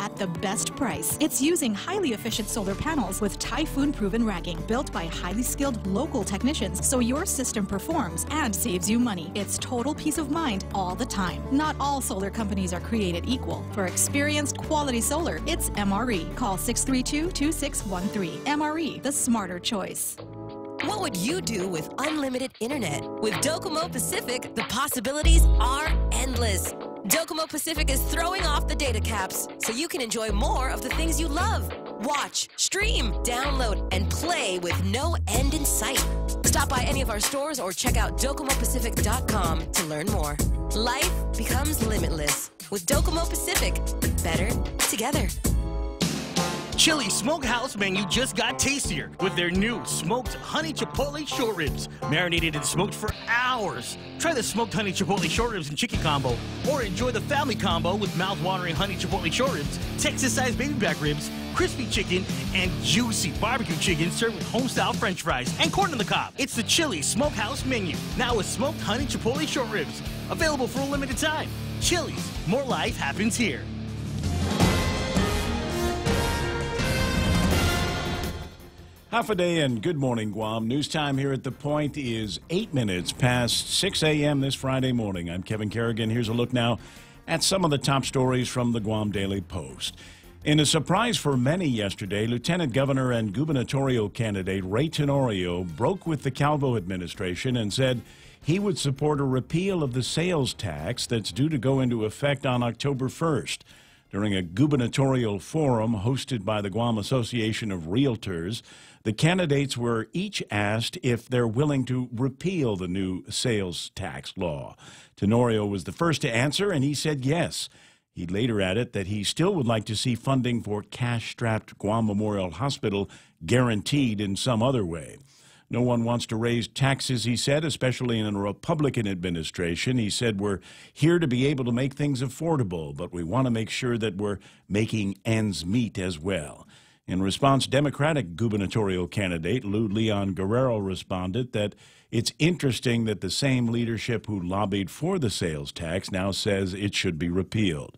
at the best price. It's using highly efficient solar panels with typhoon-proven racking built by highly skilled local technicians, so your system performs and saves you money. It's total peace of mind all the time. Not all solar companies are created equal. For experienced quality solar, it's MRE. Call 632-2613. MRE, the smarter choice. What would you do with unlimited internet? With Docomo Pacific, the possibilities are endless. Docomo Pacific is throwing off the data caps so you can enjoy more of the things you love. Watch, stream, download, and play with no end in sight. Stop by any of our stores or check out DocomoPacific.com to learn more. Life becomes limitless with Docomo Pacific. Better together. Chili's Smokehouse menu just got tastier with their new smoked honey chipotle short ribs, marinated and smoked for hours. Try the smoked honey chipotle short ribs and chicken combo, or enjoy the family combo with mouth-watering honey chipotle short ribs, Texas-sized baby back ribs, crispy chicken, and juicy barbecue chicken served with home-style French fries and corn on the cob. It's the Chili's Smokehouse menu, now with smoked honey chipotle short ribs, available for a limited time. Chili's, more life happens here. Half a day and good morning, Guam. News time here at The Point is 8 minutes past 6 a.m. this Friday morning. I'm Kevin Kerrigan. Here's a look now at some of the top stories from the Guam Daily Post. In a surprise for many yesterday, Lieutenant Governor and gubernatorial candidate Ray Tenorio broke with the Calvo administration and said he would support a repeal of the sales tax that's due to go into effect on October 1st. During a gubernatorial forum hosted by the Guam Association of Realtors, the candidates were each asked if they're willing to repeal the new sales tax law. Tenorio was the first to answer, and he said yes. He later added that he still would like to see funding for cash-strapped Guam Memorial Hospital guaranteed in some other way. No one wants to raise taxes, he said, especially in a Republican administration. He said, we're here to be able to make things affordable, but we want to make sure that we're making ends meet as well. In response, Democratic gubernatorial candidate Lou Leon Guerrero responded that it's interesting that the same leadership who lobbied for the sales tax now says it should be repealed.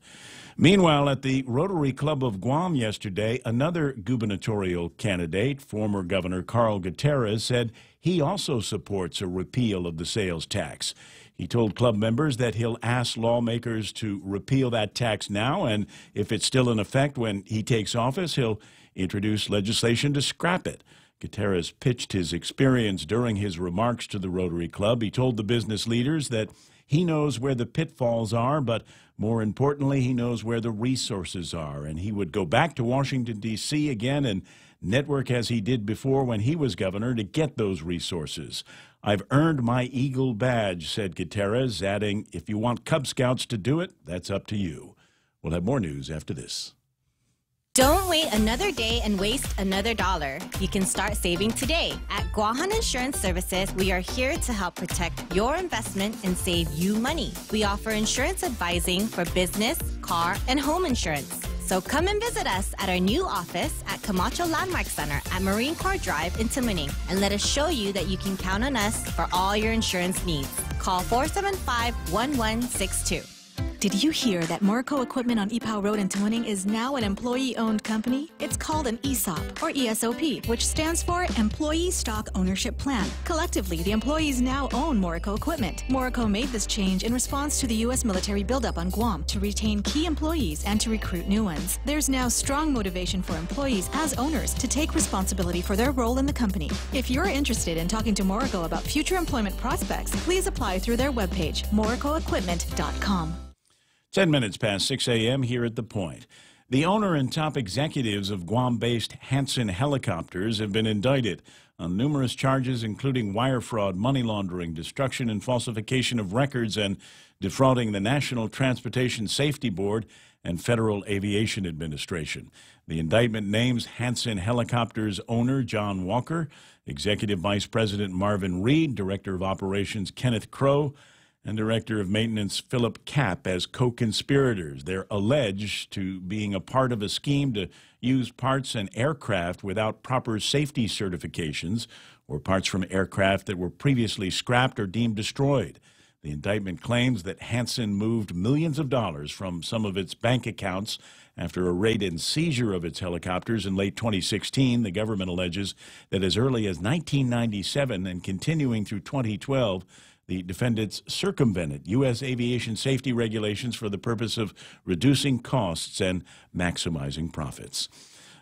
Meanwhile, at the Rotary Club of Guam yesterday, another gubernatorial candidate, former Governor Carl Gutierrez, said he also supports a repeal of the sales tax. He told club members that he'll ask lawmakers to repeal that tax now, and if it's still in effect when he takes office, he'll introduce legislation to scrap it. Gutierrez pitched his experience during his remarks to the Rotary Club. He told the business leaders that he knows where the pitfalls are, but more importantly, he knows where the resources are, and he would go back to Washington, D.C. again and network as he did before when he was governor to get those resources. I've earned my Eagle badge, said Gutierrez, adding, if you want Cub Scouts to do it, that's up to you. We'll have more news after this. Don't wait another day and waste another dollar. You can start saving today. At Guahan Insurance Services, we are here to help protect your investment and save you money. We offer insurance advising for business, car, and home insurance. So come and visit us at our new office at Camacho Landmark Center at Marine Corps Drive in Timoning, and let us show you that you can count on us for all your insurance needs. Call 475-1162. Did you hear that Morrico Equipment on Ipoh Road in Timoning is now an employee-owned company? It's called an ESOP, or ESOP, which stands for Employee Stock Ownership Plan. Collectively, the employees now own Morrico Equipment. Morrico made this change in response to the U.S. military buildup on Guam to retain key employees and to recruit new ones. There's now strong motivation for employees as owners to take responsibility for their role in the company. If you're interested in talking to Morrico about future employment prospects, please apply through their webpage, morricoequipment.com. 10 minutes past 6 a.m. here at The Point. The owner and top executives of Guam-based Hanson Helicopters have been indicted on numerous charges, including wire fraud, money laundering, destruction and falsification of records, and defrauding the National Transportation Safety Board and Federal Aviation Administration. The indictment names Hanson Helicopters owner John Walker, Executive Vice President Marvin Reed, Director of Operations Kenneth Crow, and Director of Maintenance Philip Kapp as co-conspirators. They're alleged to being a part of a scheme to use parts and aircraft without proper safety certifications, or parts from aircraft that were previously scrapped or deemed destroyed. The indictment claims that Hanson moved millions of dollars from some of its bank accounts After a raid and seizure of its helicopters in late 2016, the government alleges that as early as 1997 and continuing through 2012, the defendants circumvented U.S. aviation safety regulations for the purpose of reducing costs and maximizing profits.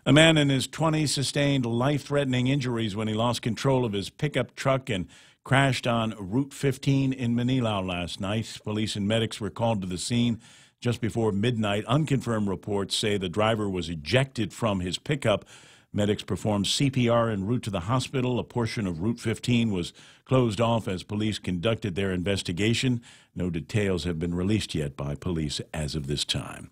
A man in his 20s sustained life-threatening injuries when he lost control of his pickup truck and crashed on Route 15 in Manila last night. Police and medics were called to the scene just before midnight. Unconfirmed reports say the driver was ejected from his pickup. Medics performed CPR en route to the hospital. A portion of Route 15 was closed off as police conducted their investigation. No details have been released yet by police as of this time.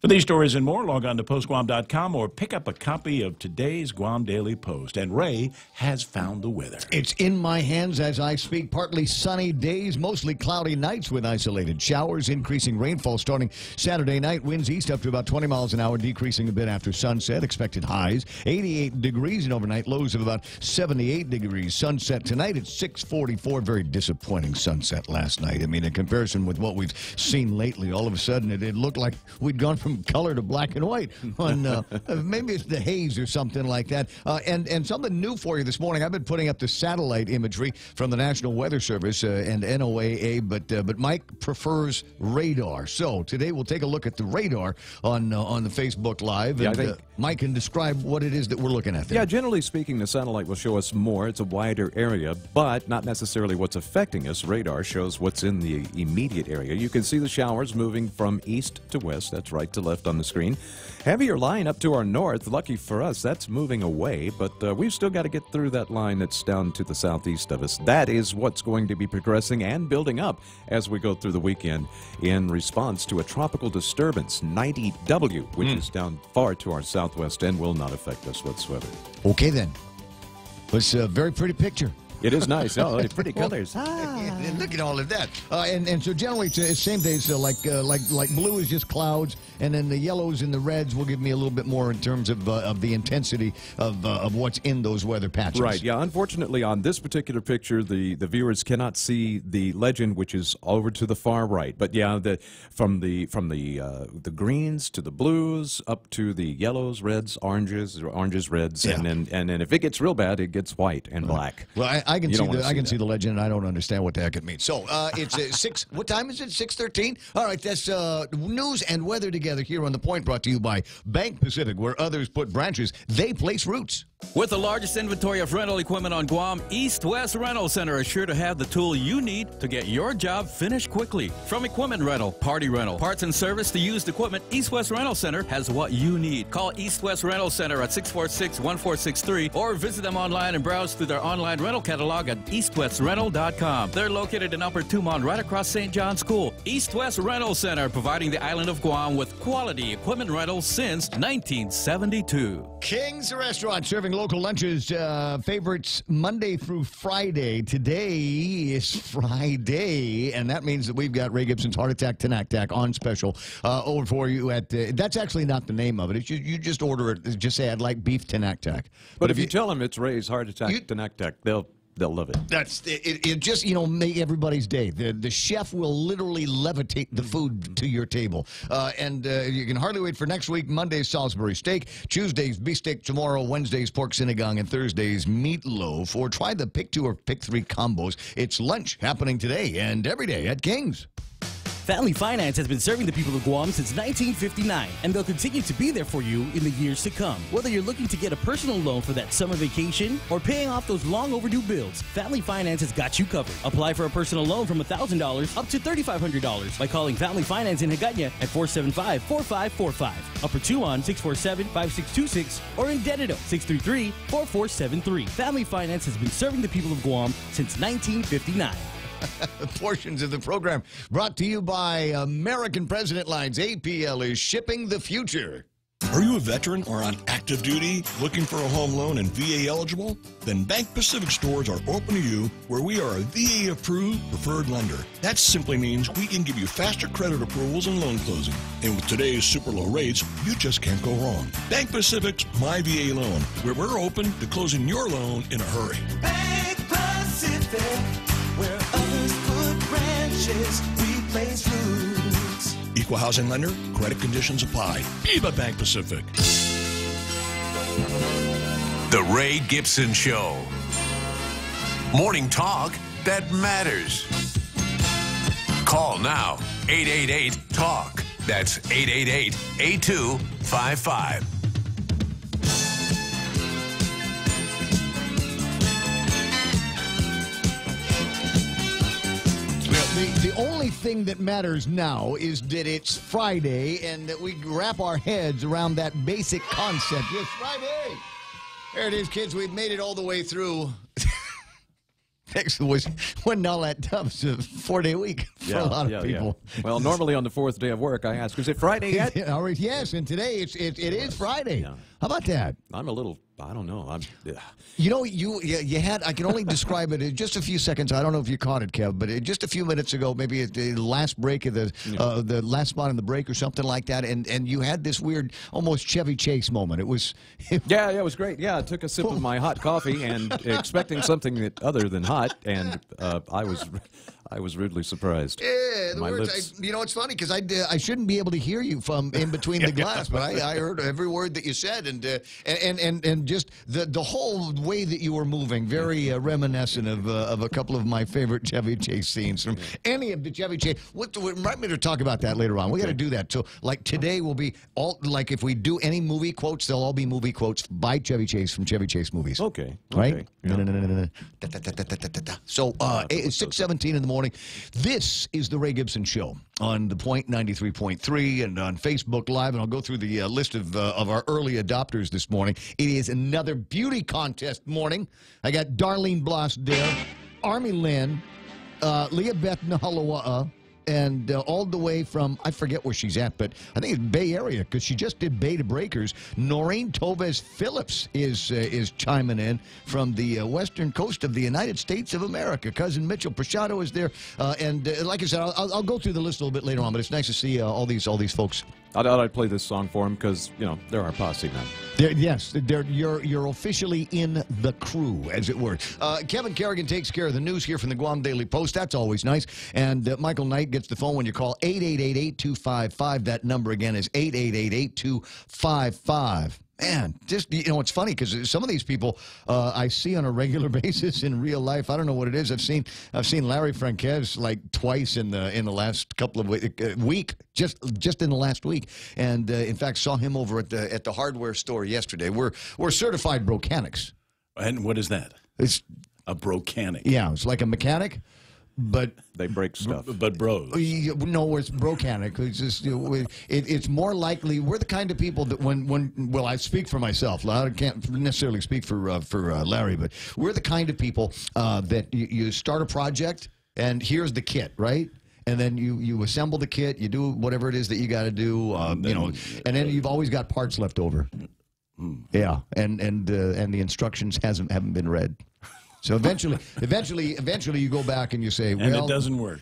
For these stories and more, log on to postguam.com or pick up a copy of today's Guam Daily Post. And Ray has found the weather. It's in my hands as I speak. Partly sunny days, mostly cloudy nights with isolated showers, increasing rainfall starting Saturday night. Winds east up to about 20 miles an hour, decreasing a bit after sunset. Expected highs 88 degrees and overnight lows of about 78 degrees. Sunset tonight at 6:44. Very disappointing sunset last night. I mean, in comparison with what we've seen lately, all of a sudden it looked like we'd gone from color to black and white on maybe it's the haze or something like that. And something new for you this morning. I've been putting up the satellite imagery from the National Weather Service and NOAA, but Mike prefers radar. So today we'll take a look at the radar on the Facebook Live, and Mike can describe what it is that we're looking at there. Yeah, generally speaking, the satellite will show us more. It's a wider area, but not necessarily what's affecting us. Radar shows what's in the immediate area. You can see the showers moving from east to west. That's right to left on the screen. Heavier line up to our north. Lucky for us, that's moving away, but we've still got to get through that line that's down to the southeast of us. That is what's going to be progressing and building up as we go through the weekend in response to a tropical disturbance, 90W, which is down far to our southwest and will not affect us whatsoever. Okay, then. It's a very pretty picture. It is nice. Oh, it's pretty colors. Look at all of that. And so generally it's the same days. So like blue is just clouds, and then the yellows and the reds will give me a little bit more in terms of the intensity of what's in those weather patches. Right. Yeah. Unfortunately, on this particular picture, the viewers cannot see the legend, which is over to the far right. But yeah, from the greens to the blues up to the yellows, reds, oranges, reds, yeah. and then if it gets real bad, it gets white and black. Well, I can see the legend, and I don't understand what the heck it means. So it's 6. What time is it? 6:13. All right, that's news and weather together here on The Point, brought to you by Bank Pacific, where others put branches, they place roots. With the largest inventory of rental equipment on Guam, East West Rental Center is sure to have the tool you need to get your job finished quickly. From equipment rental, party rental, parts and service to used equipment, East West Rental Center has what you need. Call East West Rental Center at 646-1463 or visit them online and browse through their online rental catalog at eastwestrental.com. They're located in Upper Tumon, right across St. John's School. East West Rental Center, providing the island of Guam with quality equipment rentals since 1972. King's Restaurant, serving local lunches, favorites Monday through Friday. Today is Friday, and that means that we've got Ray Gibson's Heart Attack Tinactac on special over for you at, that's actually not the name of it. It's you just order it, just say, I'd like beef Tinactac. But if you tell them it's Ray's Heart Attack Tinactac, they'll love it. That's it. Just make everybody's day. The chef will literally levitate the food to your table, and you can hardly wait for next week. Monday's Salisbury steak, Tuesday's beef steak, tomorrow Wednesday's pork sinigang, and Thursday's meatloaf. Or try the pick 2 or pick 3 combos. It's lunch happening today and every day at King's. Family Finance has been serving the people of Guam since 1959, and they'll continue to be there for you in the years to come. Whether you're looking to get a personal loan for that summer vacation or paying off those long overdue bills, Family Finance has got you covered. Apply for a personal loan from $1,000 up to $3,500 by calling Family Finance in Hagåtña at 475-4545, Upper Tumon 647-5626, or in Dededo 633-4473. Family Finance has been serving the people of Guam since 1959. Portions of the program brought to you by American President Lines. APL is shipping the future. Are you a veteran or on active duty looking for a home loan and VA eligible? Then Bank Pacific stores are open to you, where we are a VA approved preferred lender. That simply means we can give you faster credit approvals and loan closing. And with today's super low rates, you just can't go wrong. Bank Pacific's My VA Loan, where we're open to closing your loan in a hurry. Bank Pacific, where others put branches, we place roots. Equal housing lender. Credit conditions apply. Viva Bank Pacific. The Ray Gibson Show. Morning talk that matters. Call now. 888-TALK. That's 888-8255. The only thing that matters now is that it's Friday and that we wrap our heads around that basic concept. Yes, Friday! There it is, kids. We've made it all the way through. Next wasn't all that tough. It's a 4-day week for a lot of people. Yeah. Well, normally on the 4th day of work, I ask, is it Friday yet? Yes, and today it is Friday. Yeah. How about that? I'm a little, I don't know. You know, you had, I can only describe it in just a few seconds. I don't know if you caught it, Kev, but just a few minutes ago, maybe at the last break of the last spot in the break or something like that, and you had this weird, almost Chevy Chase moment. It was... Yeah, it was great. Yeah, I took a sip of my hot coffee and expecting something other than hot, and I was rudely surprised. Yeah, the words, you know, it's funny because I shouldn't be able to hear you from in between the glass, but I heard every word that you said, and just the whole way that you were moving, very reminiscent of a couple of my favorite Chevy Chase scenes from any of the Chevy Chase. Remind me to talk about that later on. We got to do that. So, like today will be all like if we do any movie quotes, they'll all be movie quotes by Chevy Chase from Chevy Chase movies. Okay. Right? Yeah. No. So it's 6:17 in the morning. This is the Ray Gibson Show on The Point 93.3 and on Facebook Live, and I'll go through the list of our early adopters this morning. It is another beauty contest morning. I got Darlene Bloss there, Army Lynn, Leah Beth Nahalawa'a, and all the way from, I forget where she's at, but I think it's Bay Area because she just did Bay to Breakers. Noreen Tobes Phillips is chiming in from the western coast of the United States of America. Cousin Mitchell Prashado is there. And like I said, I'll go through the list a little bit later on, but it's nice to see all these folks. I thought I'd play this song for them because, you know, they're our posse now. You're officially in the crew, as it were. Kevin Kerrigan takes care of the news here from the Guam Daily Post. That's always nice. And Michael Knight gets the phone when you call 888-8255. That number again is 888-8255. Man, just, you know, it's funny because some of these people I see on a regular basis in real life. I don't know what it is. I've seen Larry Franquez like twice in the last couple of week, just in the last week, and in fact saw him over at the hardware store yesterday. We're certified brocanics. And what is that? It's a brocanic. Yeah, it's like a mechanic. But they break stuff. But bros. No, it's brocanic. It's just, you know, it's more likely we're the kind of people that well, I speak for myself. I can't necessarily speak for Larry, but we're the kind of people that you start a project and here's the kit, right? And then you assemble the kit, you do whatever it is that you got to do, you know, and then you've always got parts left over. Yeah, and the instructions haven't been read. So eventually you go back and you say, well, and it doesn't work.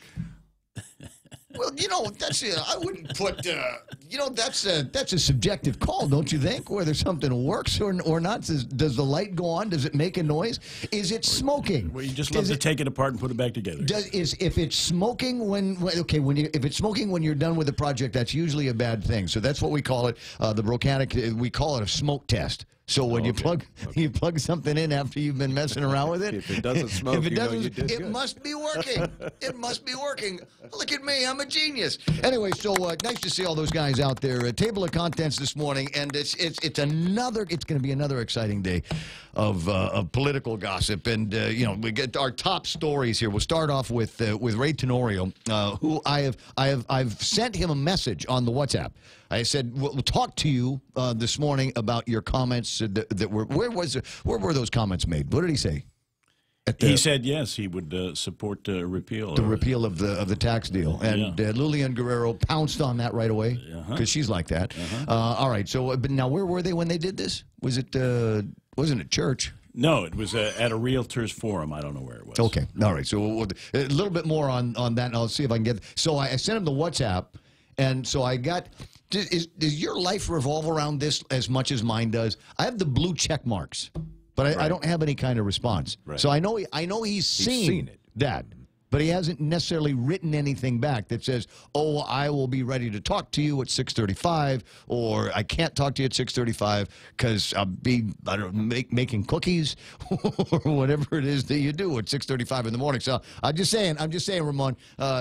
Well, you know, that's I wouldn't put, you know, that's a subjective call, don't you think? Whether something works or not. Does the light go on? Does it make a noise? Is it smoking? Well, you just love to take it apart and put it back together. If it's smoking if it's smoking when you're done with the project, that's usually a bad thing. So that's what we call it. The brocanic, we call it a smoke test. So when you plug something in after you've been messing around with it, if it doesn't smoke, it must be working. It must be working. Look at me, I'm a genius. Anyway, so nice to see all those guys out there. Table of contents this morning, and it's going to be another exciting day of political gossip. And you know, we get our top stories here. We'll start off with Ray Tenorio, who I've sent him a message on the WhatsApp. I said, we'll talk to you this morning about your comments that were, where were those comments made? What did he say? He said yes, he would support repeal. The repeal of the tax deal. And Lilian Guerrero pounced on that right away because she's like that. All right, so but now where were they when they did this? Wasn't it church? No, it was at a realtors forum. I don't know where it was. Okay, all right. So a little bit more on that, and I'll see if I can get. So I sent him the WhatsApp, and so I got. Does your life revolve around this as much as mine does? I have the blue check marks, but I don't have any kind of response. Right. So I know he's seen it. That. but he hasn't necessarily written anything back that says, oh, I will be ready to talk to you at 6:35, or I can't talk to you at 6:35 because I'll be, I don't know, making cookies or whatever it is that you do at 6:35 in the morning. So I'm just saying, Ramon,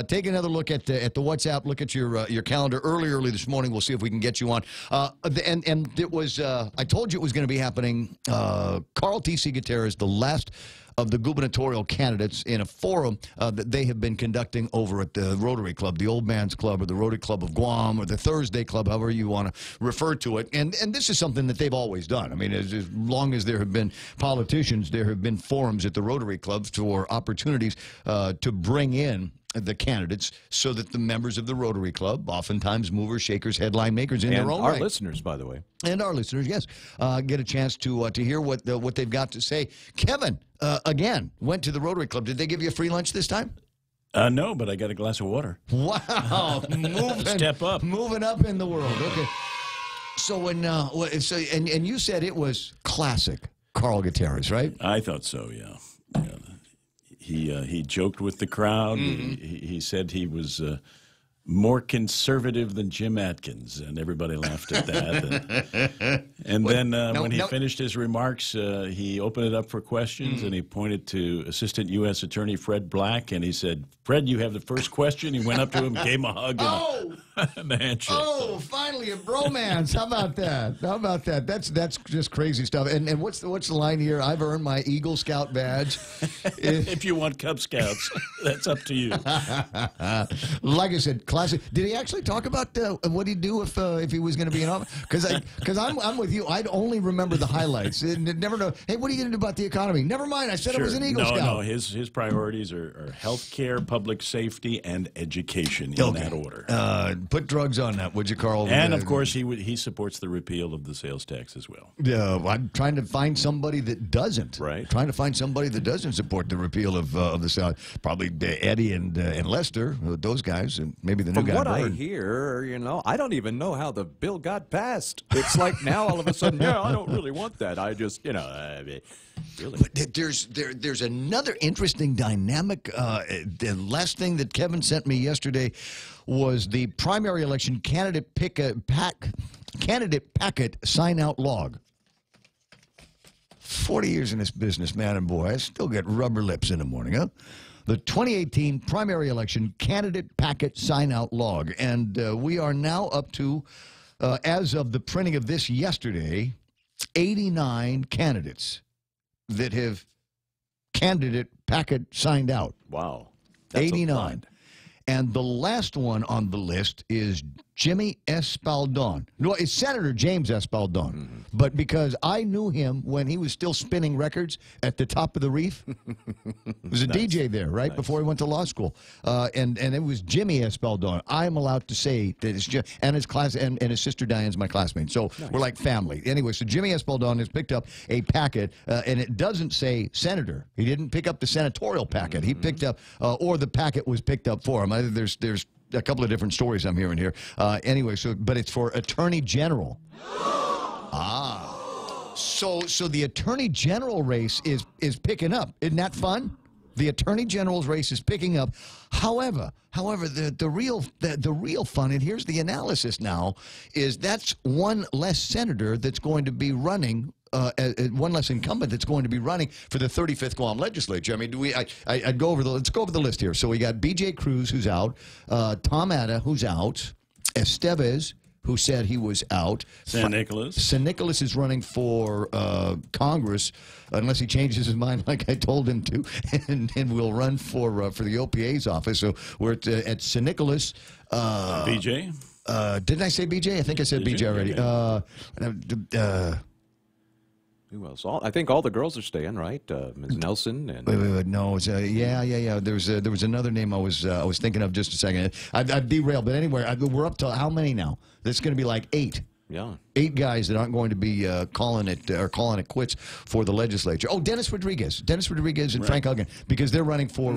take another look at the WhatsApp, look at your calendar early this morning. We'll see if we can get you on. And it was, I told you it was going to be happening. Carl T.C. Gutierrez, the last of the gubernatorial candidates, in a forum that they have been conducting over at the Rotary Club, the Old Man's Club, or the Rotary Club of Guam, or the Thursday Club, however you want to refer to it. And this is something that they've always done. I mean, as long as there have been politicians, there have been forums at the Rotary Club for opportunities to bring in the candidates so that the members of the Rotary Club, oftentimes movers, shakers, headline makers in their own our right. listeners, by the way. And our listeners, yes, get a chance to hear what they've got to say. Kevin, again, went to the Rotary Club. Did they give you a free lunch this time? No, but I got a glass of water. Wow. Step up. Moving up in the world. Okay. So when and you said it was classic Carl Gutierrez, right? I thought so, yeah. He joked with the crowd. He said he was more conservative than Jim Atkins, and everybody laughed at that. And then when he finished his remarks, he opened it up for questions, and he pointed to Assistant U.S. Attorney Fred Black, and he said, "Fred, you have the first question." He went up to him, gave him a hug, and a handshake. Oh, finally a bromance. How about that? How about that? That's just crazy stuff. And what's the line here? I've earned my Eagle Scout badge. If you want Cub Scouts, that's up to you. Like I said, classic. Did he actually talk about what he'd do if he was going to be in office? Because I'm with you. I'd only remember the highlights. Never know. Hey, what are you going to do about the economy? Never mind. I said I was an Eagle Scout. No. His priorities are health care, public safety, and education in that order. Put drugs on that, would you, Carl? And of course, he supports the repeal of the sales tax as well. I'm trying to find somebody that doesn't. Right. Trying to find somebody that doesn't support the repeal of the sales. Probably Eddie and Lester, those guys, and maybe the new guy. From what I hear, I don't even know how the bill got passed. It's like now all of a sudden, I don't really want that. I just, really. But there's another interesting dynamic. The last thing that Kevin sent me yesterday was the primary election candidate packet sign-out log. 40 years in this business, man and boy, I still get rubber lips in the morning, huh? The 2018 primary election candidate packet sign-out log. And we are now up to, as of the printing of this yesterday, 89 candidates that have candidate packet signed out. Wow. That's 89. And the last one on the list is Jimmy Espaldon. No, it's Senator James Espaldon. But because I knew him when he was still spinning records at the top of the reef. He was a DJ there, right, before he went to law school. And it was Jimmy Espaldon. I'm allowed to say that it's just, and his class, and his sister Diane's my classmate. So we're like family. Anyway, so Jimmy Espaldon has picked up a packet, and it doesn't say senator. He didn't pick up the senatorial packet. He picked up, or the packet was picked up for him. There's a couple of different stories I'm hearing here. Anyway, but it's for Attorney General. So the Attorney General race is picking up. Isn't that fun? The Attorney General's race is picking up. However, the real fun, and here's the analysis now, is that's one less senator that's going to be running. One less incumbent that's going to be running for the 35th Guam legislature. I mean, let's go over the list here. So we got B.J. Cruz, who's out, Tom Atta, who's out, Estevez, who said he was out. San Nicolas. San Nicolas is running for Congress, unless he changes his mind like I told him to, and will run for the OPA's office. So we're at San Nicolas. BJ? Didn't I say BJ? I think I said BJ already. Who else? I think all the girls are staying, right? Ms. Nelson and wait, no, it's yeah. There was another name I was thinking of just a second. I've derailed, but anyway, we're up to how many now? There's going to be like 8. Yeah, 8 guys that aren't going to be calling it quits for the legislature. Oh, Dennis Rodriguez and Frank Huggen, because they're running for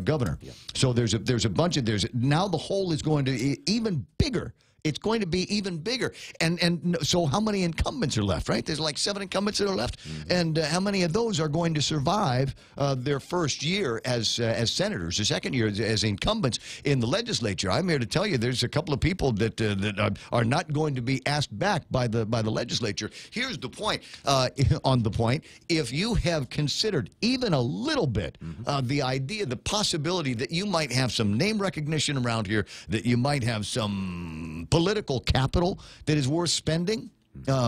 governor. Yeah. So there's a bunch of now the hole is going to even bigger. it's going to be even bigger. And so how many incumbents are left, right? There's like 7 incumbents that are left. And how many of those are going to survive their first year as senators, the second year as incumbents in the legislature? I'm here to tell you there's a couple of people that are not going to be asked back by the legislature. Here's the point. On the point, if you have considered even a little bit the idea, the possibility that you might have some name recognition around here, that you might have some political capital that is worth spending.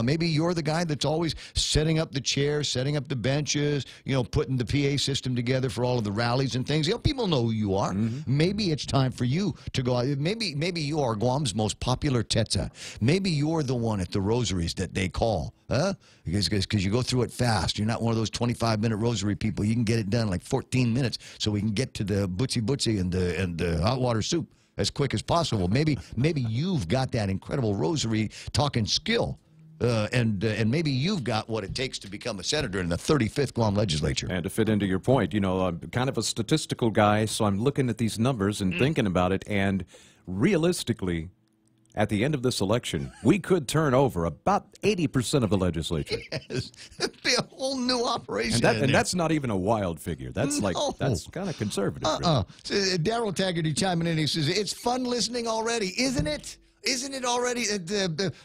Maybe you're the guy that's always setting up the chairs, setting up the benches, putting the PA system together for all of the rallies and things. People know who you are. Maybe it's time for you to go out. Maybe you are Guam's most popular tetza. Maybe you're the one at the rosaries that they call. Because you go through it fast. You're not one of those 25-minute rosary people. You can get it done in like 14 minutes so we can get to the butzi and the hot water soup as quick as possible. Maybe you've got that incredible rosary talking skill. And maybe you've got what it takes to become a senator in the 35th Guam legislature. And to fit into your point, I'm kind of a statistical guy, so I'm looking at these numbers and thinking about it, and realistically, at the end of this election, we could turn over about 80% of the legislature. Yes. It'd be a whole new operation. And that's not even a wild figure. That's that's kind of conservative. Really. Daryl Taggarty chiming in, he says, it's fun listening already, isn't it? Isn't it already?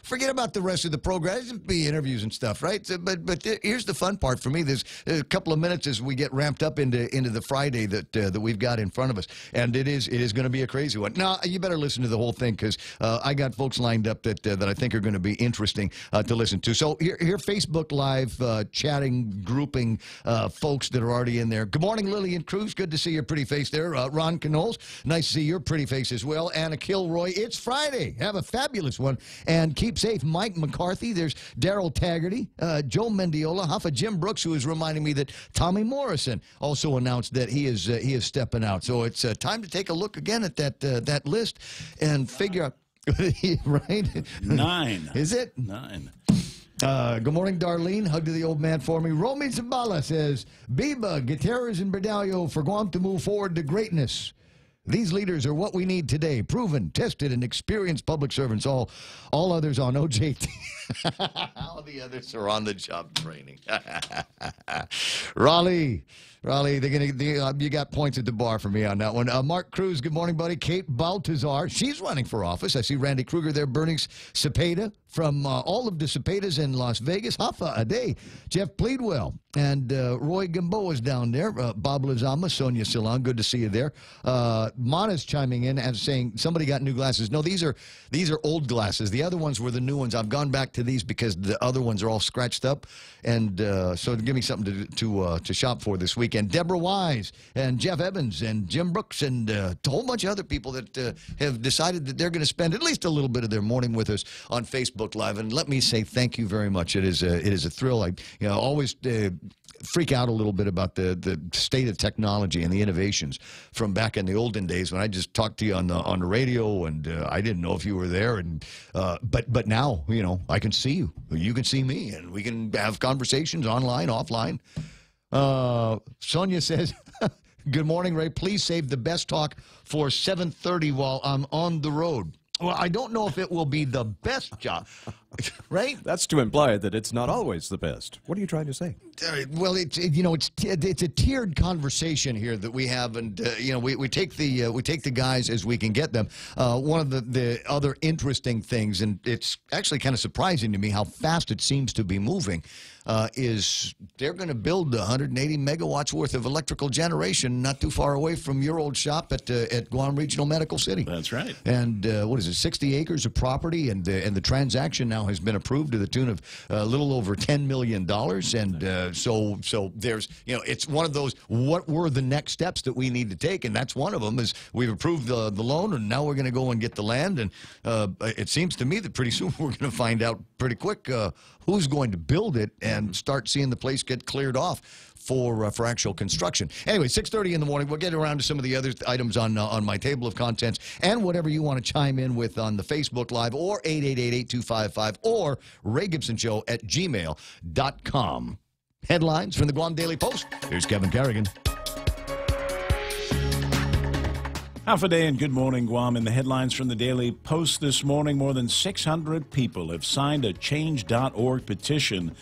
Forget about the rest of the program. It's be interviews and stuff, right? But here's the fun part for me. There's a couple of minutes as we get ramped up into the Friday that we've got in front of us, and it is going to be a crazy one. Now you better listen to the whole thing because I got folks lined up that I think are going to be interesting to listen to. So here Facebook Live chatting, grouping folks that are already in there. Good morning, Lillian Cruz. Good to see your pretty face there. Ron Canoles, nice to see your pretty face as well. Anna Kilroy. It's Friday. Have a fabulous one and keep safe. Mike McCarthy, there's Daryl Taggarty, Joe Mendiola, Huffa Jim Brooks, who is reminding me that Tommy Morrison also announced that he is stepping out. So it's time to take a look again at that list and figure out. Right? 9. Is it? 9. Good morning, Darlene. Hug to the old man for me. Romy Zambala says, Biba, Gutierrez, and Berdallo for Guam to move forward to greatness. These leaders are what we need today. Proven, tested, and experienced public servants. All others on OJT. All the others are on the job training. Raleigh, you got points at the bar for me on that one. Mark Cruz, good morning, buddy. Kate Baltazar, she's running for office. I see Randy Kruger there burning Cepeda from all of the Cepedas in Las Vegas. Huffa a day. Jeff Pleadwell and Roy Gamboa is down there. Bob Lazama, Sonia Silan, good to see you there. Mana's chiming in and saying somebody got new glasses. No, these are old glasses. The other ones were the new ones. I've gone back to these because the other ones are all scratched up, and so give me something to shop for this weekend. Deborah Wise and Jeff Evans and Jim Brooks and a whole bunch of other people that have decided that they're going to spend at least a little bit of their morning with us on Facebook Live. And let me say thank you very much. It is a thrill. I always freak out a little bit about the state of technology and the innovations from back in the olden days when I just talked to you on the radio and I didn't know if you were there. And but now I can see you. You can see me, and we can have conversations online, offline. Sonia says, good morning, Ray. Please save the best talk for 7:30 while I'm on the road. Well, I don't know if it will be the best job, right? That's to imply that it's not always the best. What are you trying to say? Well, it's a tiered conversation here that we have, and we take the guys as we can get them. One of the other interesting things, and it's actually kind of surprising to me how fast it seems to be moving, is they're going to build 180 megawatts worth of electrical generation not too far away from your old shop at Guam Regional Medical City. That's right. And what is it, 60 acres of property, and the transaction now has been approved to the tune of a little over $10 million. And so there's, it's one of those, what were the next steps that we need to take? And that's one of them is we've approved the loan, and now we're going to go and get the land. And it seems to me that pretty soon we're going to find out pretty quick who's going to build it and start seeing the place get cleared off for actual construction. Anyway, 6:30 in the morning. We'll get around to some of the other items on my table of contents and whatever you want to chime in with on the Facebook Live or 888-8255 or RayGibsonShow@gmail.com. Headlines from the Guam Daily Post. Here's Kevin Kerrigan. Half a day and good morning, Guam. In the headlines from the Daily Post this morning, more than 600 people have signed a Change.org petition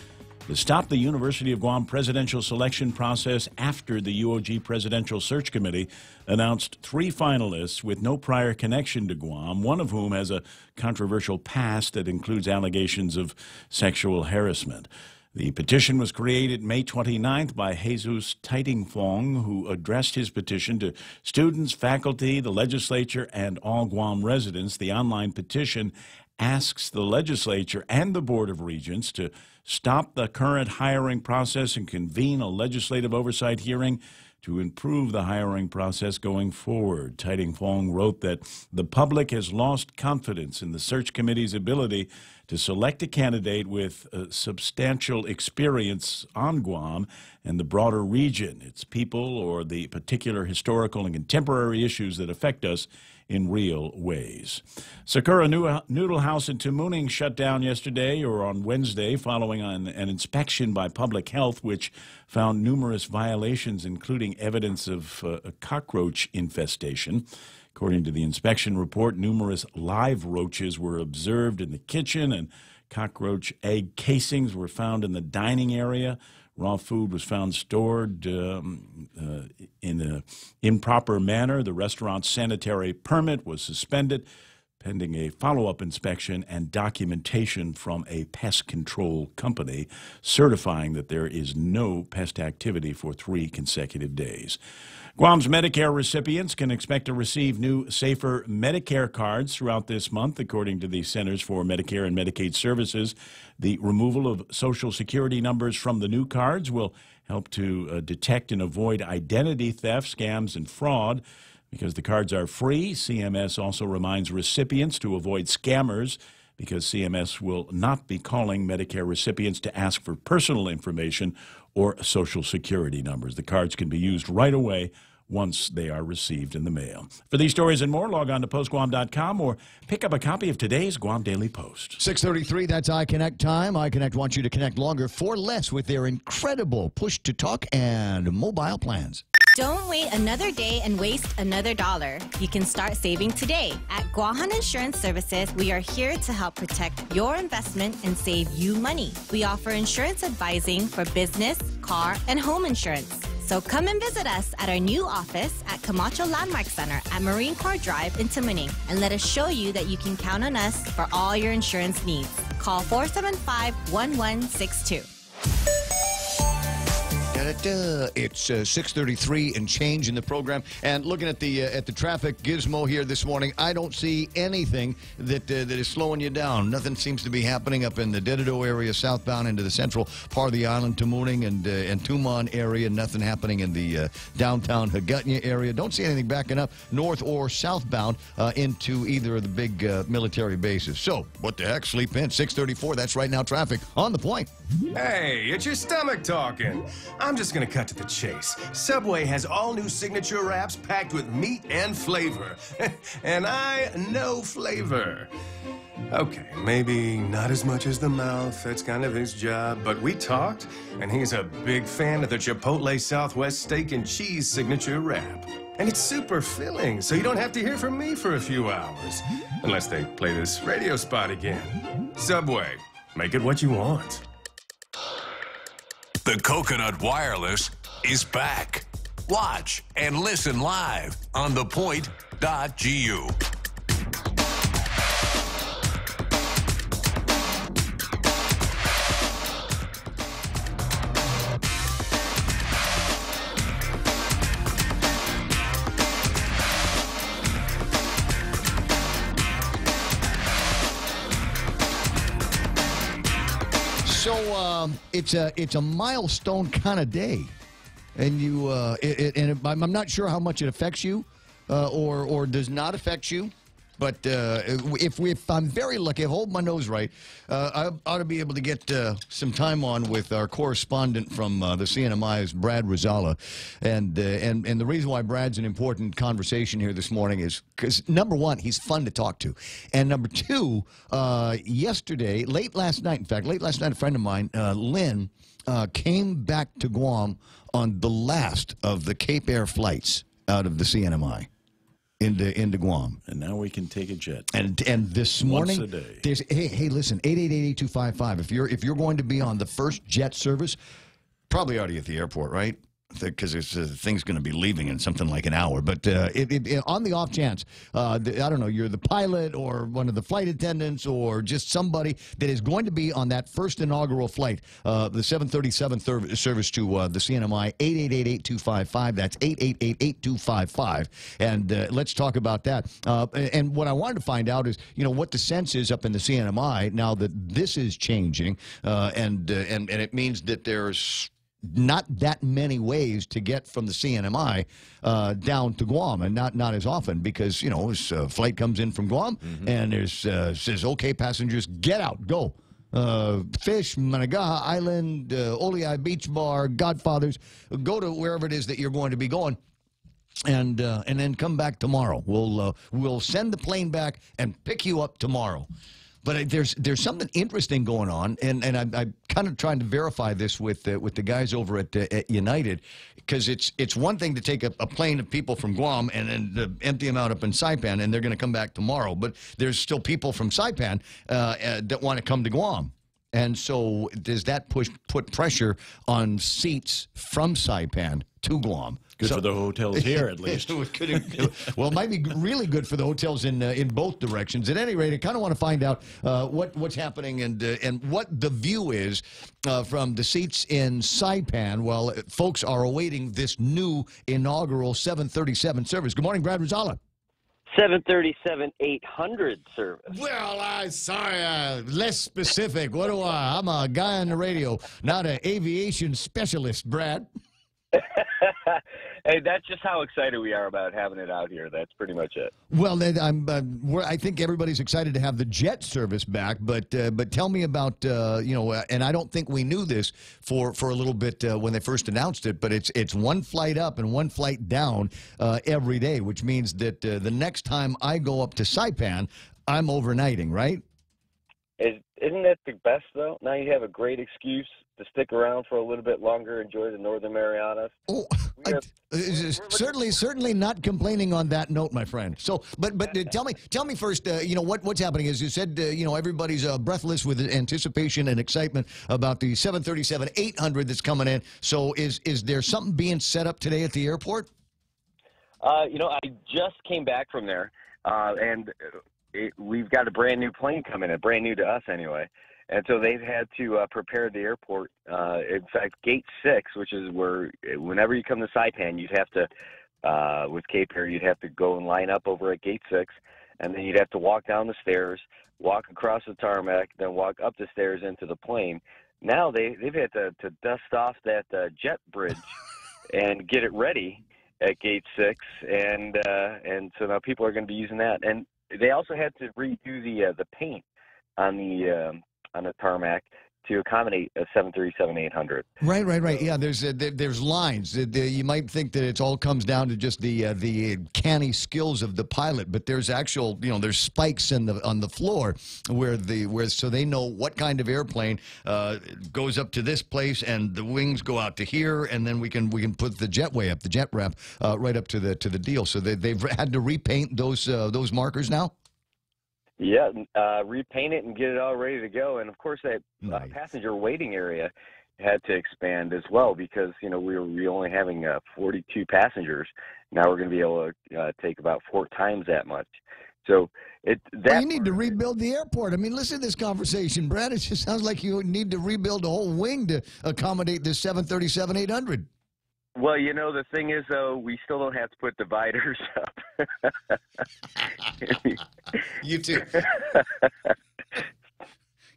to stop the University of Guam presidential selection process after the UOG Presidential Search Committee announced 3 finalists with no prior connection to Guam, one of whom has a controversial past that includes allegations of sexual harassment. The petition was created May 29th by Jesus Taiting-Fong, who addressed his petition to students, faculty, the legislature, and all Guam residents. The online petition asks the legislature and the Board of Regents to stop the current hiring process and convene a legislative oversight hearing to improve the hiring process going forward. Taiting-Fong wrote that the public has lost confidence in the search committee's ability to select a candidate with substantial experience on Guam and the broader region, its people, or the particular historical and contemporary issues that affect us in real ways. Sakura Noodle House in Tamuning shut down yesterday or on Wednesday following an inspection by Public Health, which found numerous violations, including evidence of a cockroach infestation. According to the inspection report, numerous live roaches were observed in the kitchen, and cockroach egg casings were found in the dining area. Raw food was found stored in an improper manner. The restaurant's sanitary permit was suspended pending a follow-up inspection and documentation from a pest control company certifying that there is no pest activity for 3 consecutive days. Guam's Medicare recipients can expect to receive new Safer Medicare cards throughout this month, according to the Centers for Medicare and Medicaid Services. The removal of Social Security numbers from the new cards will help to detect and avoid identity theft, scams, and fraud. Because the cards are free, CMS also reminds recipients to avoid scammers, because CMS will not be calling Medicare recipients to ask for personal information or Social Security numbers. The cards can be used right away once they are received in the mail. For these stories and more, log on to postguam.com or pick up a copy of today's Guam Daily Post. 6:33, that's iConnect time. iConnect wants you to connect longer for less with their incredible push-to-talk and mobile plans. Don't wait another day and waste another dollar. You can start saving today. At Guahan Insurance Services, we are here to help protect your investment and save you money. We offer insurance advising for business, car, and home insurance. So come and visit us at our new office at Camacho Landmark Center at Marine Corps Drive in Tamuning, and let us show you that you can count on us for all your insurance needs. Call 475-1162. It's 6:33 and change in the program. And looking at the traffic gizmo here this morning, I don't see anything that is slowing you down. Nothing seems to be happening up in the Dededo area, southbound into the central part of the island, Tamuning and Tumon area. Nothing happening in the downtown Hagutnya area. Don't see anything backing up north or southbound into either of the big military bases. So, what the heck? Sleep in. 6:34. That's right now. Traffic on the point. Hey, it's your stomach talking. I'm just gonna cut to the chase. Subway has all new signature wraps packed with meat and flavor. And I know flavor. Okay, maybe not as much as the mouth, that's kind of his job, but we talked, and he's a big fan of the Chipotle Southwest Steak and Cheese signature wrap. And it's super filling, so you don't have to hear from me for a few hours. Unless they play this radio spot again. Subway, make it what you want. The Coconut Wireless is back. Watch and listen live on thepoint.gu. So it's a milestone kind of day, and I'm not sure how much it affects you, or does not affect you. But if I'm very lucky, if I hold my nose right, I ought to be able to get some time on with our correspondent from the CNMI's Brad Rizala. And the reason why Brad's an important conversation here this morning is because, number one, he's fun to talk to. And number two, yesterday, late last night, a friend of mine, Lynn, came back to Guam on the last of the Cape Air flights out of the CNMI. into Guam. And now we can take a jet. And this morning, once a day. There's hey, listen, 888-8255. If you're going to be on the first jet service, probably already at the airport, right? Because there's thing's going to be leaving in something like an hour. But on the off chance, I don't know, you're the pilot or one of the flight attendants or just somebody that is going to be on that first inaugural flight, the 737 service to the CNMI, 888-8255. That's 888-8255. And let's talk about that. And what I wanted to find out is, what the sense is up in the CNMI now that this is changing, and it means that there's not that many ways to get from the CNMI down to Guam, and not as often because, this flight comes in from Guam and there's says, okay, passengers, get out, go. Fish, Managaha Island, Oleai Beach Bar, Godfathers, go to wherever it is that you're going to be going. And then come back tomorrow. We'll send the plane back and pick you up tomorrow. But there's something interesting going on, and I'm kind of trying to verify this with the guys over at United, because it's one thing to take a plane of people from Guam and then empty them out up in Saipan, and they're going to come back tomorrow. But there's still people from Saipan that want to come to Guam. And so does that put pressure on seats from Saipan to Guam? Good for the hotels here, at least. Well, it might be really good for the hotels in both directions. At any rate, I kind of want to find out what's happening and what the view is from the seats in Saipan while folks are awaiting this new inaugural 737 service. Good morning, Brad Rosala. 737-800 service. Well, I'm sorry, less specific. What do I'm a guy on the radio, not an aviation specialist, Brad. Hey, that's just how excited we are about having it out here. That's pretty much it. Well, I think everybody's excited to have the jet service back, but tell me about and I don't think we knew this for a little bit when they first announced it, but it's one flight up and one flight down every day, which means that the next time I go up to Saipan, I'm overnighting, right? Isn't that the best, though? Now you have a great excuse to stick around for a little bit longer, enjoy the Northern Marianas. Oh, certainly not complaining on that note, my friend. So, but tell me first, what's happening is you said, everybody's breathless with anticipation and excitement about the 737-800 that's coming in. So is there something being set up today at the airport? I just came back from there, and we've got a brand new plane coming in, brand new to us anyway. And so they've had to prepare the airport. In fact, Gate 6, which is where whenever you come to Saipan, you'd have to, with Cape Air, you'd have to go and line up over at Gate 6, and then you'd have to walk down the stairs, walk across the tarmac, then walk up the stairs into the plane. Now they've had to dust off that jet bridge and get it ready at Gate 6, and so now people are going to be using that. And they also had to redo the paint on the tarmac to accommodate a 737-800. Right. Yeah, there's lines. You might think that it all comes down to just the canny skills of the pilot, but there's actual, there's spikes on the floor where so they know what kind of airplane goes up to this place and the wings go out to here, and then we can put the jetway up, the jet wrap right up to the deal. So they've had to repaint those markers now. Yeah, repaint it and get it all ready to go. And, of course, that passenger waiting area had to expand as well because, we were only having 42 passengers. Now we're going to be able to take about 4 times that much. So you need to rebuild the airport. I mean, listen to this conversation, Brad. It just sounds like you need to rebuild a whole wing to accommodate this 737-800. Well, the thing is, though, we still don't have to put dividers up. You too.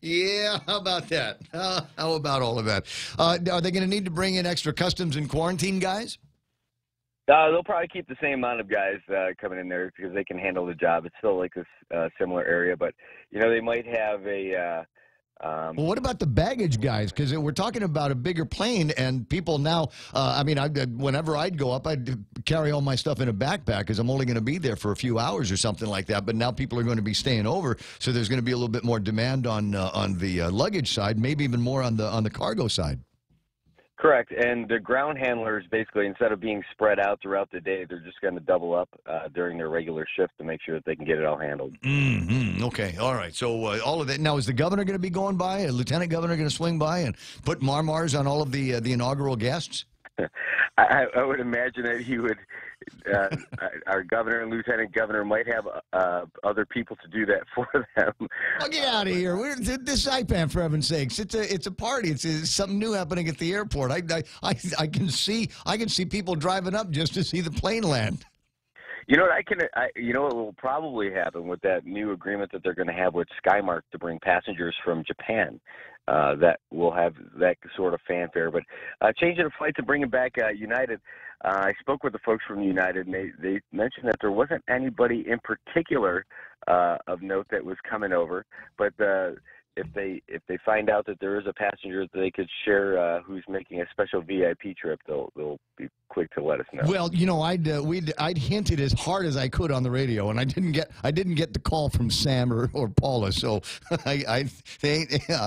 Yeah, how about that? How about all of that? Are they going to need to bring in extra customs and quarantine guys? They'll probably keep the same amount of guys coming in there because they can handle the job. It's still like a similar area, but, they might have a well, what about the baggage guys? Because we're talking about a bigger plane, and people now, whenever I'd go up, I'd carry all my stuff in a backpack because I'm only going to be there for a few hours or something like that. But now people are going to be staying over, so there's going to be a little bit more demand on the luggage side, maybe even more on the cargo side. Correct, and the ground handlers basically, instead of being spread out throughout the day, they're just going to double up during their regular shift to make sure that they can get it all handled. Mm-hmm. Okay, all right. So all of that. Now, is the governor going to be going by? A lieutenant governor going to swing by and put marmars on all of the inaugural guests? I would imagine that he would. Our governor and lieutenant governor might have other people to do that for them. Oh, get out of here! This Saipan, for heaven's sakes, it's a party. It's something new happening at the airport. I can see people driving up just to see the plane land. You know what you know what will probably happen with that new agreement that they're going to have with Skymark to bring passengers from Japan. That will have that sort of fanfare. But changing the flight to bringing back United, I spoke with the folks from United, and they mentioned that there wasn't anybody in particular of note that was coming over. But if they find out that there is a passenger that they could share who's making a special VIP trip, they'll be quick to let us know. Well, you know, I'd hinted as hard as I could on the radio, and I didn't get the call from Sam or Paula. So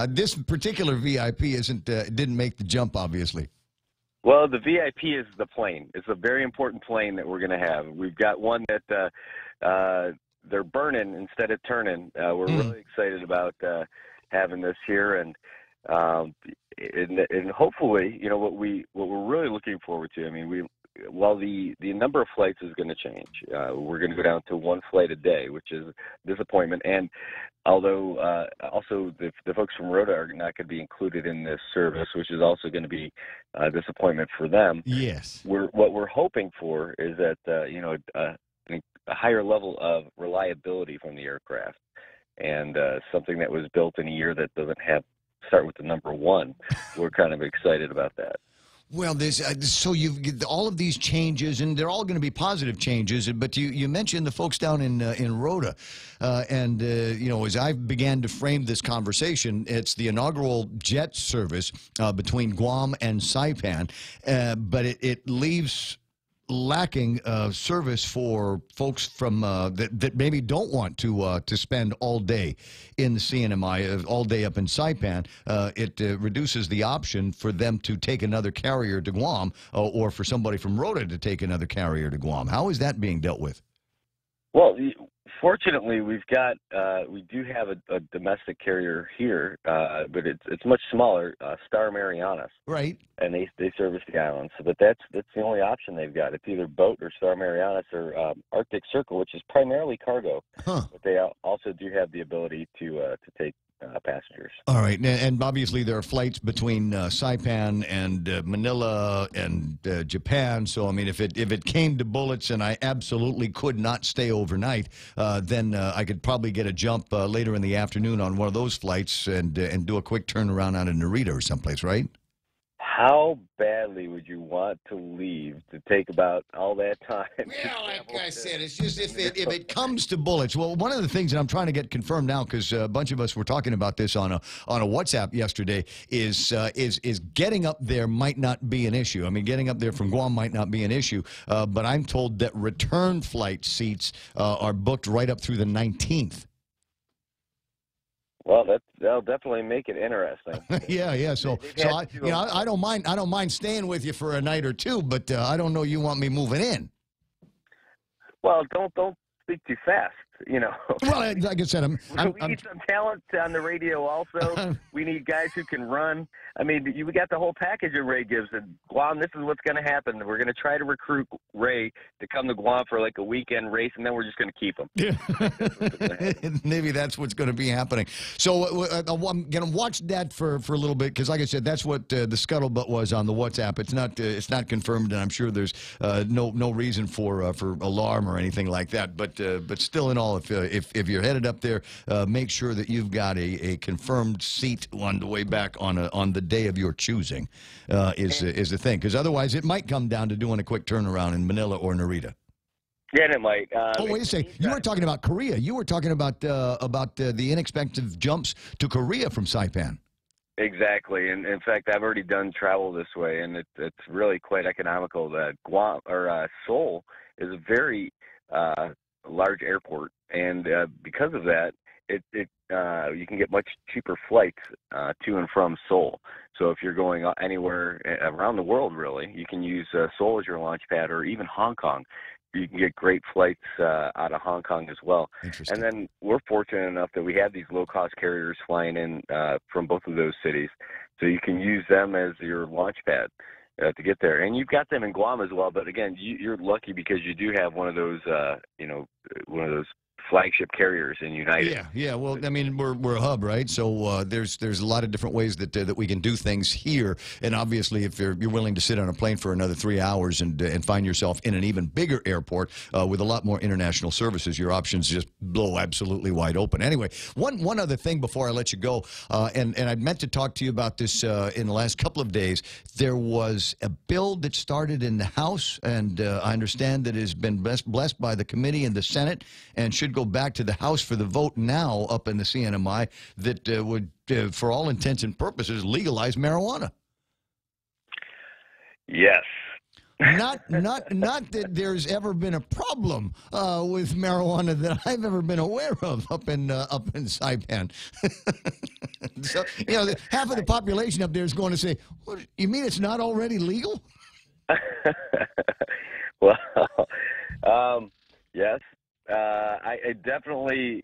this particular VIP didn't make the jump, obviously. Well, the VIP is the plane. It's a very important plane that we're going to have. We've got one that they're burning instead of turning. We're really excited about having this here, and hopefully, you know, what we're really looking forward to. I mean, while the number of flights is going to change, we're going to go down to one flight a day, which is a disappointment. And although also the folks from Rota are not going to be included in this service, which is also going to be a disappointment for them. Yes. What we're hoping for is that you know, a higher level of reliability from the aircraft, and something that was built in a year that doesn't start with the number 1. We're kind of excited about that. Well, so you've all of these changes, and they're all going to be positive changes. But you mentioned the folks down in Rota, and you know, as I began to frame this conversation, it's the inaugural jet service between Guam and Saipan, but it leaves lacking service for folks from that maybe don't want to spend all day in the CNMI, all day up in Saipan. It reduces the option for them to take another carrier to Guam, or for somebody from Rota to take another carrier to Guam. How is that being dealt with? Well, fortunately, we do have a domestic carrier here, but it's much smaller, Star Marianas. Right. And they service the islands. So, but that's the only option they've got. It's either boat or Star Marianas or Arctic Circle, which is primarily cargo. Huh. But they also do have the ability to take passengers. All right, and obviously there are flights between Saipan and Manila and Japan. So I mean, if it came to bullets and I absolutely could not stay overnight, then I could probably get a jump later in the afternoon on one of those flights and do a quick turnaround out in Narita or someplace, right? How badly would you want to leave to take about all that time? Well, like I said, it's just if it comes to bullets. Well, one of the things that I'm trying to get confirmed now, because a bunch of us were talking about this on a WhatsApp yesterday, is getting up there might not be an issue. I mean, getting up there from Guam might not be an issue, but I'm told that return flight seats are booked right up through the 19th. Well, that'll definitely make it interesting. yeah. So I don't mind staying with you for a night or two, but I don't know you want me moving in. Well, don't speak too fast. You know. Well, like I said, we need some talent on the radio. Also, we need guys who can run. I mean, we got the whole package of Ray Gibson. Guam, this is what's going to happen. We're going to try to recruit Ray to come to Guam for like a weekend race, and then we're just going to keep him. Yeah. Maybe that's what's going to be happening. So I'm going to watch that for a little bit, because, like I said, that's what the scuttlebutt was on the WhatsApp. It's not confirmed, and I'm sure there's no reason for alarm or anything like that. But still, in all, if you're headed up there, make sure that you've got a confirmed seat on the way back on the day of your choosing, is the thing, because otherwise it might come down to doing a quick turnaround in Manila or Narita. Yeah, it might. Wait a second. You were talking about Korea. You were talking about the inexpensive jumps to Korea from Saipan. Exactly, and in fact, I've already done travel this way, and it's really quite economical. Guam or Seoul is a very large airport, and because of that, it you can get much cheaper flights to and from Seoul. So if you're going anywhere around the world, really, you can use Seoul as your launch pad, or even Hong Kong. You can get great flights out of Hong Kong as well. And then we're fortunate enough that we have these low-cost carriers flying in from both of those cities, so you can use them as your launch pad to get there. And you've got them in Guam as well, but again, you're lucky because you do have one of those, one of those flagship carriers in United. Yeah. Well, I mean, we're a hub, right? So there's a lot of different ways that we can do things here. And obviously, if you're willing to sit on a plane for another 3 hours and find yourself in an even bigger airport with a lot more international services, your options just blow absolutely wide open. Anyway, one other thing before I let you go, and I meant to talk to you about this in the last couple of days. There was a bill that started in the House, and I understand that it has been blessed by the committee and the Senate, and should go back to the House for the vote now up in the CNMI, that would, for all intents and purposes, legalize marijuana. Yes. Not that there's ever been a problem with marijuana that I've ever been aware of up in Saipan. So, half of the population up there is going to say, "What, you mean it's not already legal?" Well, yes. I definitely,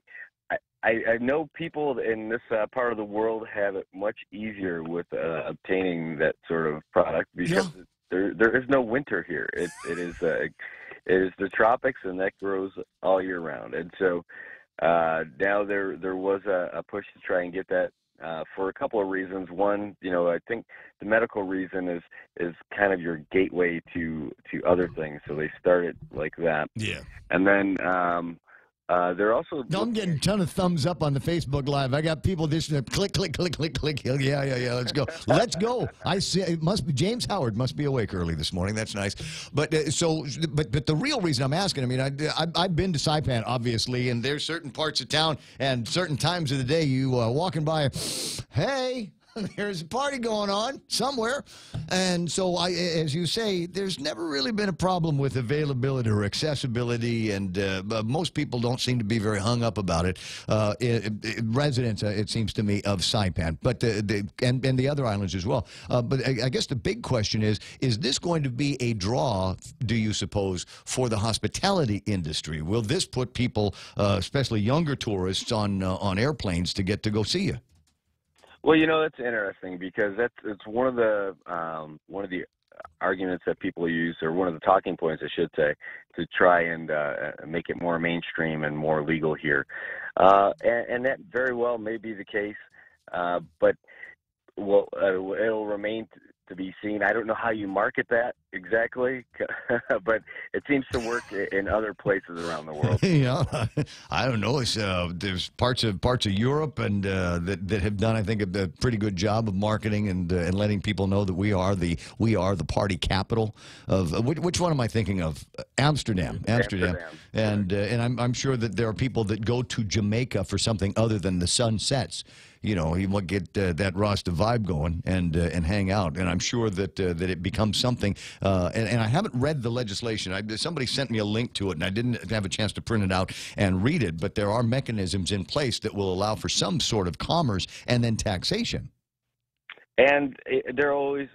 I know people in this part of the world have it much easier with obtaining that sort of product because there is no winter here. It is the tropics, and that grows all year round. And so now there was a push to try and get that for a couple of reasons. One, I think the medical reason is kind of your gateway to other things. So they started like that. Yeah. And then they're also. No, I'm getting a ton of thumbs up on the Facebook Live. I got people just click. Yeah. Let's go. I see. It must be James Howard must be awake early this morning. That's nice. But but the real reason I'm asking, I mean, I've been to Saipan obviously, and there's certain parts of town and certain times of the day you walking by, hey. There's a party going on somewhere. And so, as you say, there's never really been a problem with availability or accessibility, and most people don't seem to be very hung up about it. Residents, it seems to me, of Saipan, but and the other islands as well. But I guess the big question is this going to be a draw, do you suppose, for the hospitality industry? Will this put people, especially younger tourists, on airplanes to get to go see you? Well, that's interesting because it's one of the arguments that people use, or one of the talking points, I should say, to try and make it more mainstream and more legal here, and that very well may be the case, but it'll remain to be seen. I don't know how you market that exactly, but it seems to work in other places around the world. I don't know. It's, there's parts of Europe and that have done, I think, a pretty good job of marketing and letting people know that we are the party capital of which one am I thinking of? Amsterdam. And I'm sure that there are people that go to Jamaica for something other than the sunsets. You want to get that Rasta vibe going and hang out. And I'm sure that it becomes something. And I haven't read the legislation. Somebody sent me a link to it, and I didn't have a chance to print it out and read it. But there are mechanisms in place that will allow for some sort of commerce and then taxation. And they're always,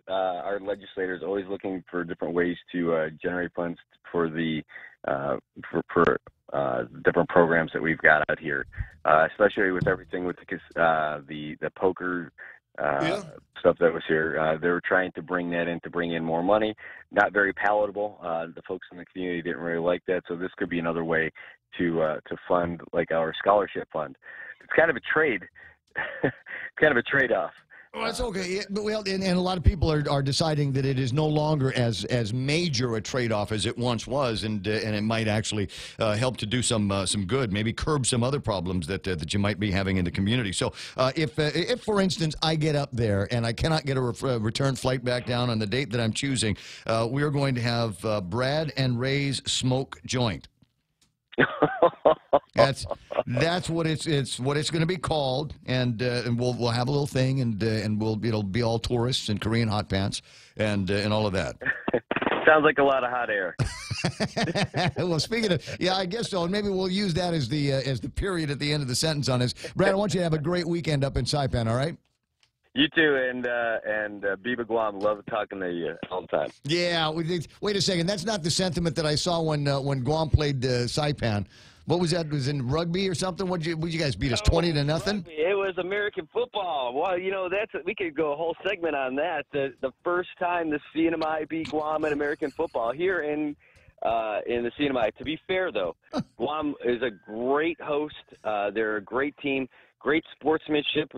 our legislators always looking for different ways to generate funds for the different programs that we've got out here, especially with everything with the poker stuff that was here. They were trying to bring that in to bring in more money. Not very palatable. The folks in the community didn't really like that, so this could be another way to fund like our scholarship fund. It's kind of a trade. It's kind of a trade-off. Well, that's okay. Well, and a lot of people are deciding that it is no longer as major a trade-off as it once was, and it might actually help to do some good, maybe curb some other problems that you might be having in the community. So, if for instance I get up there and I cannot get a return flight back down on the date that I'm choosing, we are going to have Brad and Ray's Smoke Joint. That's what it's what it's going to be called, and we'll have a little thing, and it'll be all tourists and Korean hot pants and all of that. Sounds like a lot of hot air. Well, speaking of, yeah, I guess so. And maybe we'll use that as the period at the end of the sentence on this. Brad, I want you to have a great weekend up in Saipan, all right? You too, and Biba Guam, love talking to you all the time. Yeah, wait a second. That's not the sentiment that I saw when Guam played Saipan. What was that? Was it in rugby or something? Would you guys beat us 20-0? Rugby. It was American football. Well, we could go a whole segment on that. The first time the CNMI beat Guam in American football here in the CNMI. To be fair, though, Guam is a great host. They're a great team, great sportsmanship.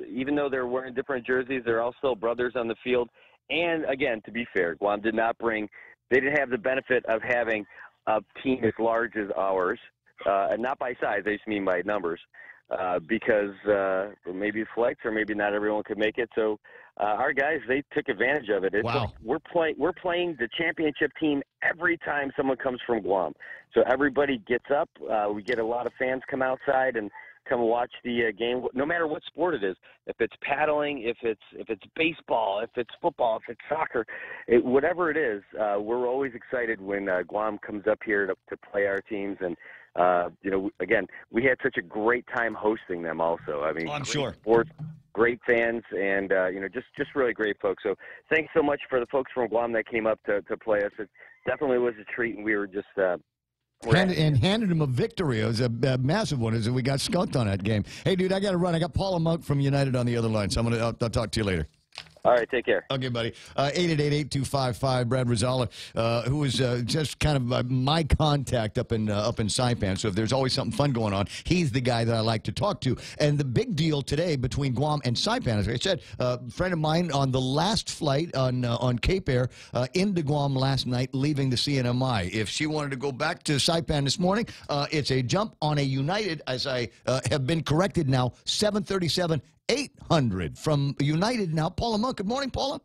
Even though they're wearing different jerseys, they're all still brothers on the field. And again, to be fair, Guam did not bring. They didn't have the benefit of having a team as large as ours. And not by size, I just mean by numbers, because maybe flights or maybe not everyone could make it. So our guys, they took advantage of it. Wow. We're playing the championship team every time someone comes from Guam. So everybody gets up. We get a lot of fans come outside and come watch the game, no matter what sport it is. If it's paddling, if it's baseball, if it's football, if it's soccer, whatever it is, we're always excited when Guam comes up here to play our teams. And again, we had such a great time hosting them also. I mean, I'm sure. Sports, great fans, and, just really great folks. So thanks so much for the folks from Guam that came up to play us. It definitely was a treat, and we were just handed him a victory. It was a massive one. We got skunked on that game. Hey, dude, I got to run. I got Paula Monk from United on the other line, so I'll talk to you later. All right, take care. Okay, buddy. 888-8255, Brad Rizala, who is just kind of my contact up in Saipan. So if there's always something fun going on, he's the guy that I like to talk to. And the big deal today between Guam and Saipan, as I said, a friend of mine on the last flight on Cape Air into Guam last night, leaving the CNMI. If she wanted to go back to Saipan this morning, it's a jump on a United, as I have been corrected now, 737 800 from United now. Paula Monk. Good morning, Paula.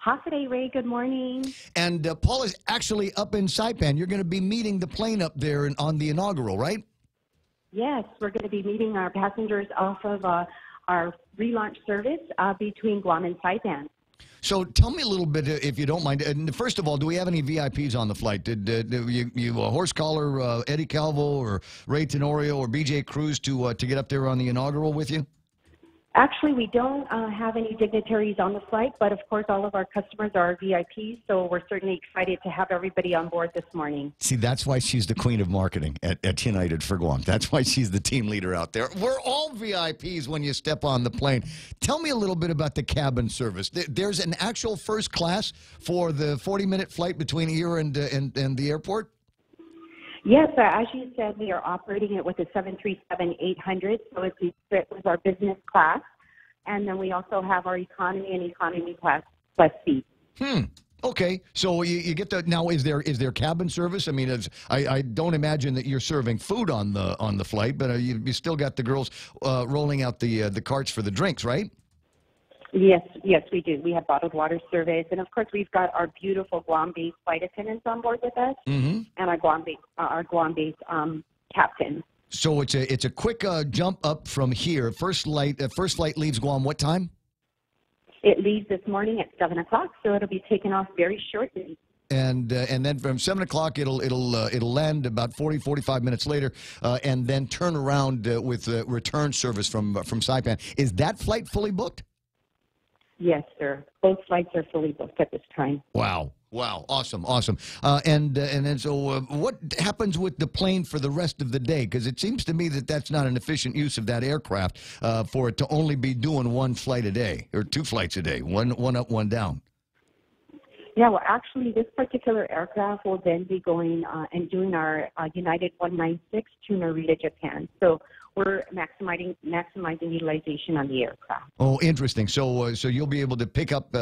Hafaday, Ray. Good morning. And Paula's actually up in Saipan. You're going to be meeting the plane up there on the inaugural, right? Yes, we're going to be meeting our passengers off of our relaunch service between Guam and Saipan. So tell me a little bit, if you don't mind. And first of all, do we have any VIPs on the flight? Did you horse collar Eddie Calvo or Ray Tenorio or BJ Cruz to get up there on the inaugural with you? Actually, we don't have any dignitaries on the flight, but of course all of our customers are VIPs, so we're certainly excited to have everybody on board this morning. See, that's why she's the queen of marketing at United for Guam. That's why she's the team leader out there. We're all VIPs when you step on the plane. Tell me a little bit about the cabin service. There's an actual first class for the 40-minute flight between here and the airport? Yes, as you said, we are operating it with a 737-800, so it's fit with our business class. And then we also have our economy and economy class plus seats. Okay, so you get the now. Is there cabin service? I mean, I don't imagine that you're serving food on the flight, but you still got the girls rolling out the carts for the drinks, right? Yes, we do. We have bottled water service, and of course, we've got our beautiful Guam-based flight attendants on board with us, and our Guam-based captain. So it's a quick jump up from here. First flight leaves Guam what time? It leaves this morning at 7 o'clock, so it'll be taken off very shortly. And then from 7 o'clock, it'll land about 45 minutes later, and then turn around with return service from Saipan. Is that flight fully booked? Yes, sir. Both flights are fully booked at this time. Wow. Awesome. And then so what happens with the plane for the rest of the day? Because it seems to me that that's not an efficient use of that aircraft for it to only be doing one flight a day or two flights a day, one up, one down. Yeah, well, actually, this particular aircraft will then be going and doing our United 196 to Narita, Japan. So we're maximizing utilization on the aircraft. Oh, interesting. So you'll be able to pick up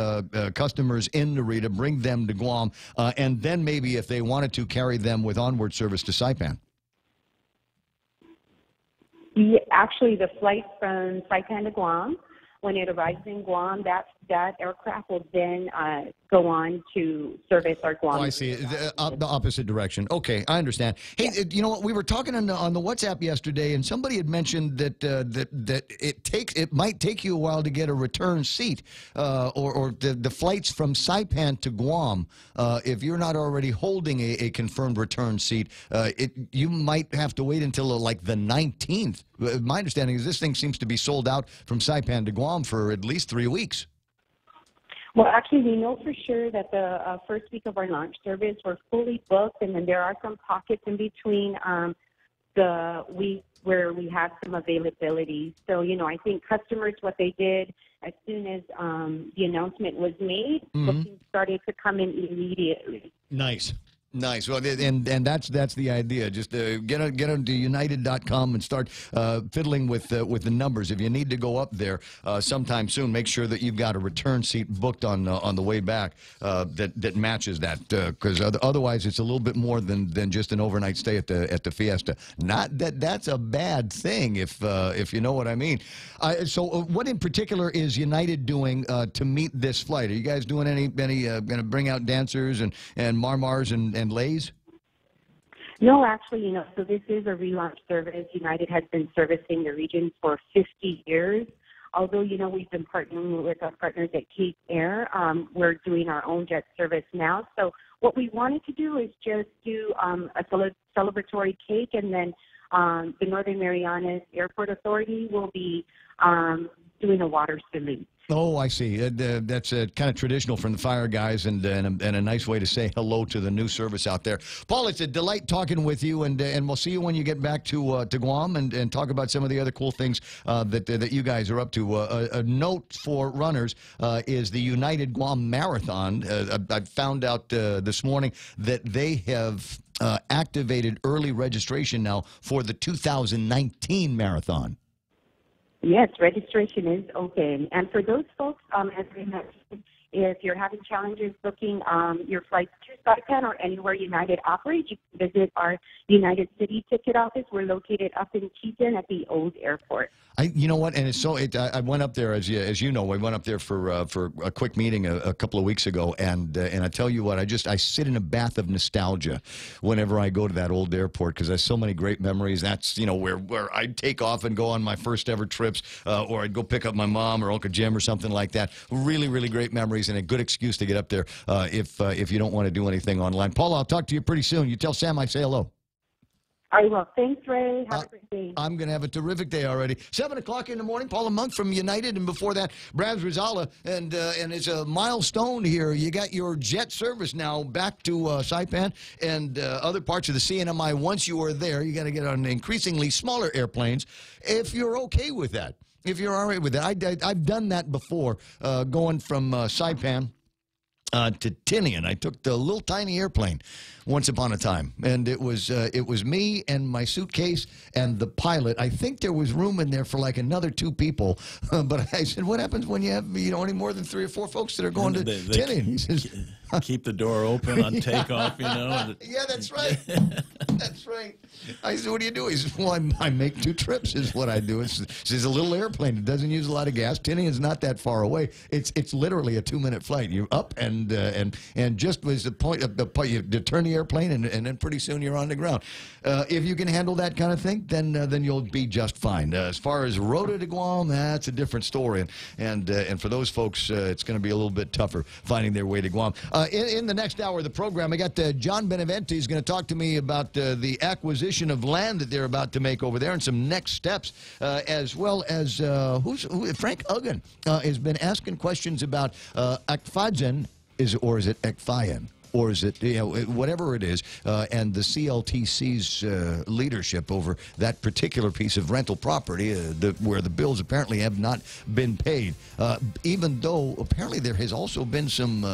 customers in Narita, bring them to Guam, and then maybe if they wanted to, carry them with onward service to Saipan. Yeah, actually, the flight from Saipan to Guam, when it arrives in Guam, that that aircraft will then go on to service our Guam. Oh, I see. The opposite direction. Okay, I understand. Hey, you know what? We were talking on the WhatsApp yesterday, and somebody had mentioned that it might take you a while to get a return seat, or the flights from Saipan to Guam. If you're not already holding a confirmed return seat, you might have to wait until like the 19th. My understanding is this thing seems to be sold out from Saipan to Guam for at least 3 weeks. Well, actually, we know for sure that the first week of our launch service, we're fully booked, and then there are some pockets in between the week where we have some availability. So, you know, I think customers, what they did as soon as the announcement was made, bookings started to come in immediately. Nice. Nice. Well, and that's the idea. Just get onto United.com and start fiddling with the numbers. If you need to go up there sometime soon, make sure that you've got a return seat booked on the way back that matches that. Because otherwise, it's a little bit more than just an overnight stay at the Fiesta. Not that's a bad thing if you know what I mean. So, what in particular is United doing to meet this flight? Are you guys doing any going to bring out dancers and marmars and lays? No, actually, you know, so this is a relaunch service. United has been servicing the region for 50 years. Although, you know, we've been partnering with our partners at Cape Air, we're doing our own jet service now. So what we wanted to do is just do a celebratory cake, and then the Northern Marianas Airport Authority will be doing a water salute. Oh, I see. That's kind of traditional from the Fire guys, and a nice way to say hello to the new service out there. Paul, it's a delight talking with you, and we'll see you when you get back to Guam and talk about some of the other cool things that you guys are up to. A note for runners is the United Guam Marathon. I found out this morning that they have activated early registration now for the 2019 marathon. Yes, registration is open. And for those folks, as we mentioned, if you're having challenges booking your flights to Saipan or anywhere United operates, you can visit our United City ticket office. We're located up in Keaton at the old airport. You know what? And it's so. I went up there, as you know, we went up there for a quick meeting a couple of weeks ago, and I tell you what, I sit in a bath of nostalgia whenever I go to that old airport, because there's so many great memories. That's, you know, where I'd take off and go on my first ever trips, or I'd go pick up my mom or Uncle Jim or something like that. Really, really great memories, and a good excuse to get up there if you don't want to do anything online. Paula, I'll talk to you pretty soon. You tell Sam I say hello. I will. Thanks, Ray. Have a great day. I'm going to have a terrific day already. 7 o'clock in the morning, Paula Monk from United, and before that, Brad Rizala. And it's a milestone here. You got your jet service now back to Saipan and other parts of the CNMI. Once you are there, you got to get on increasingly smaller airplanes if you're okay with that. If you're all right with that. I've done that before, going from Saipan to Tinian. I took the little tiny airplane once upon a time, and it was me and my suitcase and the pilot. I think there was room in there for like another 2 people, but I said, what happens when you have any more than 3 or 4 folks that are going to Tinian? He says, keep the door open on takeoff, you know. Yeah, that's right. That's right. I said, what do you do? He says, well, I make 2 trips is what I do. It's a little airplane. It doesn't use a lot of gas. Tinian's not that far away. It's literally a 2-minute flight. You're up and just was the point of you turn the airplane, and then pretty soon you're on the ground. If you can handle that kind of thing, then you'll be just fine. As far as Rota to Guam, that's a different story, and for those folks, it's going to be a little bit tougher finding their way to Guam. In the next hour of the program, I got John Beneventi is going to talk to me about the acquisition of land that they're about to make over there and some next steps, as well as Frank Uggan has been asking questions about Akfajan, or is it Ekfayan? Or is it, whatever it is, and the CLTC's leadership over that particular piece of rental property where the bills apparently have not been paid, even though apparently there has also been some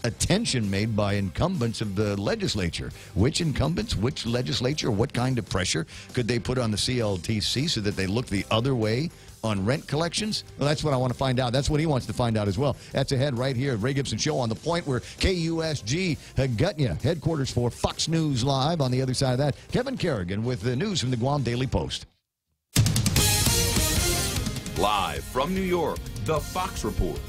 attention made by incumbents of the legislature. Which incumbents, which legislature, what kind of pressure could they put on the CLTC so that they look the other way on rent collections? Well, that's what I want to find out. That's what he wants to find out as well. That's ahead right here at Ray Gibson Show on The Point, where KUSG Gutnia, headquarters for Fox News Live. On the other side of that, Kevin Kerrigan with the news from the Guam Daily Post. Live from New York, The Fox Report.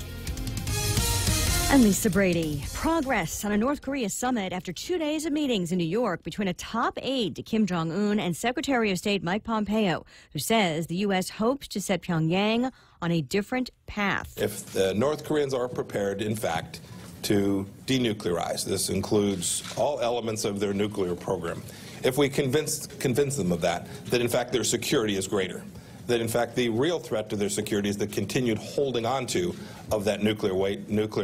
I'm Lisa Brady. Progress on a North Korea summit after 2 days of meetings in New York between a top aide to Kim Jong-un and Secretary of State Mike Pompeo, who says the U.S. hopes to set Pyongyang on a different path. If the North Koreans are prepared, in fact, to denuclearize, this includes all elements of their nuclear program. If we convince them of that in fact their security is greater, that in fact the real threat to their security is the continued holding on to of that nuclear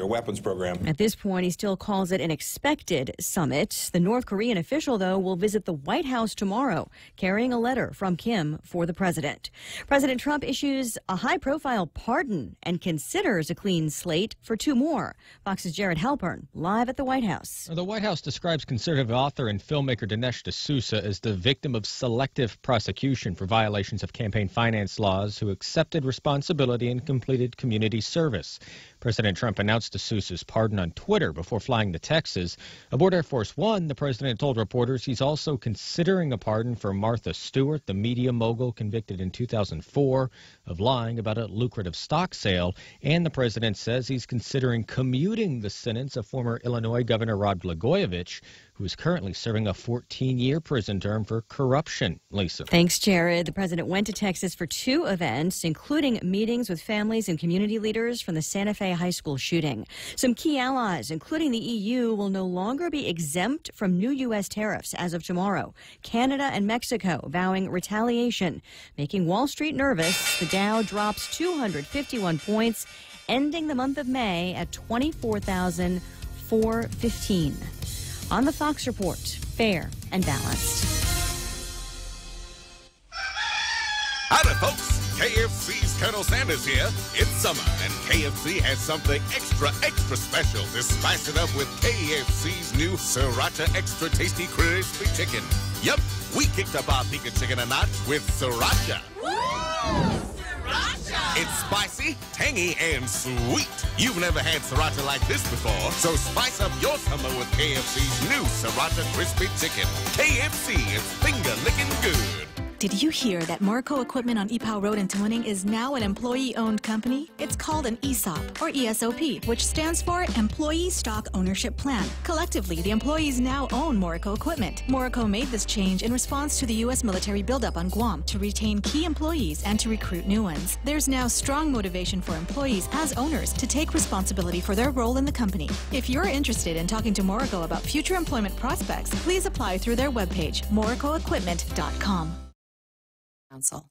weapons program. At this point, he still calls it an expected summit. The North Korean official, though, will visit the White House tomorrow, carrying a letter from Kim for the president. President Trump issues a high-profile pardon and considers a clean slate for 2 more. Fox's Jared Halpern, live at the White House. The White House describes conservative author and filmmaker Dinesh D'Souza as the victim of selective prosecution for violations of campaign finance laws who accepted responsibility and completed community service. President Trump announced D'Souza's pardon on Twitter before flying to Texas. Aboard Air Force One, the president told reporters he's also considering a pardon for Martha Stewart, the media mogul convicted in 2004 of lying about a lucrative stock sale. And the president says he's considering commuting the sentence of former Illinois Governor Rod Blagojevich, who is currently serving a 14-year prison term for corruption. Lisa. Thanks, Jared. The president went to Texas for 2 events, including meetings with families and community leaders from the Santa Fe High School shooting. Some key allies, including the EU, will no longer be exempt from new U.S. tariffs as of tomorrow. Canada and Mexico vowing retaliation, making Wall Street nervous. The Dow drops 251 points, ending the month of May at 24,415. On the Fox Report, fair and balanced. Howdy, folks. KFC's Colonel Sanders here. It's summer, and KFC has something extra special to spice it up with KFC's new Sriracha Extra Tasty Crispy Chicken. Yep, we kicked up our Pika chicken a notch with Sriracha. It's spicy, tangy, and sweet. You've never had Sriracha like this before, so spice up your summer with KFC's new Sriracha Crispy Chicken. KFC is finger-licking good. Did you hear that Morco Equipment on Ipoh Road in Tuning is now an employee-owned company? It's called an ESOP, or ESOP, which stands for Employee Stock Ownership Plan. Collectively, the employees now own Morco Equipment. Morco made this change in response to the U.S. military buildup on Guam to retain key employees and to recruit new ones. There's now strong motivation for employees as owners to take responsibility for their role in the company. If you're interested in talking to Morco about future employment prospects, please apply through their webpage, morcoequipment.com. Council.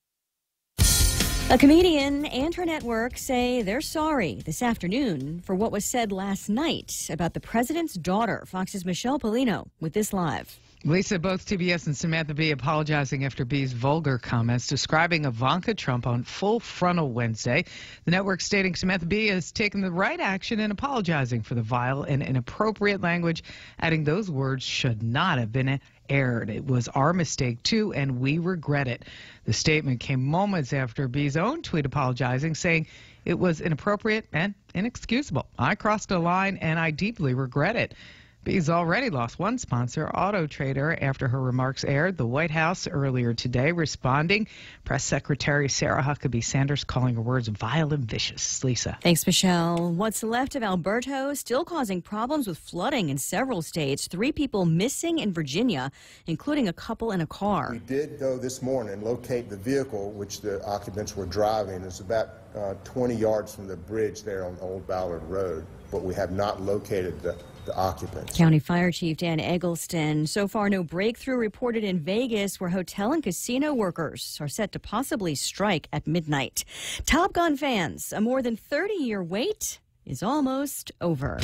A comedian and her network say they're sorry this afternoon for what was said last night about the president's daughter. Fox's Michelle Polino with this live. Lisa, both TBS and Samantha Bee apologizing after Bee's vulgar comments describing Ivanka Trump on Full Frontal Wednesday. The network stating Samantha Bee has taken the right action in apologizing for the vile and inappropriate language, adding those words should not have been aired. It was our mistake, too, and we regret it. The statement came moments after Bee's own tweet apologizing, saying it was inappropriate and inexcusable. I crossed a line, and I deeply regret it. Bee's already lost one sponsor, Auto Trader, after her remarks aired. The White House earlier today responding. Press Secretary Sarah Huckabee Sanders calling her words vile and vicious. Lisa. Thanks, Michelle. What's left of Alberto still causing problems with flooding in several states. 3 people missing in Virginia, including a couple in a car. We did, though, this morning locate the vehicle which the occupants were driving. It's about 20 yards from the bridge there on Old Ballard Road, but we have not located the occupants. County Fire Chief Dan Eggleston. So far, no breakthrough reported in Vegas, where hotel and casino workers are set to possibly strike at midnight. Top Gun fans, a more than 30-year wait is almost over.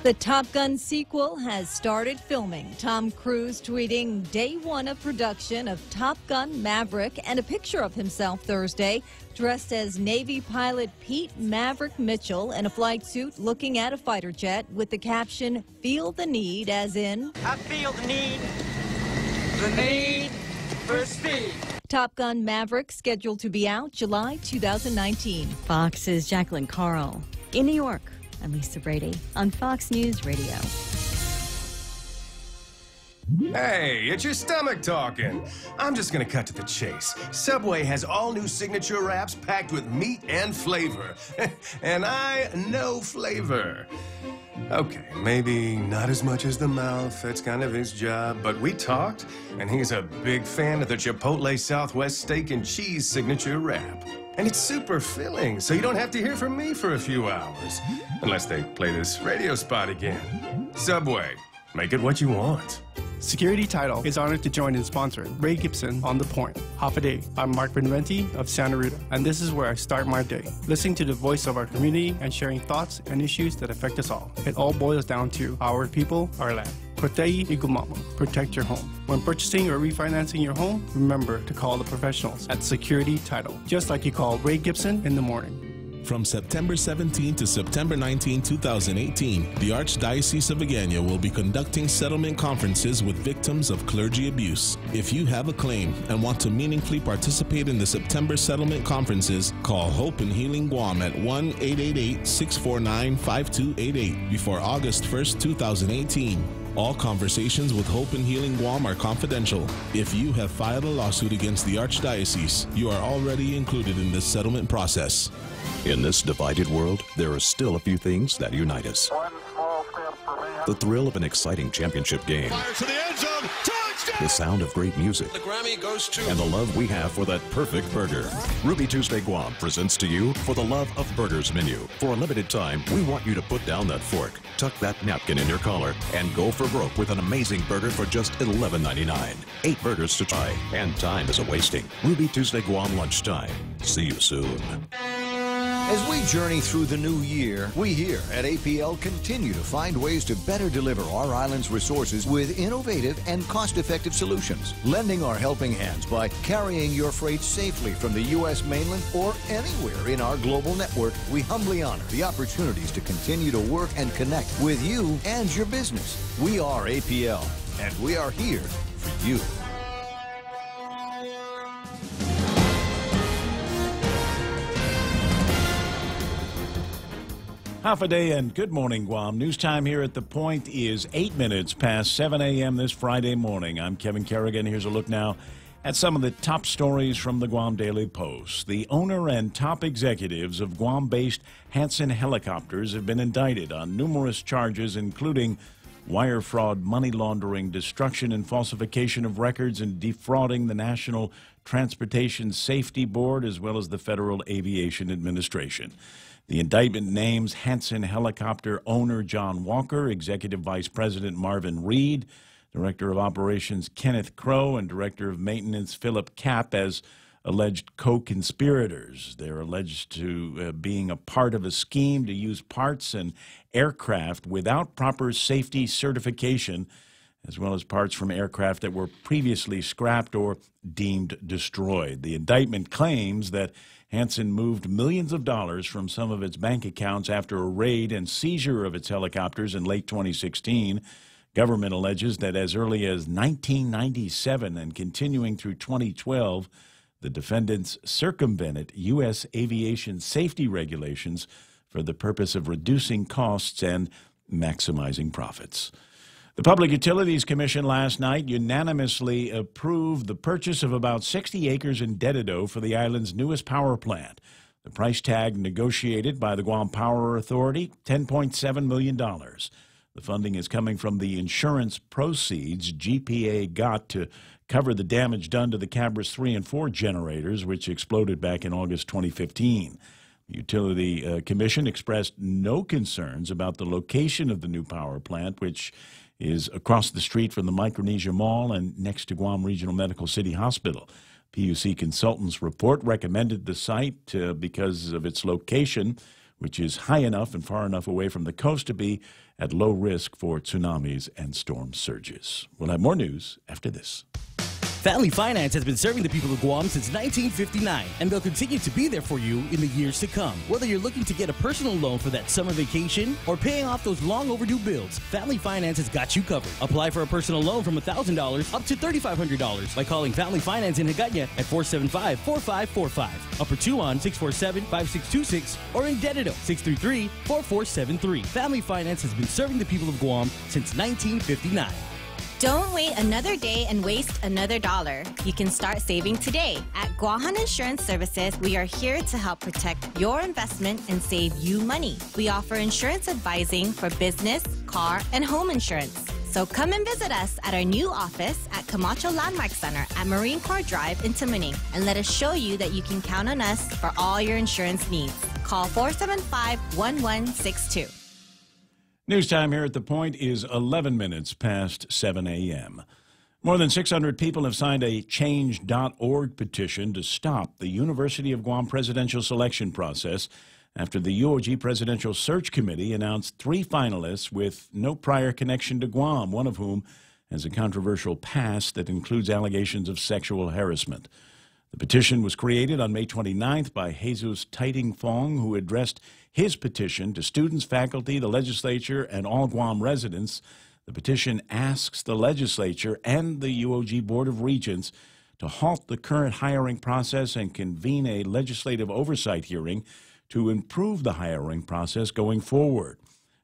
The Top Gun sequel has started filming. Tom Cruise tweeting day 1 of production of Top Gun Maverick and a picture of himself Thursday dressed as Navy pilot Pete Maverick Mitchell in a flight suit looking at a fighter jet with the caption, "Feel the need," as in, I feel the need for speed. Top Gun Maverick scheduled to be out July 2019. Fox's Jacqueline Carl. In New York, I'm Lisa Brady on Fox News Radio. Hey, it's your stomach talking. I'm just gonna cut to the chase. Subway has all new signature wraps packed with meat and flavor. And I know flavor. Okay, maybe not as much as the mouth, that's kind of his job, but we talked, and he's a big fan of the Chipotle Southwest Steak and Cheese signature wrap. And it's super filling, so you don't have to hear from me for a few hours. Unless they play this radio spot again. Subway, make it what you want. Security Title is honored to join in sponsoring Ray Gibson on The Point. Half a Day. I'm Mark Benventi of Santa Rita, and this is where I start my day, listening to the voice of our community and sharing thoughts and issues that affect us all. It all boils down to our people, our land. Protei Igumamo. Protect your home. When purchasing or refinancing your home, remember to call the professionals at Security Title, just like you call Ray Gibson in the morning. From September 17 to September 19, 2018, the Archdiocese of Agana will be conducting settlement conferences with victims of clergy abuse. If you have a claim and want to meaningfully participate in the September settlement conferences, call Hope and Healing Guam at 1-888-649-5288 before August 1st, 2018. All conversations with Hope and Healing Guam are confidential. If you have filed a lawsuit against the Archdiocese, you are already included in this settlement process. In this divided world, there are still a few things that unite us. The thrill of an exciting championship game. Fires to the end zone. Touchdown! The sound of great music. The Grammy goes to... And the love we have for that perfect burger. Ruby Tuesday Guam presents to you For the Love of Burgers menu. For a limited time, we want you to put down that fork, tuck that napkin in your collar, and go for broke with an amazing burger for just $11.99. 8 burgers to try, and time is a-wasting. Ruby Tuesday Guam lunchtime. See you soon. As we journey through the new year, we here at APL continue to find ways to better deliver our island's resources with innovative and cost-effective solutions, lending our helping hands by carrying your freight safely from the U.S. mainland or anywhere in our global network. We humbly honor the opportunities to continue to work and connect with you and your business. We are APL, and we are here for you. Half a day and good morning, Guam. News time here at The Point is 8 minutes past 7 a.m. this Friday morning. I'm Kevin Kerrigan. Here's a look now at some of the top stories from the Guam Daily Post. The owner and top executives of Guam-based Hanson Helicopters have been indicted on numerous charges, including wire fraud, money laundering, destruction and falsification of records, and defrauding the National Transportation Safety Board, as well as the Federal Aviation Administration. The indictment names Hanson Helicopter owner John Walker, Executive Vice President Marvin Reed, Director of Operations Kenneth Crow, and Director of Maintenance Philip Kapp as alleged co-conspirators. They're alleged to being a part of a scheme to use parts and aircraft without proper safety certification, as well as parts from aircraft that were previously scrapped or deemed destroyed. The indictment claims that Hanson moved millions of dollars from some of its bank accounts after a raid and seizure of its helicopters in late 2016. Government alleges that as early as 1997 and continuing through 2012, the defendants circumvented U.S. aviation safety regulations for the purpose of reducing costs and maximizing profits. The Public Utilities Commission last night unanimously approved the purchase of about 60 acres in Dededo for the island's newest power plant. The price tag negotiated by the Guam Power Authority, $10.7 million. The funding is coming from the insurance proceeds GPA got to cover the damage done to the Cabras 3 and 4 generators, which exploded back in August 2015. The Utility Commission expressed no concerns about the location of the new power plant, which is across the street from the Micronesia Mall and next to Guam Regional Medical City Hospital. PUC consultants' report recommended the site because of its location, which is high enough and far enough away from the coast to be at low risk for tsunamis and storm surges. We'll have more news after this. Family Finance has been serving the people of Guam since 1959, and they'll continue to be there for you in the years to come. Whether you're looking to get a personal loan for that summer vacation or paying off those long overdue bills, Family Finance has got you covered. Apply for a personal loan from $1,000 up to $3,500 by calling Family Finance in Hagåtña at 475-4545, Upper Tuon 647-5626, or in Dededo 633-4473. Family Finance has been serving the people of Guam since 1959. Don't wait another day and waste another dollar. You can start saving today. At Guahan Insurance Services, we are here to help protect your investment and save you money. We offer insurance advising for business, car, and home insurance. So come and visit us at our new office at Camacho Landmark Center at Marine Corps Drive in Tamuning, and let us show you that you can count on us for all your insurance needs. Call 475-1162. News time here at The Point is 11 minutes past 7 a.m. More than 600 people have signed a Change.org petition to stop the University of Guam presidential selection process after the UOG Presidential Search Committee announced 3 finalists with no prior connection to Guam, one of whom has a controversial past that includes allegations of sexual harassment. The petition was created on May 29th by Jesus Taiting Fong, who addressed his petition to students, faculty, the legislature, and all Guam residents. The petition asks the legislature and the UOG Board of Regents to halt the current hiring process and convene a legislative oversight hearing to improve the hiring process going forward.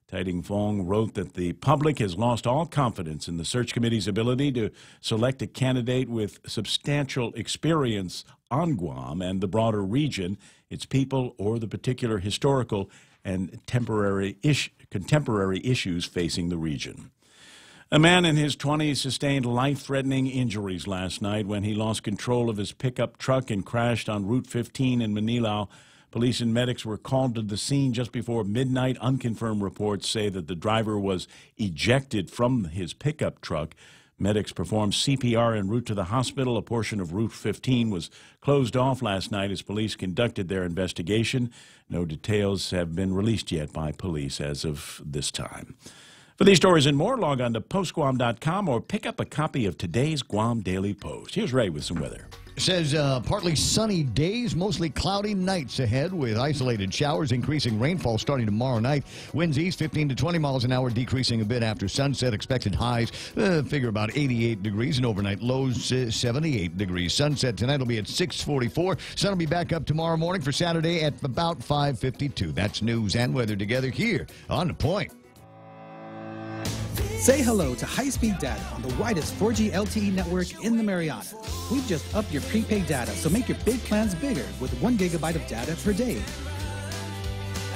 Taiting Fong wrote that the public has lost all confidence in the search committee's ability to select a candidate with substantial experience on Guam and the broader region, its people, or the particular historical and contemporary issues facing the region. A man in his 20s sustained life-threatening injuries last night when he lost control of his pickup truck and crashed on Route 15 in Manilao. Police and medics were called to the scene just before midnight. Unconfirmed reports say that the driver was ejected from his pickup truck. Medics performed CPR en route to the hospital. A portion of Route 15 was closed off last night as police conducted their investigation. No details have been released yet by police as of this time. For these stories and more, log on to postguam.com or pick up a copy of today's Guam Daily Post. Here's Ray with some weather. It says partly sunny days, mostly cloudy nights ahead with isolated showers, increasing rainfall starting tomorrow night. Winds east 15 to 20 miles an hour, decreasing a bit after sunset. Expected highs figure about 88 degrees and overnight lows 78 degrees. Sunset tonight will be at 6:44. Sun will be back up tomorrow morning for Saturday at about 5:52. That's news and weather together here on The Point. Say hello to high-speed data on the widest 4G LTE network in the Marianas. We've just upped your prepaid data, so make your big plans bigger with 1 gigabyte of data per day.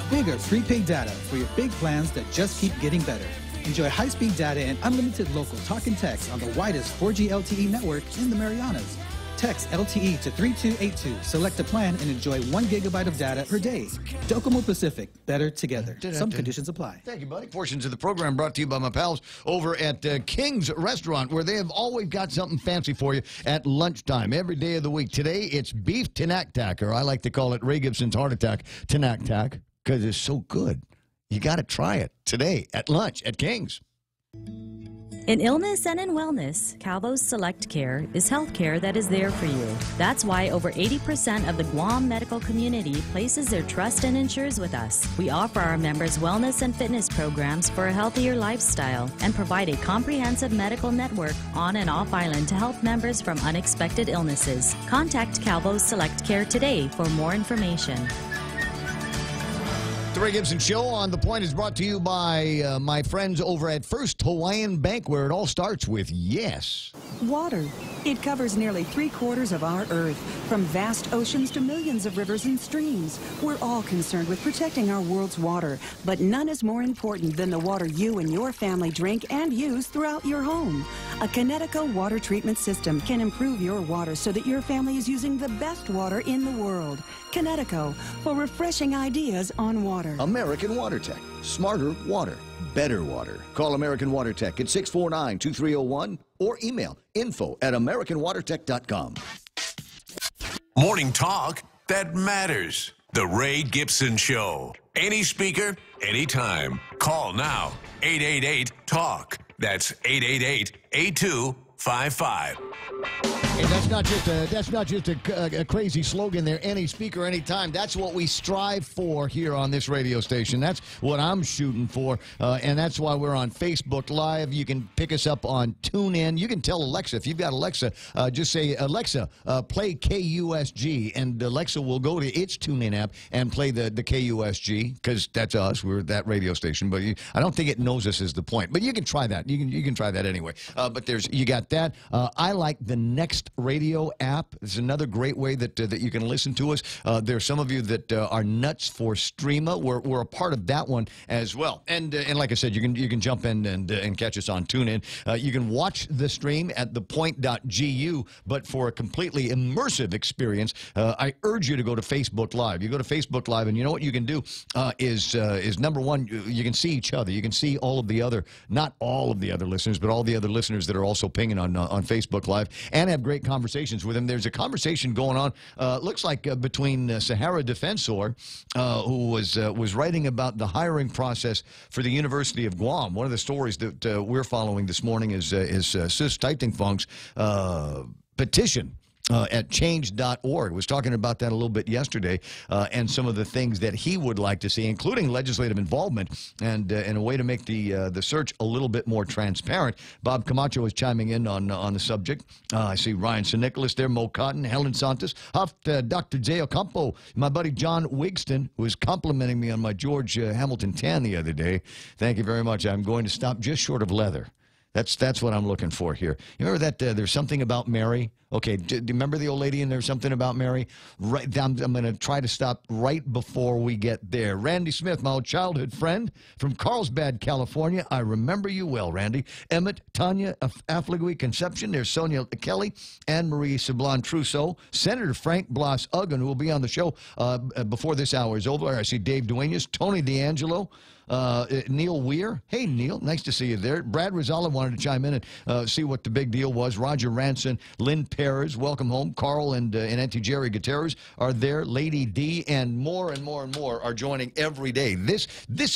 Bigger prepaid data for your big plans that just keep getting better. Enjoy high-speed data and unlimited local talk and text on the widest 4G LTE network in the Marianas. Text LTE to 3282. Select a plan and enjoy 1 gigabyte of data per day. Docomo Pacific, better together. Some conditions apply. Thank you, buddy. Portions of the program brought to you by my pals over at King's Restaurant, where they have always got something fancy for you at lunchtime every day of the week. Today, it's beef Tanak-Tak, or I like to call it Ray Gibson's heart attack, Tanak-Tak, because it's so good. You got to try it today at lunch at King's. In illness and in wellness, Calvo's Select Care is health care that is there for you. That's why over 80% of the Guam medical community places their trust and insures with us. We offer our members wellness and fitness programs for a healthier lifestyle and provide a comprehensive medical network on and off island to help members from unexpected illnesses. Contact Calvo's Select Care today for more information. The Ray Gibson Show on The Point is brought to you by my friends over at First Hawaiian Bank, where it all starts with yes. Water. It covers nearly 3/4 of our Earth, from vast oceans to millions of rivers and streams. We're all concerned with protecting our world's water, but none is more important than the water you and your family drink and use throughout your home. A Connecticut water treatment system can improve your water so that your family is using the best water in the world. Connecticut, for refreshing ideas on water. American Water Tech. Smarter water. Better water. Call American Water Tech at 649-2301 or email info@americanwatertech.com. Morning talk that matters. The Ray Gibson Show. Any speaker, anytime. Call now. 888-TALK. That's 888-8255. Hey, that's not just a crazy slogan there. Any speaker, anytime. That's what we strive for here on this radio station. That's what I'm shooting for, and that's why we're on Facebook Live. You can pick us up on TuneIn. You can tell Alexa, if you've got Alexa, just say, Alexa, play KUSG, and Alexa will go to its TuneIn app and play the KUSG, because that's us. We're that radio station, but I don't think it knows us is the point. But you can try that. You can try that anyway. But you got that. I like the Next Radio app. It's another great way that you can listen to us. There's some of you that are nuts for Streama. We're a part of that one as well. And like I said, you can jump in and catch us on TuneIn. You can watch the stream at thepoint.gu, but for a completely immersive experience, I urge you to go to Facebook Live. You go to Facebook Live, and you know what you can do is number one, you can see each other. You can see all of the other, not all of the other listeners, but all the other listeners that are also pinging on Facebook Live, and have great conversations with them. There's a conversation going on, looks like between Sahara Defensor, who was writing about the hiring process for the University of Guam. One of the stories that we're following this morning is Sis Taitingfong's petition at change.org. Was talking about that a little bit yesterday, and some of the things that he would like to see, including legislative involvement and a way to make the search a little bit more transparent. Bob Camacho is chiming in on the subject. I see Ryan St. Nicholas there, Mo Cotton, Helen Santos, Dr. J. Ocampo, my buddy John Wigston, who was complimenting me on my George Hamilton tan the other day. Thank you very much. I'm going to stop just short of leather. That's what I'm looking for here. You remember that There's Something About Mary? Okay, do you remember the old lady in There's Something About Mary? Right, I'm going to try to stop right before we get there. Randy Smith, my old childhood friend from Carlsbad, California. I remember you well, Randy. Emmett, Tanya Affligui Conception. There's Sonia Kelly, Anne-Marie Sablon Trousseau, Senator Frank Blas Uggan, who will be on the show before this hour is over. I see Dave Duenas, Tony D'Angelo, Neil Weir. Hey, Neil, nice to see you there. Brad Rizala wanted to chime in and see what the big deal was. Roger Ranson, Lynn Perez, welcome home. Carl and Auntie Jerry Gutierrez are there. Lady D, and more and more and more are joining every day. This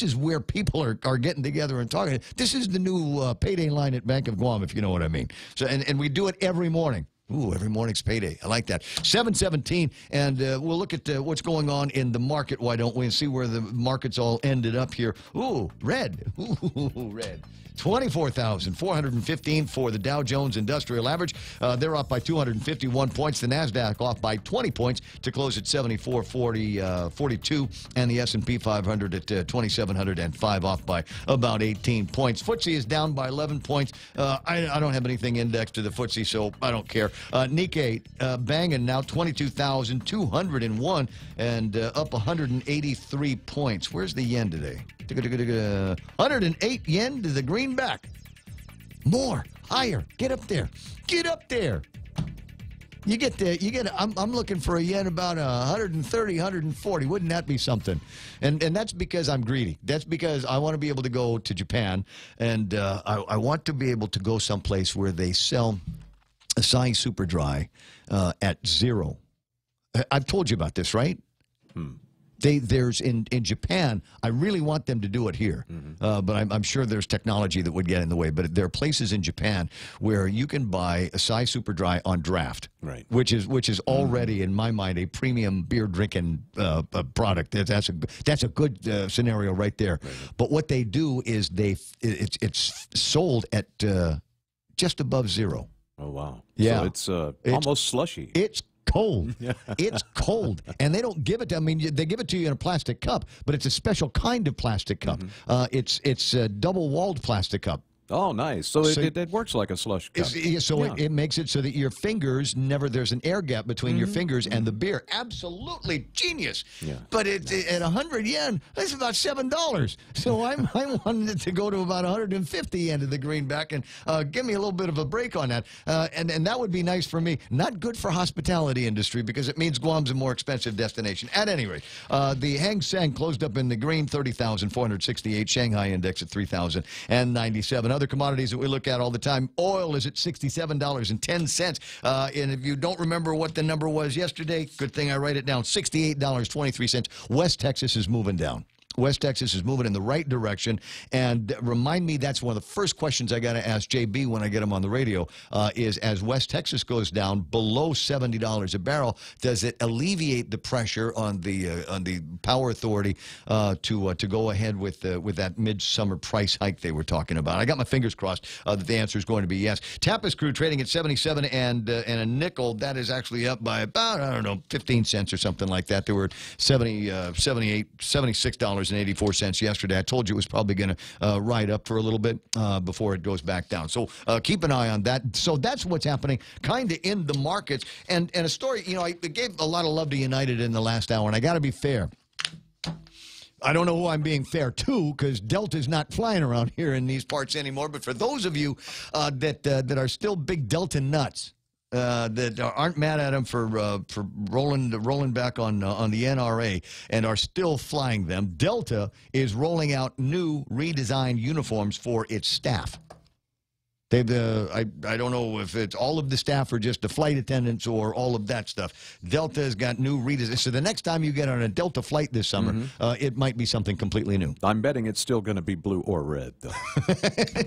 is where people are getting together and talking. This is the new payday line at Bank of Guam, if you know what I mean. So, and we do it every morning. Ooh, every morning's payday. I like that. 7:17, and we'll look at what's going on in the market, why don't we, and see where the markets all ended up here. Ooh, red. Ooh, red. 24,415 for the Dow Jones Industrial Average. They're up by 251 points. The NASDAQ off by 20 points to close at 7442, and the S&P 500 at 2,705 off by about 18 points. FTSE is down by 11 points. I don't have anything indexed to the FTSE, so I don't care. Nikkei banging now 22,201 and up 183 points. Where's the yen today? 108 yen to the greenback. More, higher. Get up there. Get up there. I'm looking for a yen about 130, 140. Wouldn't that be something? And that's because I'm greedy. That's because I want to be able to go to Japan, and I want to be able to go someplace where they sell Asahi Super Dry at zero. I've told you about this, right? There's in Japan, I really want them to do it here, but I'm sure there's technology that would get in the way. But there are places in Japan where you can buy Asahi Super Dry on draft, right? Which is already, in my mind, a premium beer drinking product. That's a good scenario right there. Right. But what they do is it's sold at just above zero. Oh wow! Yeah, so it's almost slushy. It's cold. It's cold. And they don't give it to, I mean, they give it to you in a plastic cup, but it's a special kind of plastic cup. It's a double-walled plastic cup. Oh, nice. So it works like a slush cup. It makes it so that your fingers there's an air gap between your fingers and the beer. Absolutely genius. Yeah. But at 100 yen, that's about $7. So I wanted it to go to about 150 yen to the greenback, and give me a little bit of a break on that. And that would be nice for me. Not good for hospitality industry because it means Guam's a more expensive destination. At any rate, the Hang Seng closed up in the green, 30,468. Shanghai index at 3,097. Other commodities that we look at all the time, oil is at $67.10. And if you don't remember what the number was yesterday, good thing I write it down, $68.23. West Texas is moving down. West Texas is moving in the right direction. And remind me, that's one of the first questions I got to ask JB when I get him on the radio, is as West Texas goes down below $70 a barrel, does it alleviate the pressure on the Power Authority to go ahead with that midsummer price hike they were talking about? I got my fingers crossed that the answer is going to be yes. Tapas crude trading at 77 and a nickel. That is actually up by about, I don't know, 15 cents or something like that. They were at $76.84 yesterday. I told you it was probably going to ride up for a little bit before it goes back down. So keep an eye on that. So that's what's happening kind of in the markets. And a story, you know, I gave a lot of love to United in the last hour, and I got to be fair. I don't know who I'm being fair to, because Delta's not flying around here in these parts anymore. But for those of you that are still big Delta nuts, that aren't mad at them for rolling back on the NRA and are still flying them, Delta is rolling out new redesigned uniforms for its staff. They've I don't know if it's all of the staff or just the flight attendants or all of that stuff. Delta has got new redesigns. So the next time you get on a Delta flight this summer, it might be something completely new. I'm betting it's still going to be blue or red, though.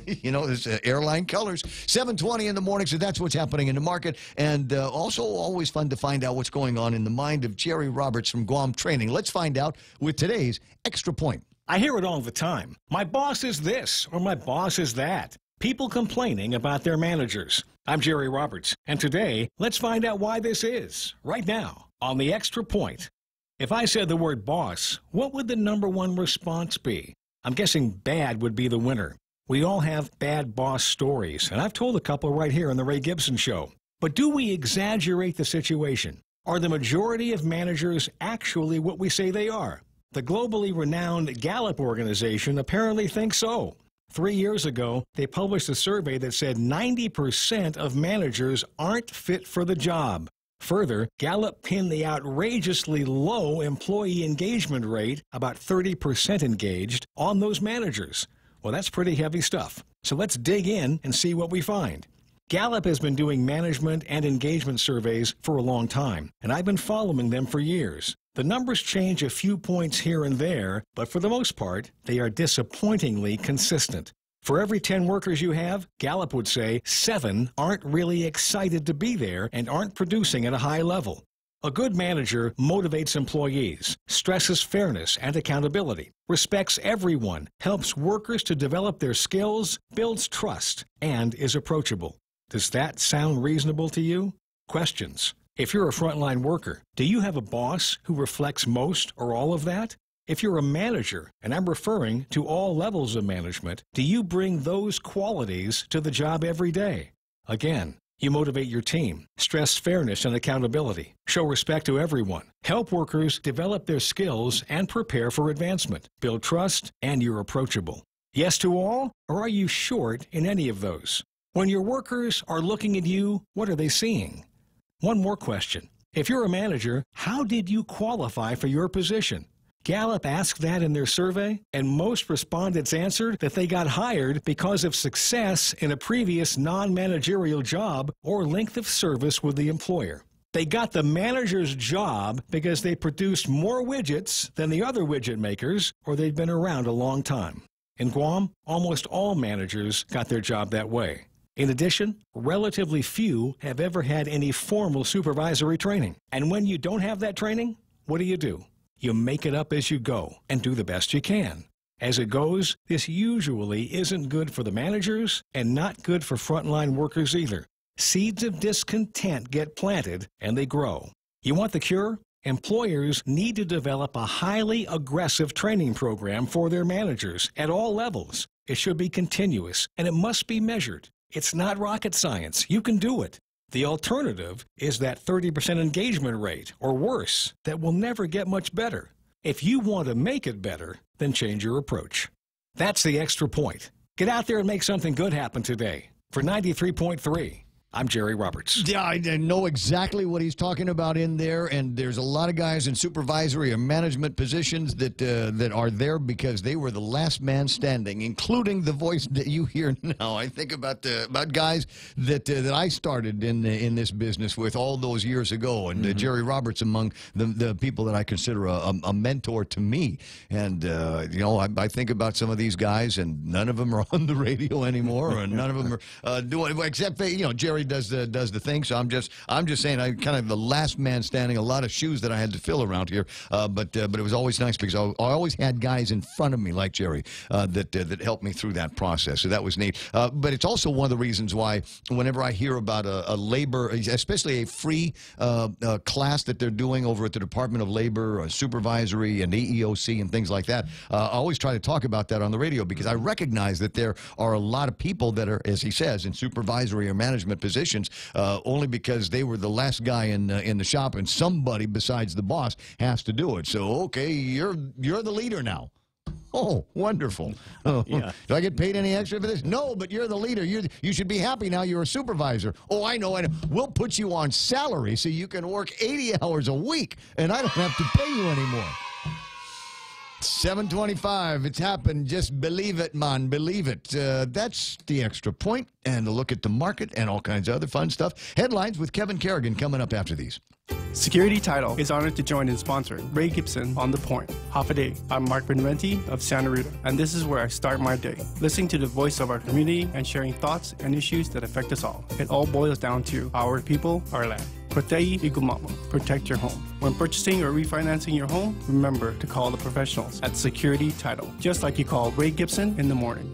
You know, it's airline colors. 7:20 in the morning, so that's what's happening in the market. And also always fun to find out what's going on in the mind of Jerry Roberts from Guam Training. Let's find out with today's Extra Point. I hear it all the time. My boss is this, or my boss is that. People complaining about their managers. I'm Jerry Roberts, and today, let's find out why this is, right now, on the Extra Point. If I said the word boss, what would the #1 response be? I'm guessing bad would be the winner. We all have bad boss stories, and I've told a couple right here on the Ray Gibson Show. But do we exaggerate the situation? Are the majority of managers actually what we say they are? The globally renowned Gallup organization apparently thinks so. 3 years ago, they published a survey that said 90% of managers aren't fit for the job. Further, Gallup pinned the outrageously low employee engagement rate, about 30% engaged, on those managers. Well, that's pretty heavy stuff. So let's dig in and see what we find. Gallup has been doing management and engagement surveys for a long time, and I've been following them for years. The numbers change a few points here and there, but for the most part, they are disappointingly consistent. For every 10 workers you have, Gallup would say 7 aren't really excited to be there and aren't producing at a high level. A good manager motivates employees, stresses fairness and accountability, respects everyone, helps workers to develop their skills, builds trust, and is approachable. Does that sound reasonable to you? Questions. If you're a frontline worker, do you have a boss who reflects most or all of that? If you're a manager, and I'm referring to all levels of management, do you bring those qualities to the job every day? Again, you motivate your team, stress fairness and accountability, show respect to everyone, help workers develop their skills and prepare for advancement, build trust, and you're approachable. Yes to all, or are you short in any of those? When your workers are looking at you, what are they seeing? One more question. If you're a manager, how did you qualify for your position? Gallup asked that in their survey, and most respondents answered that they got hired because of success in a previous non-managerial job or length of service with the employer. They got the manager's job because they produced more widgets than the other widget makers, or they'd been around a long time. In Guam, almost all managers got their job that way. In addition, relatively few have ever had any formal supervisory training. And when you don't have that training, what do? You make it up as you go and do the best you can. As it goes, this usually isn't good for the managers and not good for frontline workers either. Seeds of discontent get planted and they grow. You want the cure? Employers need to develop a highly aggressive training program for their managers at all levels. It should be continuous and it must be measured. It's not rocket science. You can do it. The alternative is that 30% engagement rate, or worse, that will never get much better. If you want to make it better, then change your approach. That's the Extra Point. Get out there and make something good happen today. For 93.3 I'm Jerry Roberts. Yeah, I know exactly what he's talking about in there, and there's a lot of guys in supervisory or management positions that are there because they were the last man standing, including the voice that you hear now. I think about guys that I started in this business with all those years ago, and Jerry Roberts among the people that I consider a mentor to me. And I think about some of these guys, and none of them are on the radio anymore, and none of them are doing except Jerry does the thing. So I'm just saying, I kind of the last man standing. A lot of shoes that I had to fill around here, but it was always nice because I always had guys in front of me like Jerry that helped me through that process. So that was neat. But it's also one of the reasons why whenever I hear about a labor, especially a free class that they're doing over at the Department of Labor, supervisory and EEOC and things like that, I always try to talk about that on the radio because I recognize that there are a lot of people that are, as he says, in supervisory or management positions only because they were the last guy in the shop, and somebody besides the boss has to do it. So okay, you're the leader now. Oh, wonderful. Yeah. Do I get paid any extra for this? No, but you're the leader. You should be happy now you're a supervisor. Oh, I know. We'll put you on salary so you can work 80 hours a week, and I don't have to pay you anymore. 7:25. It's happened. Just believe it, man. Believe it. That's the extra point, and a look at the market and all kinds of other fun stuff. Headlines with Kevin Kerrigan coming up after these. Security Title is honored to join in sponsoring Ray Gibson on The Point. Half a day. I'm Mark Benventi of Santa Rita, and this is where I start my day, listening to the voice of our community and sharing thoughts and issues that affect us all. It all boils down to our people, our land. Protei Igumama. Protect your home. When purchasing or refinancing your home, remember to call the professionals at Security Title, just like you call Ray Gibson in the morning.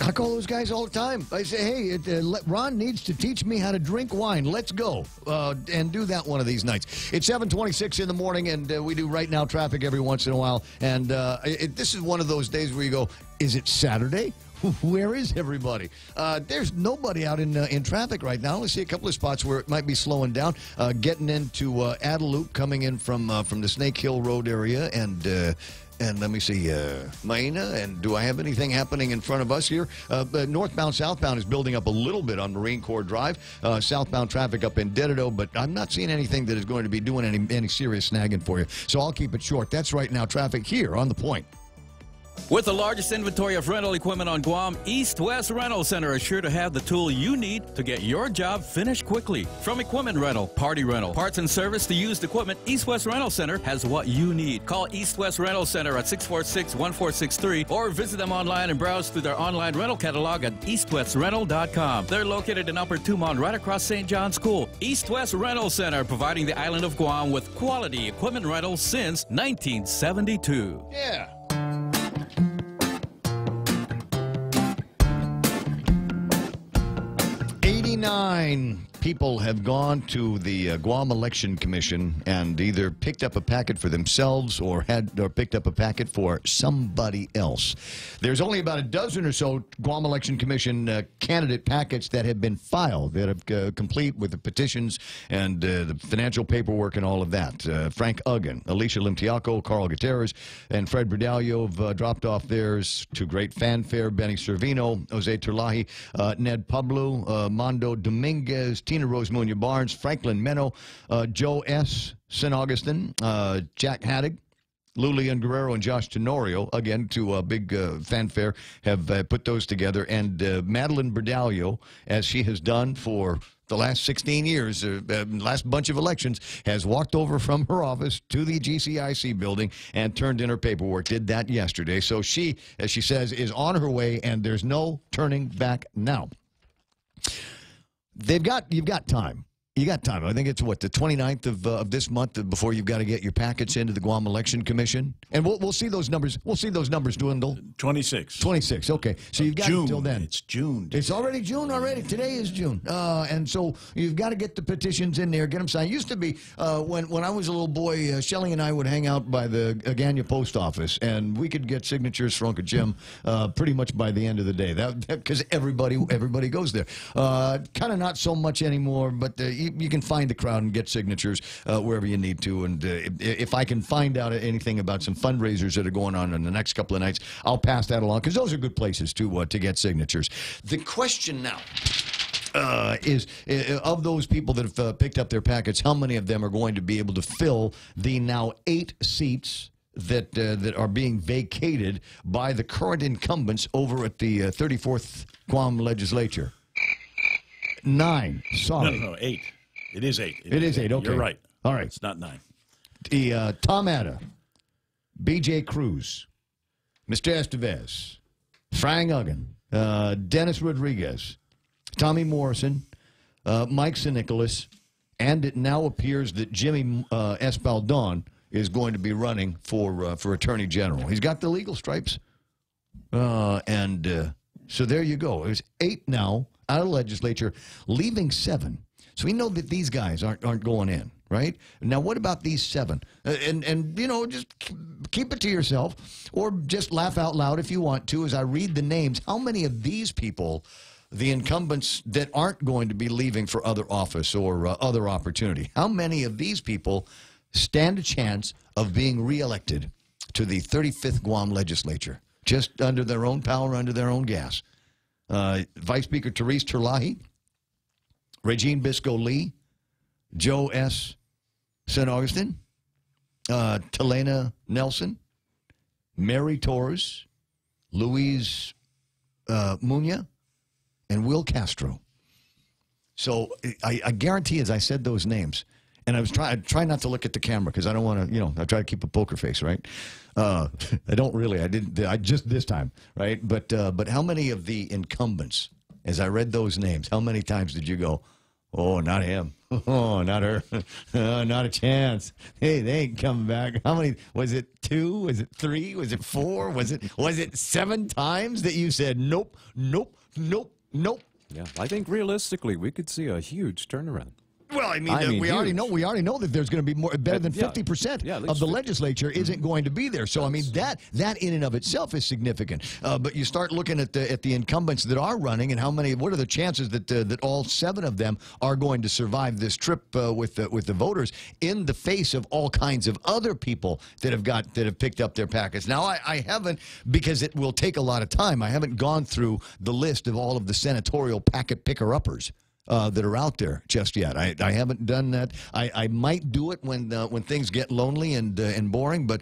I call those guys all the time. I say, hey, Ron needs to teach me how to drink wine. Let's go and do that one of these nights. It's 7:26 in the morning, and we do Right Now traffic every once in a while. And this is one of those days where you go, is it Saturday? Where is everybody? There's nobody out in traffic right now. Let's see a couple of spots where it might be slowing down. Getting into Adelup, coming in from the Snake Hill Road area, and let me see, Maina, and do I have anything happening in front of us here? Northbound, southbound is building up a little bit on Marine Corps Drive. Southbound traffic up in Dedido, but I'm not seeing anything that is going to be doing any serious snagging for you. So I'll keep it short. That's Right Now traffic here on The Point. With the largest inventory of rental equipment on Guam, East West Rental Center is sure to have the tool you need to get your job finished quickly. From equipment rental, party rental, parts and service to used equipment, East West Rental Center has what you need. Call East West Rental Center at 646-1463 or visit them online and browse through their online rental catalog at eastwestrental.com. They're located in Upper Tumon, right across St. John's School. East West Rental Center, providing the island of Guam with quality equipment rentals since 1972. Yeah. 89 people have gone to the Guam Election Commission and either picked up a packet for themselves or picked up a packet for somebody else. There's only about a dozen or so Guam Election Commission candidate packets that have been filed, that have complete with the petitions and the financial paperwork and all of that. Frank Uggan, Alicia Limtiaco, Carl Gutierrez, and Fred Berdallo have dropped off theirs to great fanfare. Benny Servino, Jose Terlahi, Ned Pablo, Mondo Dominguez, Tina Rose Munoz-Barnes, Franklin Meno, Joe S. St. Augustine, Jack Haddock, Lulian Guerrero, and Josh Tenorio, again, to a big fanfare, have put those together. And Madeline Berdallo, as she has done for the last 16 years, last bunch of elections, has walked over from her office to the GCIC building and turned in her paperwork. Did that yesterday. So she, as she says, is on her way, and there's no turning back now. You've got time. You got time. I think it's, what, the 29th of this month before you've got to get your packets into the Guam Election Commission? And we'll see those numbers. We'll see those numbers dwindle. 26. 26, okay. So you've got until then. It's June. It's already June already. Today is June. And so you've got to get the petitions in there, get them signed. It used to be, when I was a little boy, Shelley and I would hang out by the Agana post office, and we could get signatures for Uncle Jim pretty much by the end of the day. Because everybody goes there. Kind of not so much anymore, but you can find the crowd and get signatures wherever you need to. And if I can find out anything about some fundraisers that are going on in the next couple of nights, I'll pass that along, because those are good places to get signatures. The question now is, of those people that have picked up their packets, how many of them are going to be able to fill the now 8 seats that are being vacated by the current incumbents over at the 34th Guam legislature? 9. Sorry. No, 8. It is 8. It is 8. Okay. You're right. All right. It's not 9. The Tom Atta, B.J. Cruz, Mr. Estevez, Frank Uggan, Dennis Rodriguez, Tommy Morrison, Mike St. Nicholas, and it now appears that Jimmy Espaldon is going to be running for Attorney General. He's got the legal stripes. So there you go. There's 8 now out of the legislature, leaving 7. So we know that these guys aren't going in, right? Now, what about these 7? And you know, just keep it to yourself, or just laugh out loud if you want to as I read the names. How many of these people, the incumbents that aren't going to be leaving for other office or other opportunity, how many of these people stand a chance of being reelected to the 35th Guam legislature, just under their own power, under their own gas? Vice Speaker Therese Terlahi, Regine Bisco Lee, Joe S. St. Augustine, Telena Nelson, Mary Torres, Luis Muña, and Will Castro. So I guarantee, as I said those names, and I try not to look at the camera because I don't want to, you know, I try to keep a poker face, right? I don't really. I just this time, right? But how many of the incumbents, as I read those names, how many times did you go, oh, not him. Oh, not her. Not a chance. Hey, they ain't coming back. How many? Was it 2? Was it 3? Was it 4? Was it 7 times that you said, nope, nope, nope, nope? Yeah, I think realistically we could see a huge turnaround. Well, I mean, we already know that there's going to be better than 50% of the legislature isn't going to be there. So I mean, that in and of itself is significant. But you start looking at the incumbents that are running, and what are the chances that all 7 of them are going to survive this trip with the voters in the face of all kinds of other people that have picked up their packets. Now I haven't, because it will take a lot of time. I haven't gone through the list of all of the senatorial packet picker-uppers that are out there just yet. I haven't done that. I might do it when things get lonely and boring, but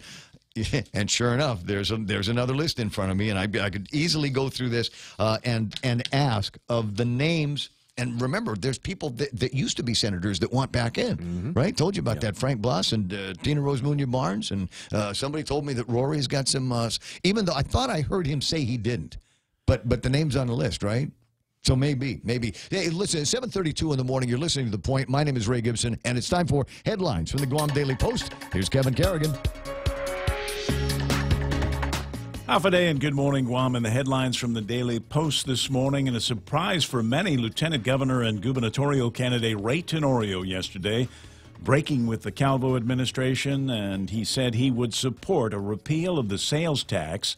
and sure enough, there's another list in front of me, and I could easily go through this and ask of the names. And remember, there's people that used to be senators that want back in, right? Told you about that, Frank Blas and Tina Rose Muñoz Barnes, and somebody told me that Rory's got some, even though I thought I heard him say he didn't, but the name's on the list, right? So maybe. Hey, listen, it's 7:32 in the morning. You're listening to The Point. My name is Ray Gibson, and it's time for headlines from the Guam Daily Post. Here's Kevin Kerrigan. Half a day and good morning, Guam. And the headlines from the Daily Post this morning. And a surprise for many, Lieutenant Governor and gubernatorial candidate Ray Tenorio yesterday breaking with the Calvo administration, and he said he would support a repeal of the sales tax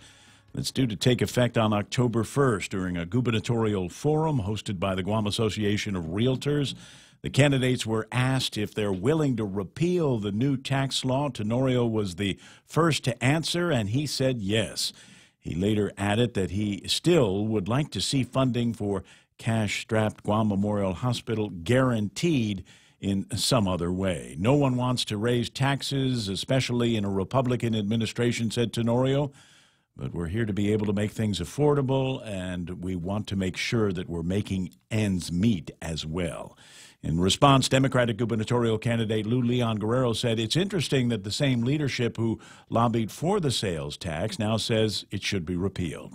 that's due to take effect on October 1st during a gubernatorial forum hosted by the Guam Association of Realtors. The candidates were asked if they're willing to repeal the new tax law. Tenorio was the first to answer, and he said yes. He later added that he still would like to see funding for cash-strapped Guam Memorial Hospital guaranteed in some other way. No one wants to raise taxes, especially in a Republican administration, said Tenorio. But we're here to be able to make things affordable, and we want to make sure that we're making ends meet as well. In response, Democratic gubernatorial candidate Lou Leon Guerrero said it's interesting that the same leadership who lobbied for the sales tax now says it should be repealed.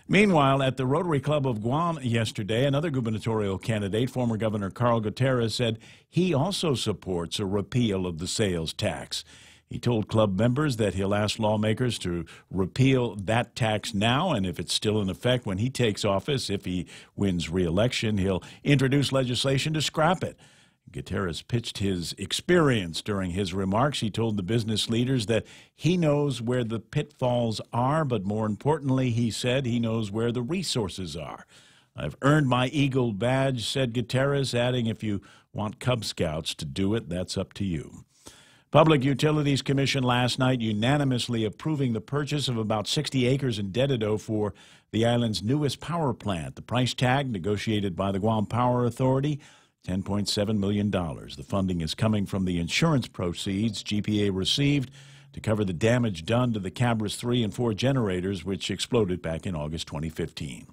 Meanwhile, at the Rotary Club of Guam yesterday, another gubernatorial candidate, former Governor Carl Gutierrez, said he also supports a repeal of the sales tax. He told club members that he'll ask lawmakers to repeal that tax now, and if it's still in effect when he takes office, if he wins re-election, he'll introduce legislation to scrap it. Gutierrez pitched his experience during his remarks. He told the business leaders that he knows where the pitfalls are, but more importantly, he said he knows where the resources are. I've earned my Eagle badge, said Gutierrez, adding, if you want Cub Scouts to do it, that's up to you. Public Utilities Commission last night unanimously approving the purchase of about 60 acres in Dededo for the island's newest power plant. The price tag, negotiated by the Guam Power Authority, $10.7 million. The funding is coming from the insurance proceeds GPA received to cover the damage done to the Cabras 3 and 4 generators, which exploded back in August 2015.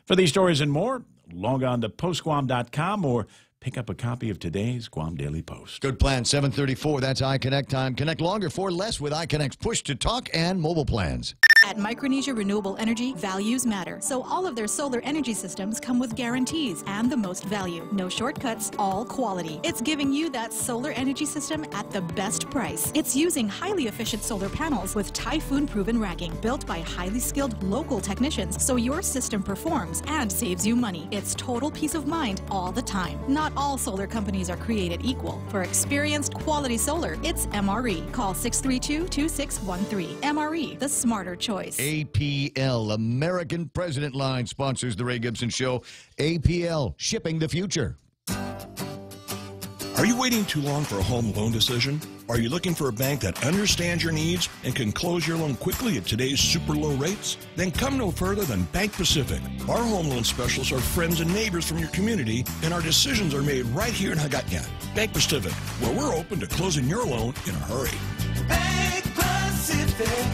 For these stories and more, log on to postguam.com or pick up a copy of today's Guam Daily Post. Good plan, 7:34. That's iConnect time. Connect longer for less with iConnect's push-to-talk and mobile plans. At Micronesia Renewable Energy, values matter. So all of their solar energy systems come with guarantees and the most value. No shortcuts, all quality. It's giving you that solar energy system at the best price. It's using highly efficient solar panels with typhoon-proven racking, built by highly skilled local technicians, so your system performs and saves you money. It's total peace of mind all the time. Not all solar companies are created equal. For experienced quality solar, it's MRE. Call 632-2613. MRE, the smarter choice. APL, American President Line, sponsors the Ray Gibson Show. APL, shipping the future. Are you waiting too long for a home loan decision? Are you looking for a bank that understands your needs and can close your loan quickly at today's super low rates? Then come no further than Bank Pacific. Our home loan specialists are friends and neighbors from your community, and our decisions are made right here in Hagåtña. Bank Pacific, where we're open to closing your loan in a hurry. Bank Pacific,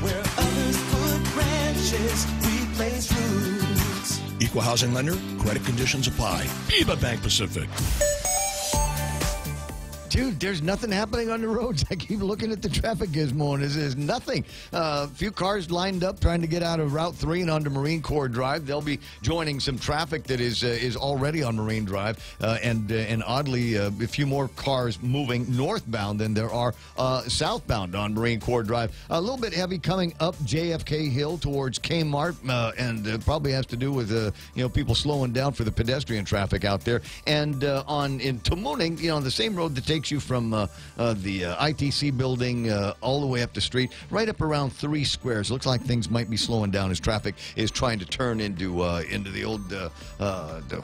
where others put branches, we place roots. Equal housing lender, credit conditions apply. Viva Bank Pacific. Dude, there's nothing happening on the roads. I keep looking at the traffic gizmo, and there's nothing. A few cars lined up trying to get out of Route 3 and onto Marine Corps Drive. They'll be joining some traffic that is already on Marine Drive, and oddly, a few more cars moving northbound than there are southbound on Marine Corps Drive. A little bit heavy coming up JFK Hill towards Kmart, and probably has to do with people slowing down for the pedestrian traffic out there. And in Tamuning, the same road that takes you from the ITC building all the way up the street, right up around 3 squares. Looks like things might be slowing down as traffic is trying to turn into the old,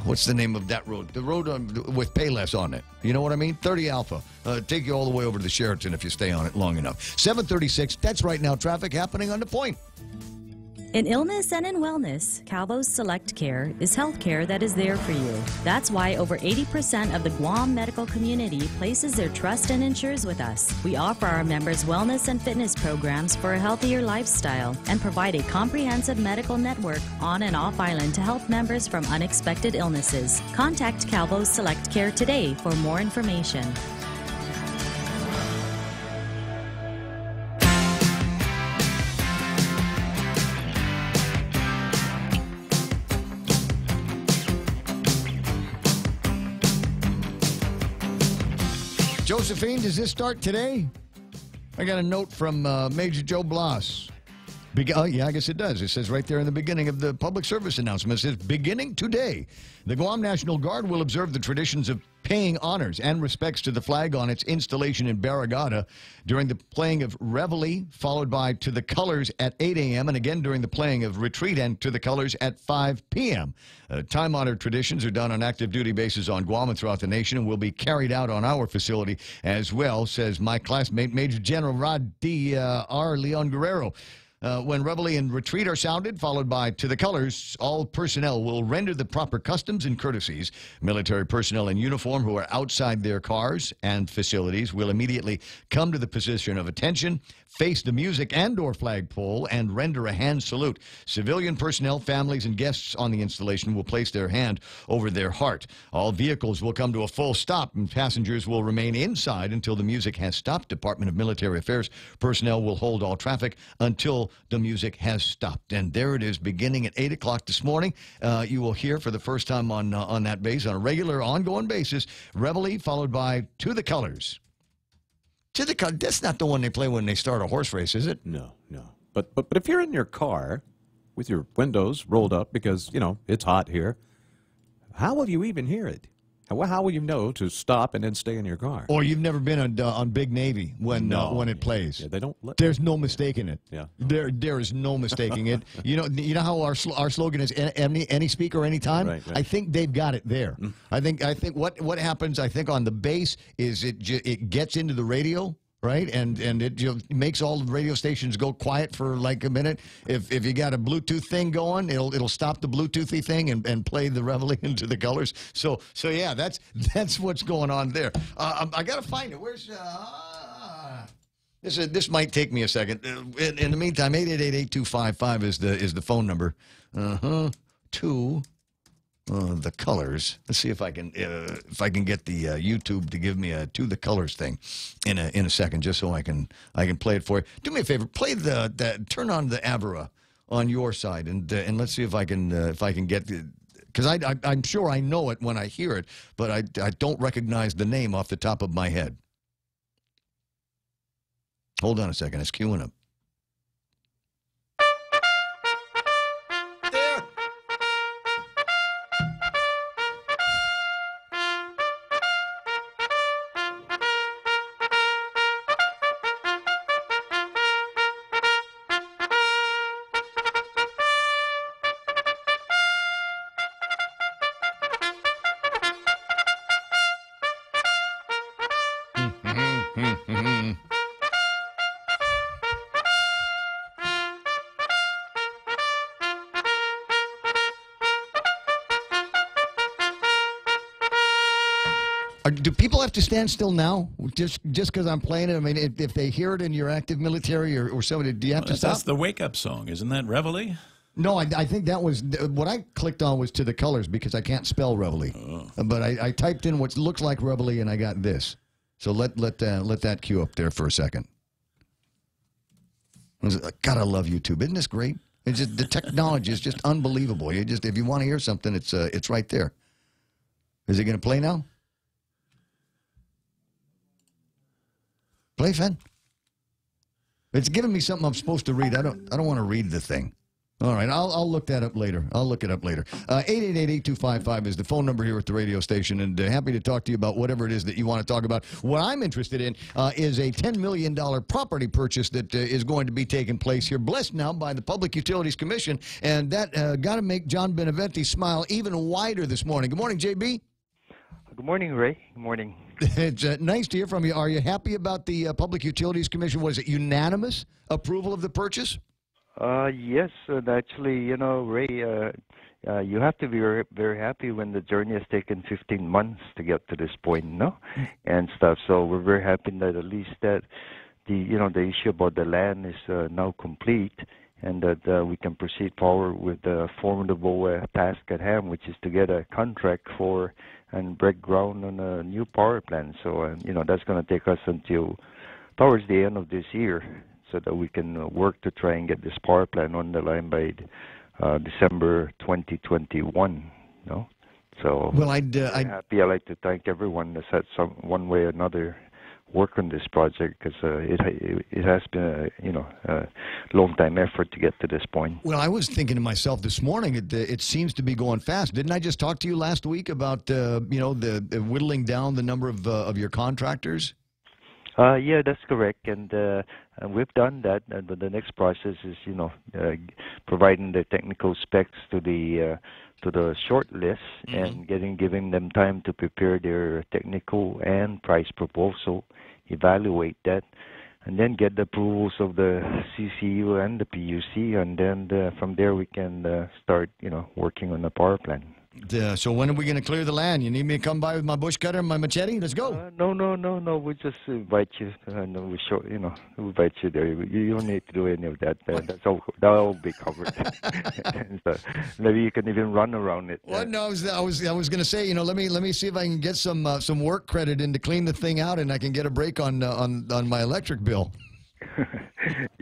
what's the name of that road? The road with Payless on it. You know what I mean? 30 Alpha. Take you all the way over to the Sheraton if you stay on it long enough. 7:36, that's right now traffic happening on the point. In illness and in wellness, Calvo's Select Care is health care that is there for you. That's why over 80% of the Guam medical community places their trust and insures with us. We offer our members wellness and fitness programs for a healthier lifestyle and provide a comprehensive medical network on and off island to help members from unexpected illnesses. Contact Calvo's Select Care today for more information. Josephine, does this start today? I got a note from Major Joe Blas. Yeah, I guess it does. It says right there in the beginning of the public service announcement, it says, beginning today, the Guam National Guard will observe the traditions of paying honors and respects to the flag on its installation in Barrigada during the playing of Reveille, followed by To the Colors at 8 a.m., and again during the playing of Retreat and To the Colors at 5 p.m. Time-honored traditions are done on active duty bases on Guam and throughout the nation and will be carried out on our facility as well, says my classmate, Major General Rod D. R. Leon Guerrero. When Reveille and Retreat are sounded, followed by To the Colors, all personnel will render the proper customs and courtesies. Military personnel in uniform who are outside their cars and facilities will immediately come to the position of attention, face the music and/or flagpole, and render a hand salute. Civilian personnel, families, and guests on the installation will place their hand over their heart. All vehicles will come to a full stop, and passengers will remain inside until the music has stopped. Department of Military Affairs personnel will hold all traffic until the music has stopped. And there it is, beginning at 8 o'clock this morning. You will hear for the first time on that base, on a regular, ongoing basis, Reveille, followed by To the Colors. To the Colors, that's not the one they play when they start a horse race, is it? No. But if you're in your car with your windows rolled up because, it's hot here, how will you even hear it? Well, how will you know to stop and then stay in your car? Or you've never been on Big Navy when it plays. Yeah, they don't. There's no mistaking it. Yeah. There is no mistaking it. You know how our slogan is any speaker anytime. Right. I think they've got it there. I think what happens. I think on the bass is it gets into the radio. Right, and it makes all the radio stations go quiet for like a minute. If you got a Bluetooth thing going, it'll stop the Bluetoothy thing and play the Reveille into the colors. So yeah, that's what's going on there. I gotta find it. Where's this might take me a second. In the meantime, 888-8255 is the phone number. To the colors. Let's see if I can get the YouTube to give me a To the Colors thing in a second, just so I can play it for you. Do me a favor, play turn on the Avera on your side, and let's see if I can get the, because I'm sure I know it when I hear it, but I don't recognize the name off the top of my head. Hold on a second, it's queuing up. Do people have to stand still now just because I'm playing it? I mean, if they hear it and you're active military or somebody, do you have to stop? That's the wake-up song. Isn't that Reveille? No, I think that was what I clicked on was To the Colors because I can't spell Reveille. But I typed in what looks like Reveille and I got this. So let that cue up there for a second. God, I love YouTube. Isn't this great? It's just, the technology is just unbelievable. If you want to hear something, it's right there. Is it going to play now? Play, Fen. It's giving me something I'm supposed to read. I don't want to read the thing. All right, I'll look that up later. I'll look it up later. 888-8255 is the phone number here at the radio station, and happy to talk to you about whatever it is that you want to talk about. What I'm interested in is a $10 million property purchase that is going to be taking place here, blessed now by the Public Utilities Commission, and that got to make John Beneventi smile even wider this morning. Good morning, JB. Good morning, Ray. Good morning. It's nice to hear from you. Are you happy about the Public Utilities Commission? Was it unanimous approval of the purchase? Yes, and actually, you know, Ray, you have to be very, very happy when the journey has taken 15 months to get to this point, no? And stuff. So we're very happy that at least that the issue about the land is now complete, and that we can proceed forward with the formidable task at hand, which is to get a contract for and break ground on a new power plant. So, that's going to take us until towards the end of this year, so that we can work to try and get this power plant on the line by December 2021. No, so well, I'm happy. I'd like to thank everyone that's had one way or another work on this project, because it has been a long time effort to get to this point. Well, I was thinking to myself this morning, it seems to be going fast. Didn't I just talk to you last week about the whittling down the number of your contractors? Yeah, that's correct, and we've done that. And the next process is, providing the technical specs to the short list, and giving them time to prepare their technical and price proposal, evaluate that, and then get the approvals of the CCU and the PUC, and then from there we can start, working on the power plant. So when are we going to clear the land? You need me to come by with my bush cutter and my machete? Let's go. No. We just invite you. We invite you there. You don't need to do any of that. That'll all be covered. So maybe you can even run around it. Well, no, I was going to say, let me see if I can get some work credit in to clean the thing out, and I can get a break on my electric bill.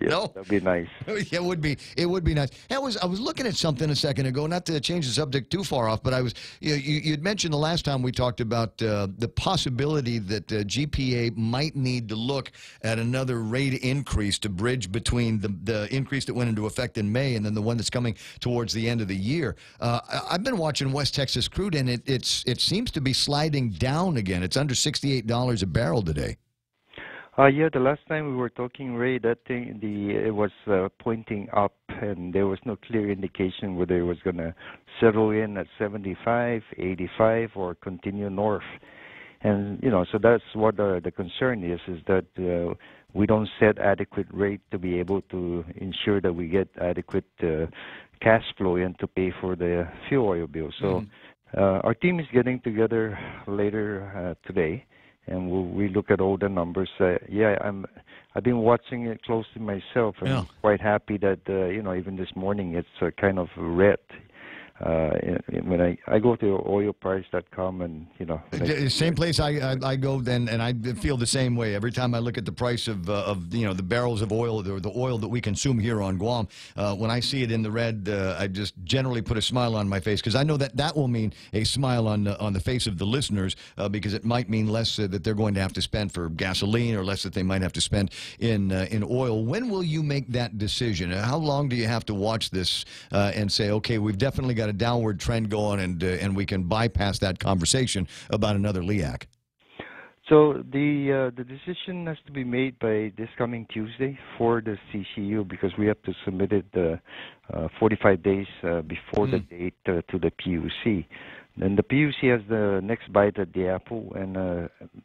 Yeah, No? that'd be nice. Yeah, it would be. It would be nice. I was looking at something a second ago, not to change the subject too far off, but you'd mentioned the last time we talked about the possibility that GPA might need to look at another rate increase to bridge between the increase that went into effect in May and then the one that's coming towards the end of the year. I've been watching West Texas crude, and it seems to be sliding down again. It's under $68 a barrel today. Yeah, the last time we were talking, Ray, that thing, it was pointing up, and there was no clear indication whether it was going to settle in at 75, 85, or continue north. And, so that's what the concern is that we don't set adequate rate to be able to ensure that we get adequate cash flow in to pay for the fuel oil bill. So our team is getting together later today, and we look at all the numbers. I've been watching it closely myself, and I'm quite happy that even this morning it's kind of red. When I go to oilprice.com, and same place I go then, and I feel the same way every time I look at the price of the barrels of oil, the oil that we consume here on Guam. When I see it in the red, I just generally put a smile on my face, because I know that will mean a smile on the face of the listeners, because it might mean less that they're going to have to spend for gasoline, or less that they might have to spend in oil. When will you make that decision? How long do you have to watch this and say, okay, we've definitely got a downward trend going, and we can bypass that conversation about another LEAC? So the decision has to be made by this coming Tuesday for the CCU, because we have to submit it 45 days before the date to the PUC. Then the PUC has the next bite at the apple, and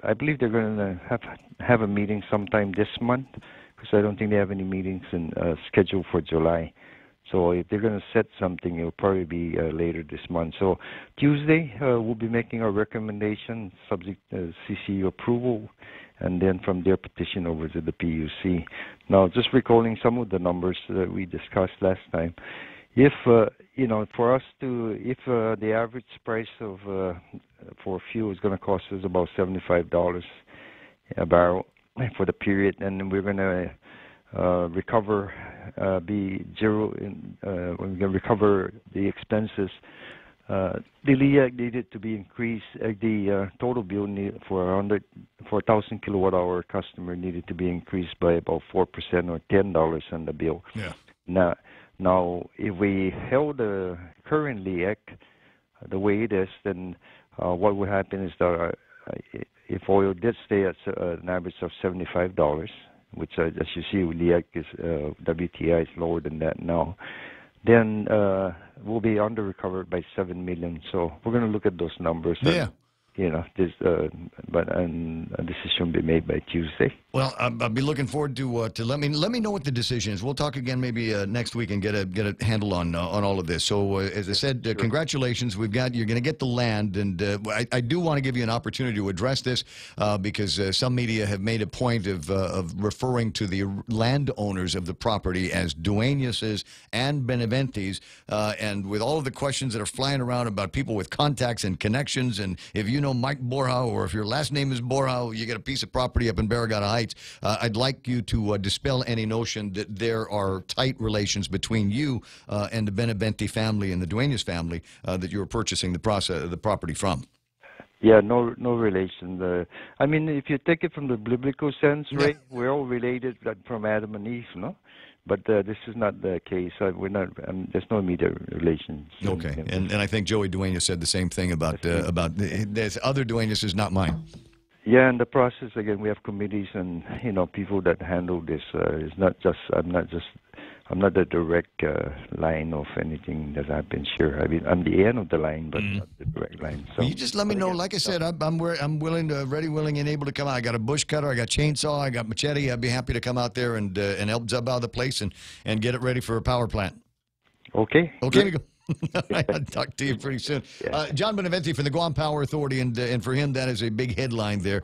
I believe they're going to have a meeting sometime this month, because I don't think they have any meetings scheduled for July. So if they're going to set something, it'll probably be later this month. So Tuesday, we'll be making our recommendation subject to CCU approval, and then from their petition over to the PUC. Now, just recalling some of the numbers that we discussed last time, if for us to, if the average price of for fuel is going to cost us about $75 a barrel for the period, and we're going to recover be zero when we can recover the expenses. The LEAC needed to be increased. The total bill for 1,000 kilowatt hour customer needed to be increased by about 4% or $10 on the bill. Yeah. Now, if we held the current LEAC the way it is, then what would happen is that if oil did stay at an average of $75, which as you see, LEAC is WTI is lower than that now, then we'll be under recovered by $7 million. So we're going to look at those numbers. Yeah. But a decision will be made by Tuesday. Well, I'll be looking forward to let me know what the decision is. We'll talk again maybe next week and get a handle on all of this. So as I said, congratulations. You're going to get the land, and I do want to give you an opportunity to address this because some media have made a point of referring to the landowners of the property as Dueñases and Benaventes, and with all of the questions that are flying around about people with contacts and connections, and if you know Mike Borja, or if your last name is Borja, you get a piece of property up in Barragata Heights. I'd like you to dispel any notion that there are tight relations between you and the Benavente family and the Dueñas family that you were purchasing the property from. Yeah, no relation. I mean, if you take it from the biblical sense, right, we're all related from Adam and Eve, no? But this is not the case. We're not. There's no immediate relations. Okay, and I think Joey Dueñas said the same thing about there's other Dueñas is not mine. Yeah, in the process, again, we have committees and people that handle this. It's not just. I'm not the direct line of anything that happens here. I mean, I'm the end of the line, but not the direct line. So you just let me know. Like I said, I'm willing to, ready, willing, and able to come out. I got a bush cutter, I got chainsaw, I got machete. I'd be happy to come out there and help Zub out of the place and get it ready for a power plant. Okay. Okay. I'll talk to you pretty soon. John Beneventi from the Guam Power Authority, and for him, that is a big headline there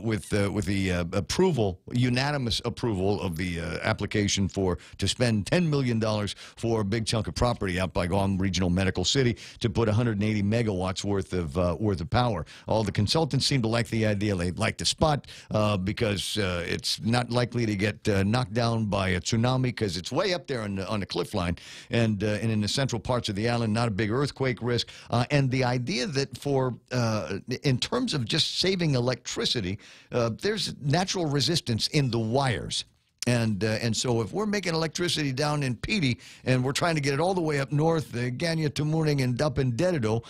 with the approval, unanimous approval of the application to spend $10 million for a big chunk of property out by Guam Regional Medical City to put 180 megawatts worth of power. All the consultants seem to like the idea. They like the spot because it's not likely to get knocked down by a tsunami because it's way up there on the cliff line and in the central parts of the island, not a big earthquake risk. And the idea that in terms of just saving electricity, there's natural resistance in the wires. And so if we're making electricity down in Pidi and we're trying to get it all the way up north, Ganya, Tumuning, and up in Dededo,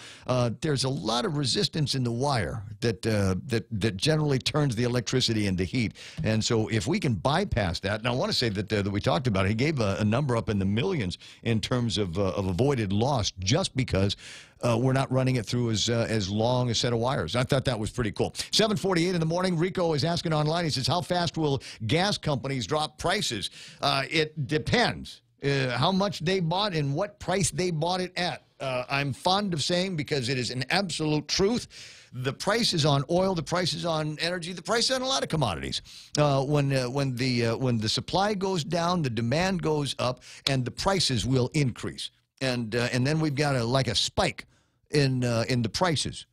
there's a lot of resistance in the wire that generally turns the electricity into heat. And so if we can bypass that, and I want to say that we talked about it, he gave a number up in the millions in terms of avoided loss just because we're not running it through as long a set of wires. I thought that was pretty cool. 7:48 in the morning. Rico is asking online. He says, how fast will gas companies drop prices? It depends how much they bought and what price they bought it at. I'm fond of saying, because it is an absolute truth, the prices on oil, the prices on energy, the price on a lot of commodities. When the supply goes down, the demand goes up, and the prices will increase. And then we've got a spike in the prices,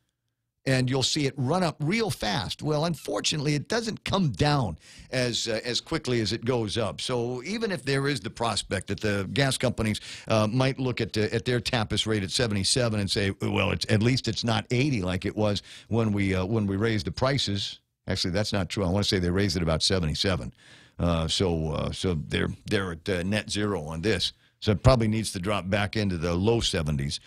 and you'll see it run up real fast. Well, unfortunately, it doesn't come down as quickly as it goes up. So even if there is the prospect that the gas companies might look at their TAPIS rate at 77 and say, well, at least it's not 80 like it was when we raised the prices. Actually, that's not true. I want to say they raised it about 77. So they're at net zero on this. So it probably needs to drop back into the low 70s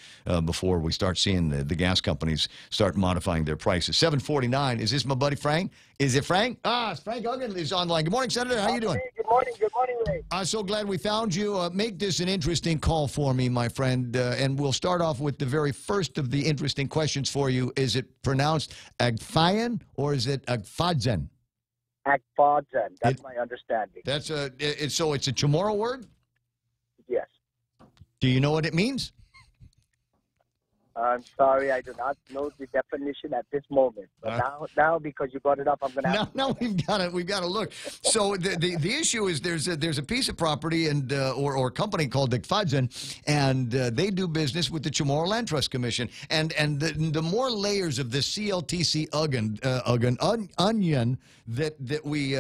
before we start seeing the gas companies start modifying their prices. 7:49. Is this my buddy Frank? Is it Frank? Frank Uggan is online. Good morning, Senator. How you doing? Good morning. Good morning, Ray. I'm so glad we found you. Make this an interesting call for me, my friend. And we'll start off with the very first of the interesting questions for you. Is it pronounced Agfayan or is it Agfadzen? Agfadzen. That's my understanding. That's so it's a Chamorro word? Yes. Do you know what it means? I'm sorry, I do not know the definition at this moment. But now because you brought it up, I'm going to have No, we've got to look. So the issue is there's a piece of property and or company called Agfadzen, and they do business with the Chamorro Land Trust Commission. And the more layers of the CLTC onion that we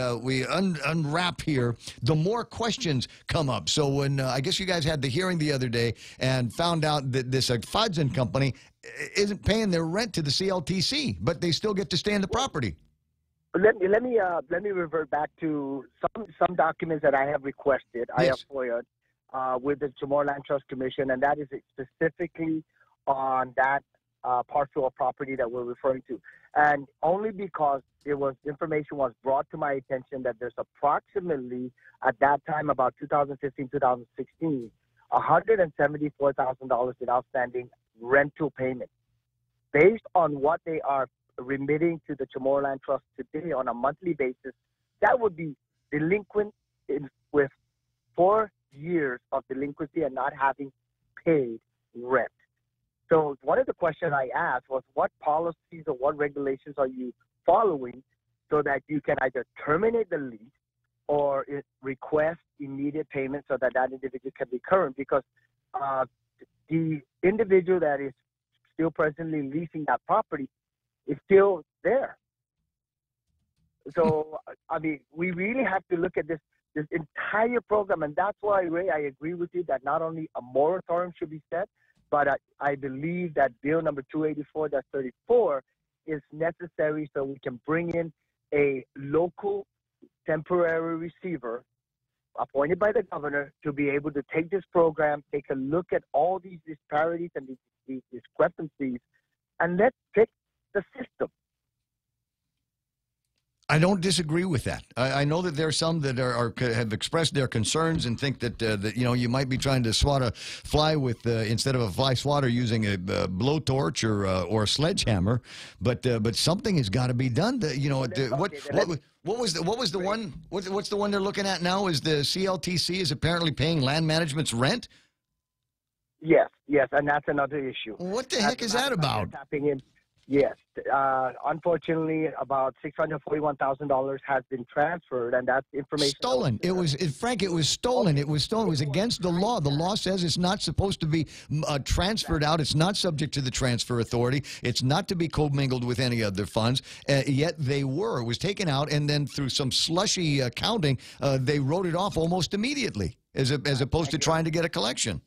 unwrap here, the more questions come up. So when I guess you guys had the hearing the other day and found out that this Agfadzen company isn't paying their rent to the CLTC, but they still get to stay in the property. Let me revert back to some documents that I have requested. Yes. I have FOIA'd with the Chamorro Land Trust Commission, and that is specifically on that parcel of property that we're referring to. And only because information was brought to my attention that there's approximately, at that time, about 2015, 2016, $174,000 in outstanding rental payment. Based on what they are remitting to the Chamorro Land Trust today on a monthly basis, that would be delinquent with 4 years of delinquency and not having paid rent. So one of the questions I asked was, what policies or what regulations are you following so that you can either terminate the lease or request immediate payment so that individual can be current? Because the individual that is still presently leasing that property is still there. So, I mean, we really have to look at this entire program, and that's why, Ray, I agree with you that not only a moratorium should be set, but I believe that Bill number 284-34 is necessary so we can bring in a local temporary receiver appointed by the governor to be able to take this program, take a look at all these disparities and these discrepancies, and let's fix the system. I don't disagree with that. I know that there are some that have expressed their concerns and think that you might be trying to swat a fly with instead of a fly swatter using a blowtorch or a sledgehammer, but something has got to be done. What's the one they're looking at now? Is the CLTC is apparently paying land management's rent? Yes, and that's another issue. What the heck is that about? Tapping in. Yes, unfortunately, about $641,000 has been transferred, and that's information stolen. Frank. It was stolen. It was stolen. It was against the law. The law says it's not supposed to be transferred out. It's not subject to the transfer authority. It's not to be commingled with any other funds. Yet they were. It was taken out, and then through some slushy accounting, they wrote it off almost immediately, as opposed to trying to get a collection.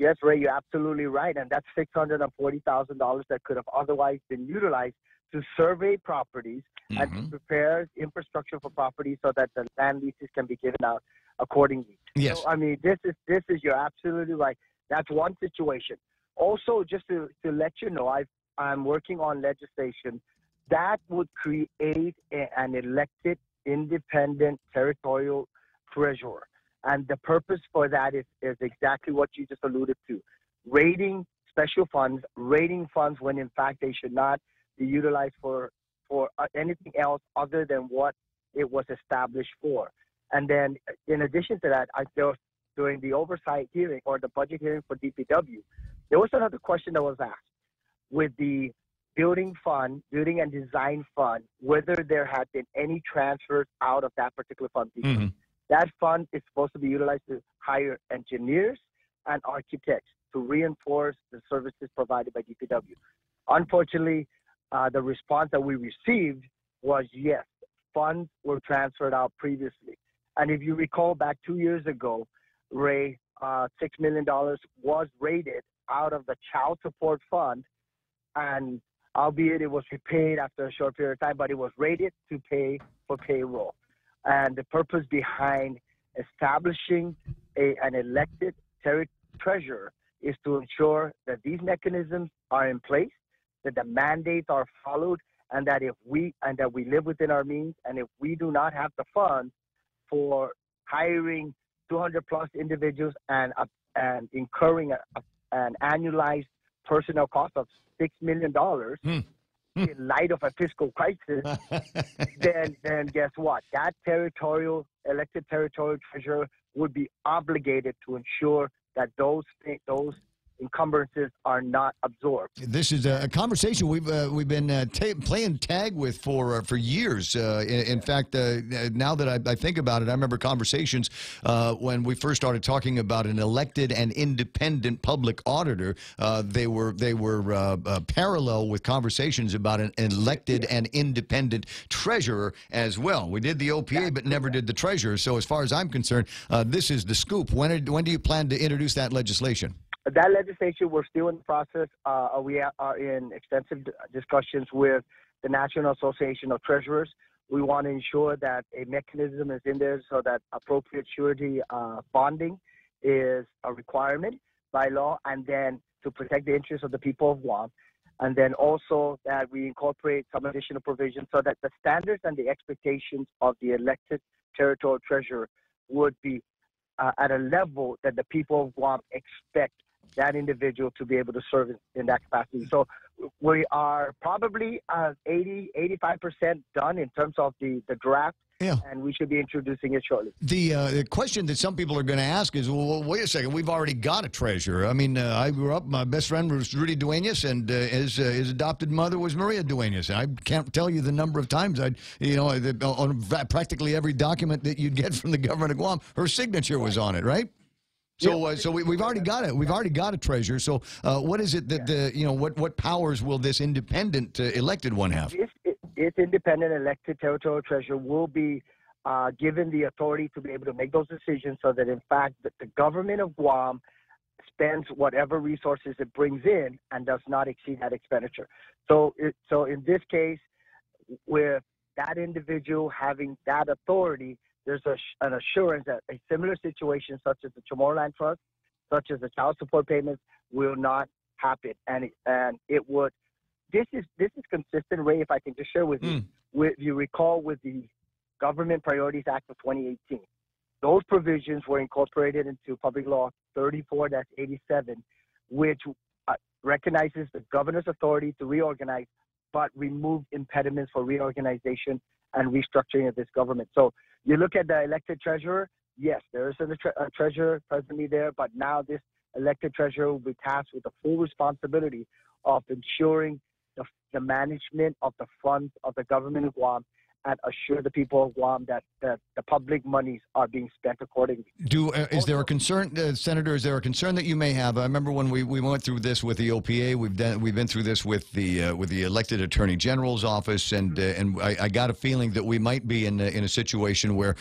Yes, Ray, you're absolutely right. And that's $640,000 that could have otherwise been utilized to survey properties and to prepare infrastructure for properties so that the land leases can be given out accordingly. Yes. So, I mean, this is you're absolutely right. That's one situation. Also, just to let you know, I'm working on legislation that would create an elected independent territorial treasurer. And the purpose for that is exactly what you just alluded to. Raiding special funds, raiding funds when in fact they should not be utilized for anything else other than what it was established for. And then in addition to that, during the oversight hearing or the budget hearing for DPW, there was another question that was asked. With the building and design fund, whether there had been any transfers out of that particular fund. That fund is supposed to be utilized to hire engineers and architects to reinforce the services provided by DPW. Unfortunately, the response that we received was yes, funds were transferred out previously. And if you recall back 2 years ago, Ray, $6 million was raided out of the child support fund, and albeit it was repaid after a short period of time, but it was raided to pay for payroll. And the purpose behind establishing an elected treasurer is to ensure that these mechanisms are in place, that the mandates are followed, and that we live within our means. And if we do not have the funds for hiring 200 plus individuals and incurring an annualized personnel cost of $6 million. In light of a fiscal crisis, then guess what? That elected territorial treasurer would be obligated to ensure that those encumbrances are not absorbed. This is a conversation we've been playing tag with for years. In fact, now that I think about it, I remember conversations when we first started talking about an elected and independent public auditor. They were parallel with conversations about an elected and independent treasurer as well. We did the OPA, but never did the treasurer. So as far as I'm concerned, this is the scoop. When do you plan to introduce that legislation? That legislation, we're still in the process. We are in extensive discussions with the National Association of Treasurers. We want to ensure that a mechanism is in there so that appropriate surety bonding is a requirement by law, and then to protect the interests of the people of Guam. And then also that we incorporate some additional provisions so that the standards and the expectations of the elected territorial treasurer would be at a level that the people of Guam expect that individual to be able to serve in that capacity. So we are probably 80-85% done in terms of the draft, and we should be introducing it shortly. The question that some people are going to ask is, well, wait a second, we've already got a treasurer. I mean, I grew up, my best friend was Rudy Duenas, and his adopted mother was Maria Duenas. I can't tell you the number of times on practically every document that you'd get from the government of Guam, her signature was on it, right? So, so we've already got it. We've already got a treasurer. So, what is it that what powers will this independent elected one have? This independent elected territorial treasurer will be given the authority to be able to make those decisions, so that in fact the government of Guam spends whatever resources it brings in and does not exceed that expenditure. So, in this case, with that individual having that authority, there's an assurance that a similar situation such as the Chamorro Trust, such as the child support payments, will not happen. And it would. This is consistent, Ray. If I can just share with you, if you recall, with the Government Priorities Act of 2018, those provisions were incorporated into Public Law 34-87, which recognizes the governor's authority to reorganize, but remove impediments for reorganization and restructuring of this government. So you look at the elected treasurer, yes, there is a treasurer presently there, but now this elected treasurer will be tasked with the full responsibility of ensuring the management of the funds of the government of Guam and assure the people of Guam that the public monies are being spent accordingly. Is there a concern, Senator? Is there a concern that you may have? I remember when we went through this with the OPA. We've been through this with the elected Attorney General's office, and I got a feeling that we might be in a situation where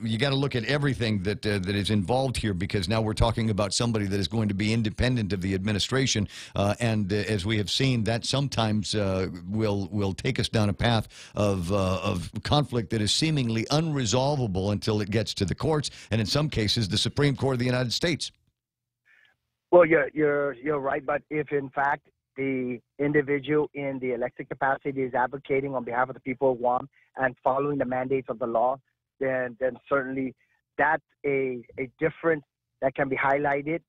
you got to look at everything that is involved here, because now we're talking about somebody that is going to be independent of the administration, and as we have seen, that sometimes will take us down a path of conflict that is seemingly unresolvable until it gets to the courts, and in some cases, the Supreme Court of the United States. Well, you're right, but if in fact the individual in the elected capacity is advocating on behalf of the people of Guam and following the mandates of the law, then certainly that's a difference that can be highlighted,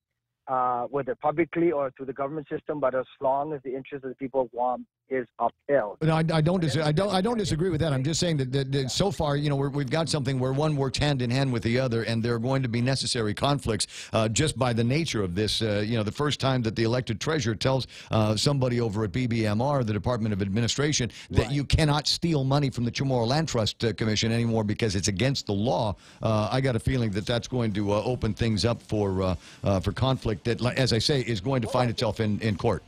whether publicly or through the government system, but as long as the interest of the people of Guam is upheld. No, I don't disagree with that. I'm just saying that so far, we've got something where one works hand in hand with the other, and there are going to be necessary conflicts just by the nature of this. The first time that the elected treasurer tells somebody over at BBMR, the Department of Administration, that you cannot steal money from the Chamorro Land Trust Commission anymore because it's against the law, I got a feeling that that's going to open things up for conflict that, as I say, is going to find itself in court.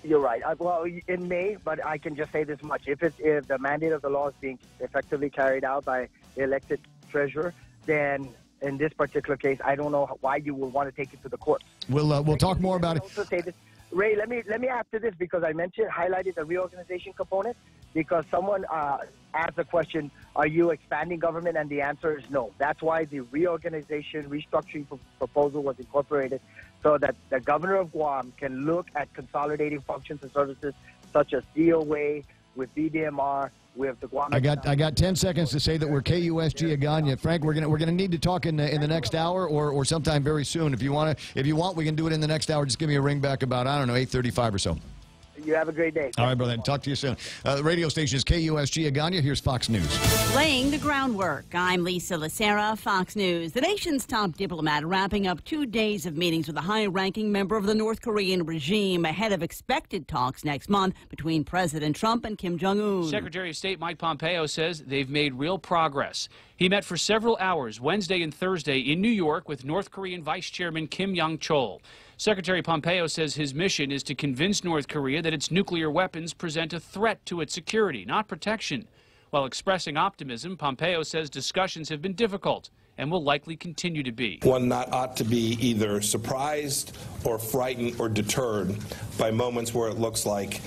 You're right. Well, it may, but I can just say this much. If the mandate of the law is being effectively carried out by the elected treasurer, then in this particular case, I don't know why you would want to take it to the courts. We'll talk more about it. Also say this. Ray, let me add to this, because I highlighted the reorganization component, because someone asked the question, are you expanding government? And the answer is no. That's why the reorganization, restructuring proposal was incorporated, so that the governor of Guam can look at consolidating functions and services such as DOA with BDMR, with the Guam. I got 10 seconds to say that we're KUSG Agana. Frank, we're gonna need to talk in the next hour or sometime very soon. If you want, we can do it in the next hour. Just give me a ring back about 8:35 or so. You have a great day. All right, brother. Talk to you soon. The radio station is KUSG Agana. Here's Fox News. Laying the groundwork. I'm Lisa Lacera, Fox News. The nation's top diplomat wrapping up 2 days of meetings with a high-ranking member of the North Korean regime ahead of expected talks next month between President Trump and Kim Jong-un. Secretary of State Mike Pompeo says they've made real progress. He met for several hours Wednesday and Thursday in New York with North Korean Vice Chairman Kim Yong-chol. Secretary Pompeo says his mission is to convince North Korea that its nuclear weapons present a threat to its security, not protection. While expressing optimism, Pompeo says discussions have been difficult and will likely continue to be. One ought to be either surprised or frightened or deterred by moments where it looks like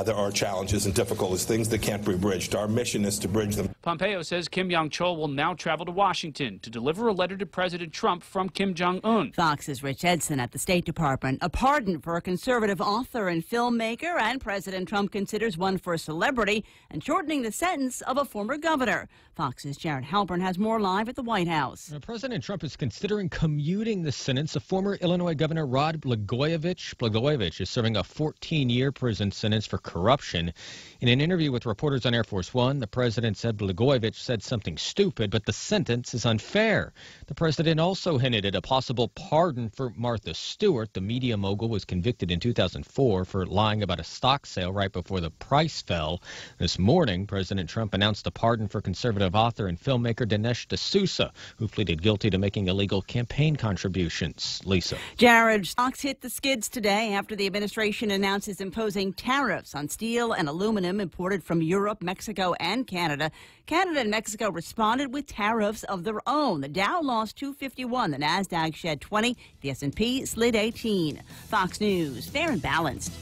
there are challenges and difficulties, things that can't be bridged. Our mission is to bridge them. Pompeo says Kim Yong-chol will now travel to Washington to deliver a letter to President Trump from Kim Jong-un. Fox's Rich Edson at the State Department. A pardon for a conservative author and filmmaker, and President Trump considers one for a celebrity and shortening the sentence of a former governor. Fox's Jared Halpern has more live at the White House. President Trump is considering commuting the sentence of former Illinois Governor Rod Blagojevich. Blagojevich is serving a 14-year prison sentence for corruption. In an interview with reporters on Air Force One, the president said Blagojevich said something stupid, but the sentence is unfair. The president also hinted at a possible pardon for Martha Stewart. The media mogul was convicted in 2004 for lying about a stock sale right before the price fell. This morning, President Trump announced a pardon for conservative author and filmmaker Dinesh D'Souza, who pleaded guilty to making illegal campaign contributions. Lisa. Jared, stocks hit the skids today after the administration announces imposing tariffs on steel and aluminum imported from Europe, Mexico, and Canada. Canada and Mexico responded with tariffs of their own. The Dow lost 251, the Nasdaq shed 20, the S&P slid 18. Fox News, fair and balanced.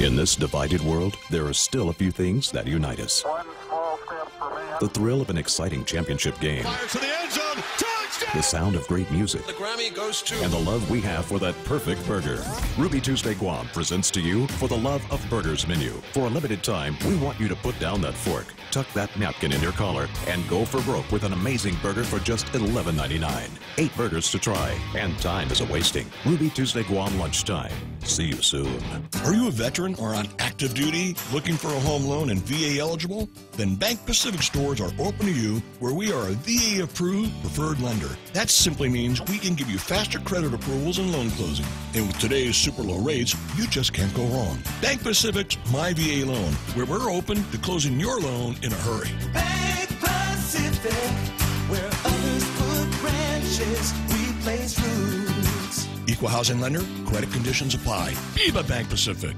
In this divided world, there are still a few things that unite us. The thrill of an exciting championship game. Fires to the end zone. Touchdown! The sound of great music. The Grammy goes to... And the love we have for that perfect burger. Ruby Tuesday Guam presents to you For the Love of Burgers menu. For a limited time, we want you to put down that fork, tuck that napkin in your collar, and go for broke with an amazing burger for just $11.99. 8 burgers to try, and time is a wasting. Ruby Tuesday Guam lunchtime. See you soon. Are you a veteran or on active duty looking for a home loan and VA eligible? Then Bank Pacific stores are open to you, where we are a VA approved preferred lender. That simply means we can give you faster credit approvals and loan closing. And with today's super low rates, you just can't go wrong. Bank Pacific's My VA Loan, where we're open to closing your loan in a hurry. Bank Pacific, where others put branches, we place roots. Equal housing lender, credit conditions apply. Viva Bank Pacific.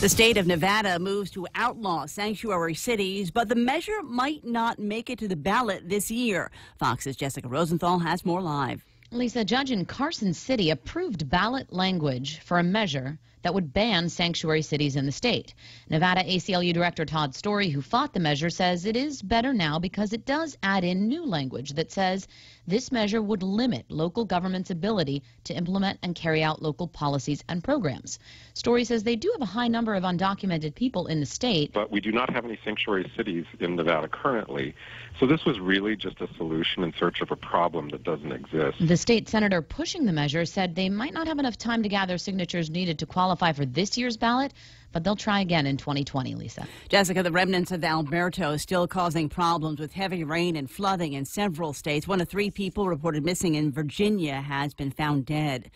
The state of Nevada moves to outlaw sanctuary cities, but the measure might not make it to the ballot this year. Fox's Jessica Rosenthal has more live. Lisa, a judge in Carson City approved ballot language for a measure that would ban sanctuary cities in the state. Nevada ACLU Director Todd Story, who fought the measure, says it is better now because it does add in new language that says this measure would limit local government's ability to implement and carry out local policies and programs. Story says they do have a high number of undocumented people in the state. But we do not have any sanctuary cities in Nevada currently. So this was really just a solution in search of a problem that doesn't exist. The state senator pushing the measure said they might not have enough time to gather signatures needed to qualify for this year's ballot, but they'll try again in 2020, Lisa. Jessica, the remnants of Alberto still causing problems with heavy rain and flooding in several states. 1 of 3 people reported missing in Virginia has been found dead.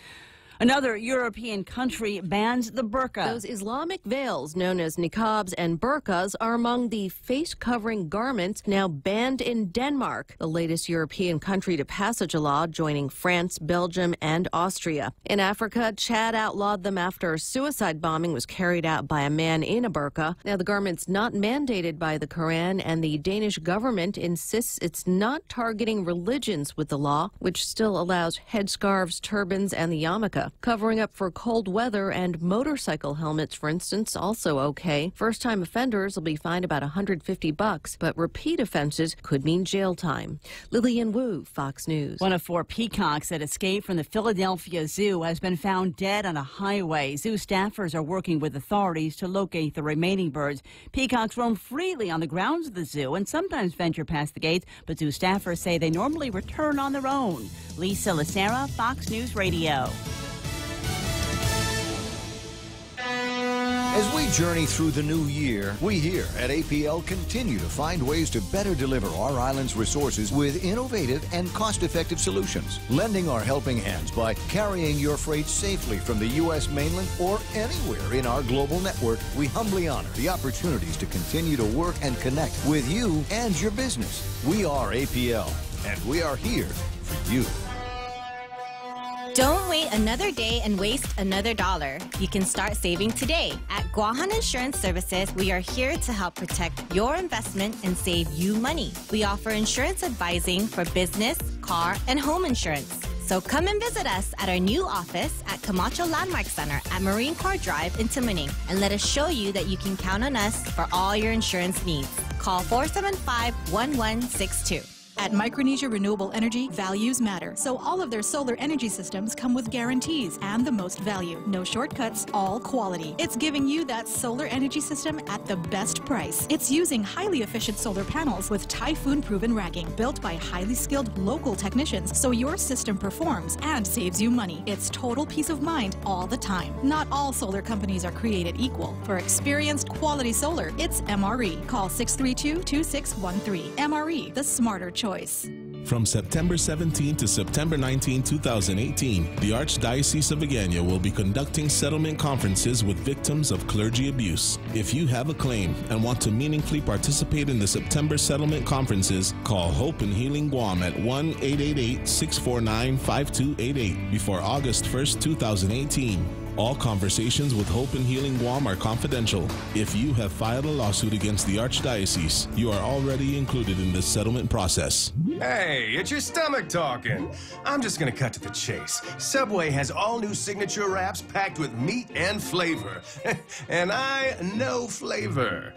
Another European country bans the burqa. Those Islamic veils known as niqabs and burqas are among the face-covering garments now banned in Denmark, the latest European country to pass such a law, joining France, Belgium, and Austria. In Africa, Chad outlawed them after a suicide bombing was carried out by a man in a burqa. Now, the garment's not mandated by the Quran, and the Danish government insists it's not targeting religions with the law, which still allows headscarves, turbans, and the yarmulke. Covering up for cold weather and motorcycle helmets, for instance, also okay. First-time offenders will be fined about $150, but repeat offenses could mean jail time. Lillian Wu, Fox News. 1 of 4 peacocks that escaped from the Philadelphia Zoo has been found dead on a highway. Zoo staffers are working with authorities to locate the remaining birds. Peacocks roam freely on the grounds of the zoo and sometimes venture past the gates, but zoo staffers say they normally return on their own. Lisa Lacera, Fox News Radio. As we journey through the new year, we here at APL continue to find ways to better deliver our island's resources with innovative and cost-effective solutions, lending our helping hands by carrying your freight safely from the U.S. mainland or anywhere in our global network. We humbly honor the opportunities to continue to work and connect with you and your business. We are APL, and we are here for you. Don't wait another day and waste another dollar. You can start saving today. At Guahan Insurance Services, we are here to help protect your investment and save you money. We offer insurance advising for business, car, and home insurance. So come and visit us at our new office at Camacho Landmark Center at Marine Corps Drive in Timoning, and let us show you that you can count on us for all your insurance needs. Call 475-1162. At Micronesia Renewable Energy, values matter, so all of their solar energy systems come with guarantees and the most value. No shortcuts, all quality. It's giving you that solar energy system at the best price. It's using highly efficient solar panels with typhoon-proven racking, built by highly skilled local technicians, so your system performs and saves you money. It's total peace of mind all the time. Not all solar companies are created equal. For experienced quality solar, it's MRE. Call 632-2613. MRE, the smarter choice. From September 17 to September 19, 2018, the Archdiocese of Agana will be conducting settlement conferences with victims of clergy abuse. If you have a claim and want to meaningfully participate in the September settlement conferences, call Hope and Healing Guam at 1-888-649-5288 before August 1st, 2018. All conversations with Hope and Healing Guam are confidential. If you have filed a lawsuit against the Archdiocese, you are already included in the settlement process. Hey, it's your stomach talking. I'm just gonna cut to the chase. Subway has all new signature wraps packed with meat and flavor. And I know flavor.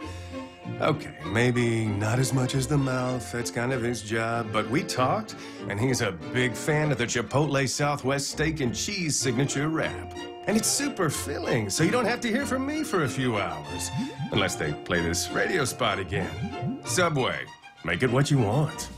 Okay, maybe not as much as the mouth, that's kind of his job, but we talked, and he's a big fan of the Chipotle Southwest Steak and Cheese signature wrap. And it's super filling, so you don't have to hear from me for a few hours. Unless they play this radio spot again. Subway, make it what you want.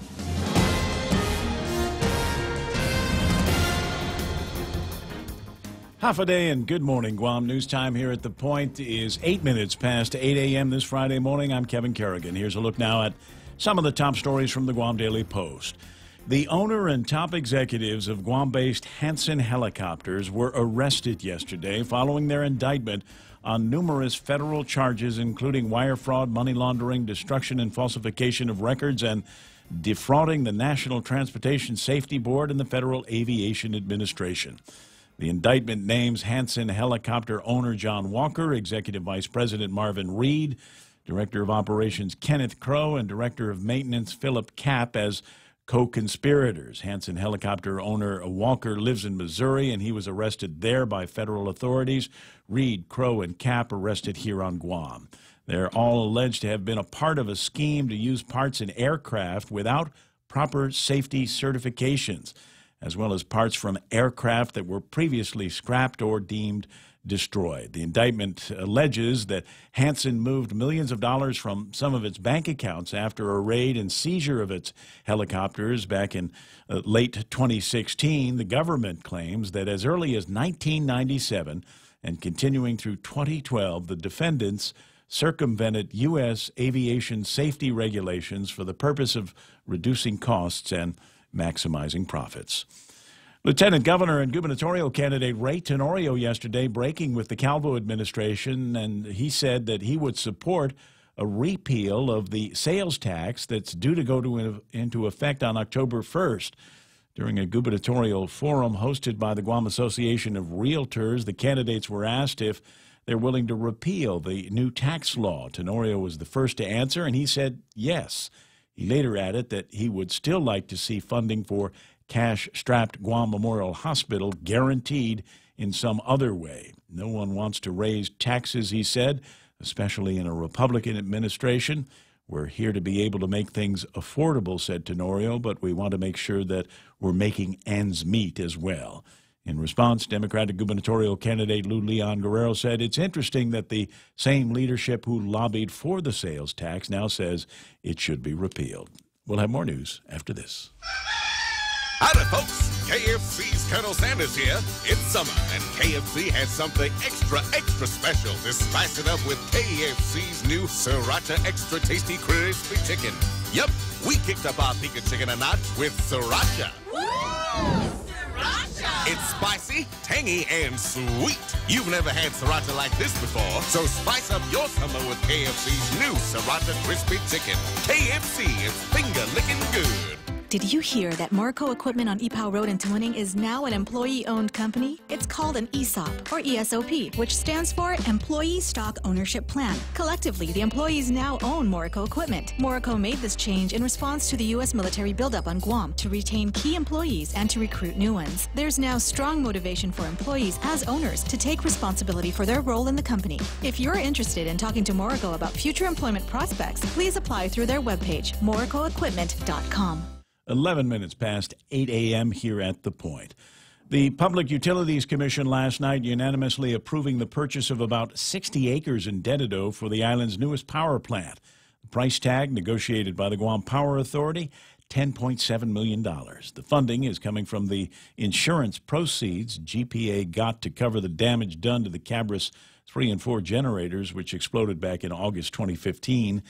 Half a day and good morning, Guam. News time here at The Point is 8 minutes past 8 a.m. this Friday morning. I'm Kevin Kerrigan. Here's a look now at some of the top stories from the Guam Daily Post. The owner and top executives of Guam-based Hanson Helicopters were arrested yesterday following their indictment on numerous federal charges, including wire fraud, money laundering, destruction and falsification of records, and defrauding the National Transportation Safety Board and the Federal Aviation Administration. The indictment names Hanson Helicopter owner John Walker, Executive Vice President Marvin Reed, Director of Operations Kenneth Crow, and Director of Maintenance Philip Kapp as co-conspirators. Hanson Helicopter owner Walker lives in Missouri, and he was arrested there by federal authorities. Reed, Crow, and Kapp arrested here on Guam. They're all alleged to have been a part of a scheme to use parts in aircraft without proper safety certifications, as well as parts from aircraft that were previously scrapped or deemed destroyed. The indictment alleges that Hanson moved millions of dollars from some of its bank accounts after a raid and seizure of its helicopters back in late 2016. The government claims that as early as 1997 and continuing through 2012, the defendants circumvented U.S. aviation safety regulations for the purpose of reducing costs and maximizing profits. Lieutenant Governor and gubernatorial candidate Ray Tenorio yesterday breaking with the Calvo administration, and he said that he would support a repeal of the sales tax that's due to go into effect on October 1st. During a gubernatorial forum hosted by the Guam Association of Realtors, the candidates were asked if they're willing to repeal the new tax law. Tenorio was the first to answer, and he said yes. He later added that he would still like to see funding for cash-strapped Guam Memorial Hospital guaranteed in some other way. No one wants to raise taxes, he said, especially in a Republican administration. We're here to be able to make things affordable, said Tenorio, but we want to make sure that we're making ends meet as well. In response, Democratic gubernatorial candidate Lou Leon Guerrero said it's interesting that the same leadership who lobbied for the sales tax now says it should be repealed. We'll have more news after this. Howdy, folks. KFC's Colonel Sanders here. It's summer, and KFC has something extra special to spice it up with KFC's new Sriracha Extra Tasty Crispy Chicken. Yup, we kicked up our Pika chicken a notch with Sriracha. It's spicy, tangy, and sweet. You've never had Sriracha like this before, so spice up your summer with KFC's new Sriracha Crispy Chicken. KFC is finger-licking good. Did you hear that Morco Equipment on Ipoh Road in Tuining is now an employee-owned company? It's called an ESOP, or ESOP, which stands for Employee Stock Ownership Plan. Collectively, the employees now own Morco Equipment. Morco made this change in response to the U.S. military buildup on Guam to retain key employees and to recruit new ones. There's now strong motivation for employees as owners to take responsibility for their role in the company. If you're interested in talking to Morco about future employment prospects, please apply through their webpage, morcoequipment.com. 11 minutes past 8 a.m. here at The Point. The Public Utilities Commission last night unanimously approving the purchase of about 60 acres in Dededo for the island's newest power plant. The price tag negotiated by the Guam Power Authority, $10.7 million. The funding is coming from the insurance proceeds GPA got to cover the damage done to the Cabras 3 and 4 generators, which exploded back in August 2015.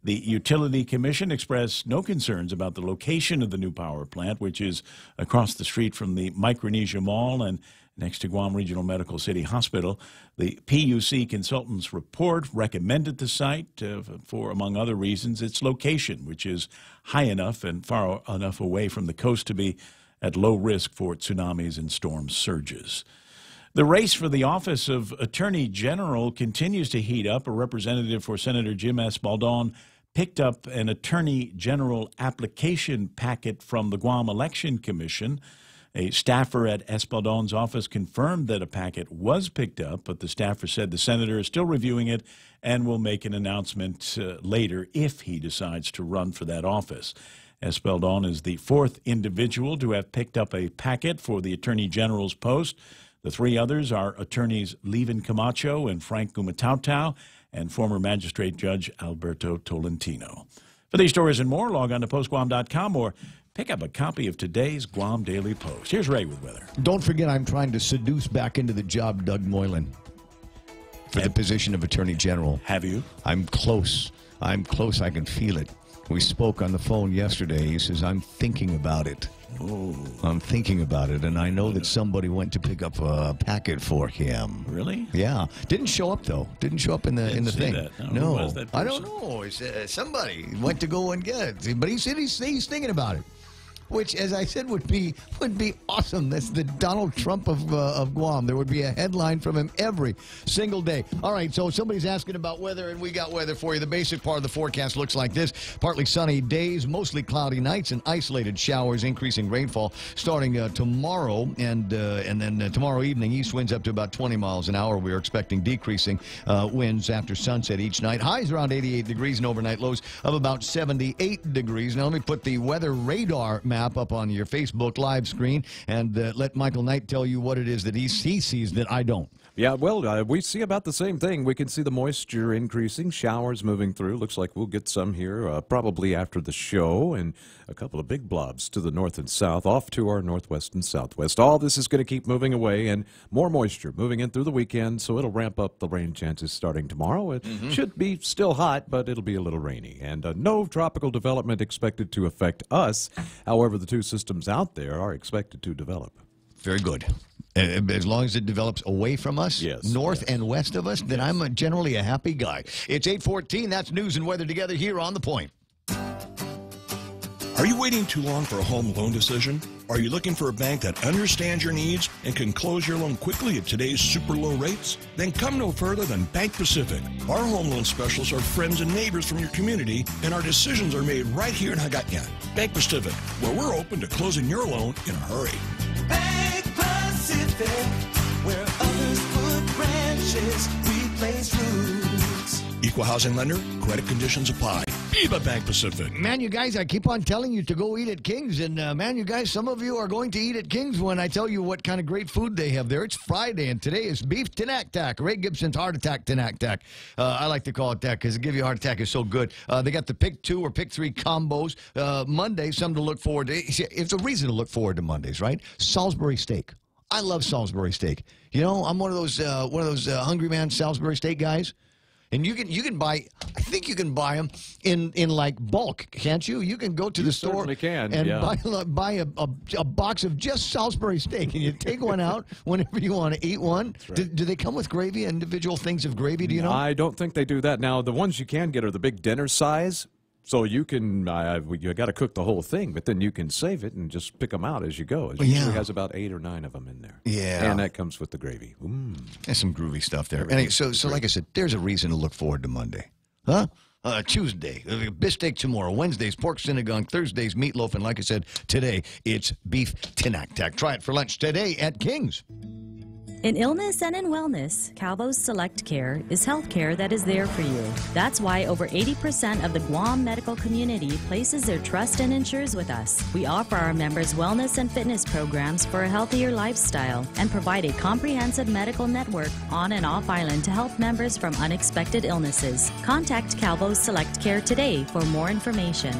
The Utility Commission expressed no concerns about the location of the new power plant, which is across the street from the Micronesia Mall and next to Guam Regional Medical City Hospital. The PUC consultant's report recommended the site for, among other reasons, its location, which is high enough and far enough away from the coast to be at low risk for tsunamis and storm surges. The race for the office of Attorney General continues to heat up. A representative for Senator Jim Espaldon picked up an Attorney General application packet from the Guam Election Commission. A staffer at Espaldon's office confirmed that a packet was picked up, but the staffer said the senator is still reviewing it and will make an announcement later if he decides to run for that office. Espaldon is the fourth individual to have picked up a packet for the Attorney General's post. The three others are attorneys Levin Camacho and Frank Gumatautau and former magistrate Judge Alberto Tolentino. For these stories and more, log on to postguam.com or pick up a copy of today's Guam Daily Post. Here's Ray with weather. Don't forget, I'm trying to seduce back into the job Doug Moylan for the position of Attorney General. Have you? I'm close. I'm close. I can feel it. We spoke on the phone yesterday. He says, I'm thinking about it. Oh. I'm thinking about it, and I know that somebody went to pick up a packet for him. Really? Yeah. Didn't show up, though. Didn't show up in the thing. That. No. Who was that I don't person? know. It's, somebody went to go and get it. But he said he's thinking about it. Which, as I said, would be awesome. That's the Donald Trump of Guam. There would be a headline from him every single day. All right, so somebody's asking about weather, and we got weather for you. The basic part of the forecast looks like this. Partly sunny days, mostly cloudy nights, and isolated showers, increasing rainfall starting tomorrow. And then tomorrow evening, east winds up to about 20 miles an hour. We are expecting decreasing winds after sunset each night. Highs around 88 degrees and overnight lows of about 78 degrees. Now, let me put the weather radar map up on your Facebook live screen and let Michael Knight tell you what it is that he sees that I don't. Yeah, well, we see about the same thing. We can see the moisture increasing, showers moving through. Looks like we'll get some here probably after the show, and a couple of big blobs to the north and south, off to our northwest and southwest. All this is going to keep moving away, and more moisture moving in through the weekend, so it'll ramp up the rain chances starting tomorrow. It should be still hot, but it'll be a little rainy, and no tropical development expected to affect us. However, the two systems out there are expected to develop. Very good. As long as it develops away from us, north and west of us, then I'm generally a happy guy. It's 8:14. That's news and weather together here on The Point. Are you waiting too long for a home loan decision? Are you looking for a bank that understands your needs and can close your loan quickly at today's super low rates? Then come no further than Bank Pacific. Our home loan specialists are friends and neighbors from your community, and our decisions are made right here in Hagåtña. Bank Pacific, where we're open to closing your loan in a hurry. Bank Pacific, where others put branches, we place roots. Equal housing lender, credit conditions apply. Viva Bank Pacific. Man, you guys, I keep on telling you to go eat at King's, and man, you guys, some of you are going to eat at King's when I tell you what kind of great food they have there. It's Friday, and today is beef tinaktak, Ray Gibson's heart attack tinaktak. I like to call it that because to give you a heart attack is so good. They got the pick 2 or pick 3 combos. Monday, something to look forward to. It's a reason to look forward to Mondays, right? Salisbury steak. I love Salisbury steak. You know, I'm one of those hungry man Salisbury steak guys. And you can buy, I think you can buy them in like bulk, can't you? You can go to the store and buy a box of just Salisbury steak, and you take one out whenever you want to eat one. Right. Do they come with gravy, individual things of gravy? Do you know? I don't think they do that. Now, the ones you can get are the big dinner size. So you can, you got to cook the whole thing, but then you can save it and just pick them out as you go. It usually has about 8 or 9 of them in there. Yeah. And that comes with the gravy. There's some groovy stuff there. Anyway, so like I said, there's a reason to look forward to Monday. Huh? Tuesday, beefsteak tomorrow. Wednesday's pork sinigang. Thursday's meatloaf. And like I said, today it's beef tinaktak. Try it for lunch today at King's. In illness and in wellness, Calvo's Select Care is health care that is there for you. That's why over 80% of the Guam medical community places their trust and insures with us. We offer our members wellness and fitness programs for a healthier lifestyle and provide a comprehensive medical network on and off island to help members from unexpected illnesses. Contact Calvo's Select Care today for more information.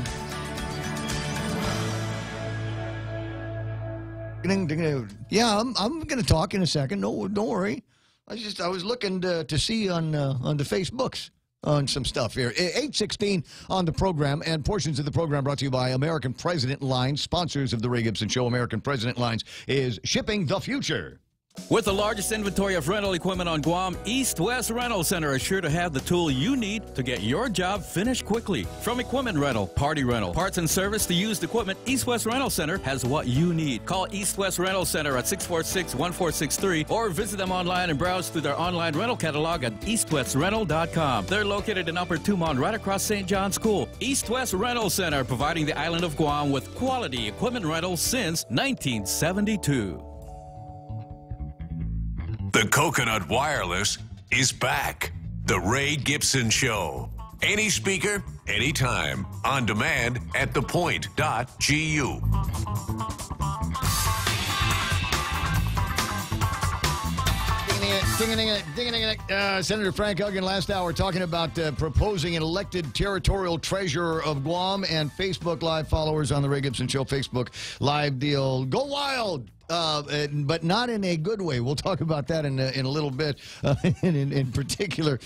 Yeah, I'm going to talk in a second. No, don't worry. I was looking to see on the Facebooks on some stuff here. 8:16 on the program, and portions of the program brought to you by American President Lines, sponsors of the Ray Gibson Show. American President Lines is shipping the future. With the largest inventory of rental equipment on Guam, East West Rental Center is sure to have the tool you need to get your job finished quickly. From equipment rental, party rental, parts and service to used equipment, East West Rental Center has what you need. Call East West Rental Center at 646-1463 or visit them online and browse through their online rental catalog at eastwestrental.com. They're located in Upper Tumon, right across St. John's School. East West Rental Center, providing the island of Guam with quality equipment rentals since 1972. The Coconut Wireless is back. The Ray Gibson Show. Any speaker, anytime. On demand at thepoint.gu. Senator Frank Huggen last hour talking about proposing an elected territorial treasurer of Guam, and Facebook Live followers on the Ray Gibson Show Facebook Live deal. Go wild! But not in a good way. We'll talk about that in a little bit. In particular,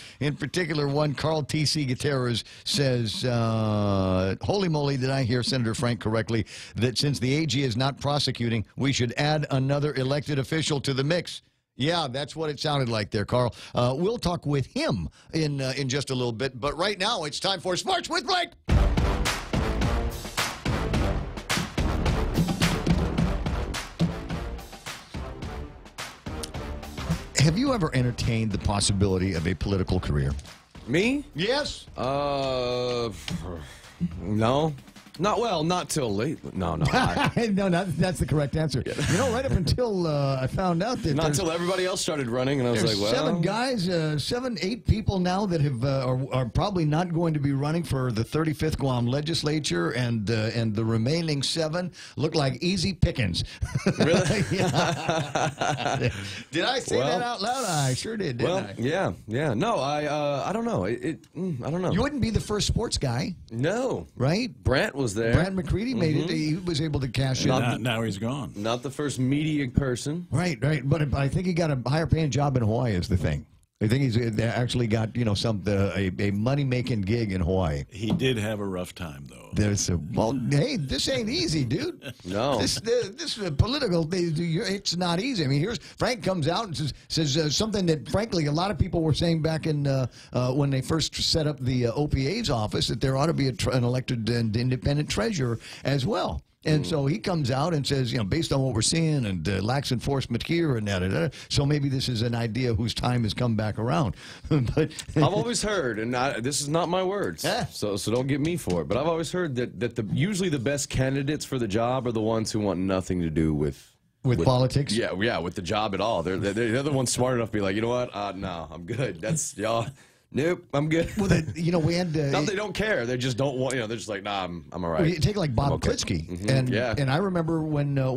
one Carl T.C. Gutierrez says, "Holy moly, did I hear Senator Frank correctly? That since the AG is not prosecuting, we should add another elected official to the mix." Yeah, that's what it sounded like there, Carl. We'll talk with him in just a little bit. But right now, it's time for Sports with Blake. Have you ever entertained the possibility of a political career? Me? Yes. No. Not till late. No. No, that's the correct answer. Yeah. You know, right up until I found out that not until everybody else started running, and I was like, well, 7 guys, 8 people now that have are probably not going to be running for the 35th Guam legislature, and the remaining 7 look like easy pickings. Really? Did I say that out loud? I sure did. Didn't I? Yeah. No, I don't know. I don't know. You wouldn't be the first sports guy. No. Right? Brant was there. Brad McCready made it. He was able to cash in. Now he's gone. Not the first media person. Right. But I think he got a higher paying job in Hawaii is the thing. I think he's actually got a money making gig in Hawaii. He did have a rough time though. Hey, this ain't easy, dude. No, this political thing, it's not easy. I mean, here's Frank comes out and says something that frankly a lot of people were saying back in when they first set up the OPA's office, that there ought to be an elected and independent treasurer as well. And so he comes out and says, based on what we're seeing and lax enforcement here and that, so maybe this is an idea whose time has come back around. But I've always heard, and this is not my words, so don't get me for it, but I've always heard that usually the best candidates for the job are the ones who want nothing to do with politics. Yeah, with the job at all. They're the ones smart enough to be like, you know what? No, I'm good. That's y'all. Nope, I'm good. Well, we had not they don't care. They just don't want. They're just like, nah, I'm all right. Well, you take like Bob Klitsky, and I remember when I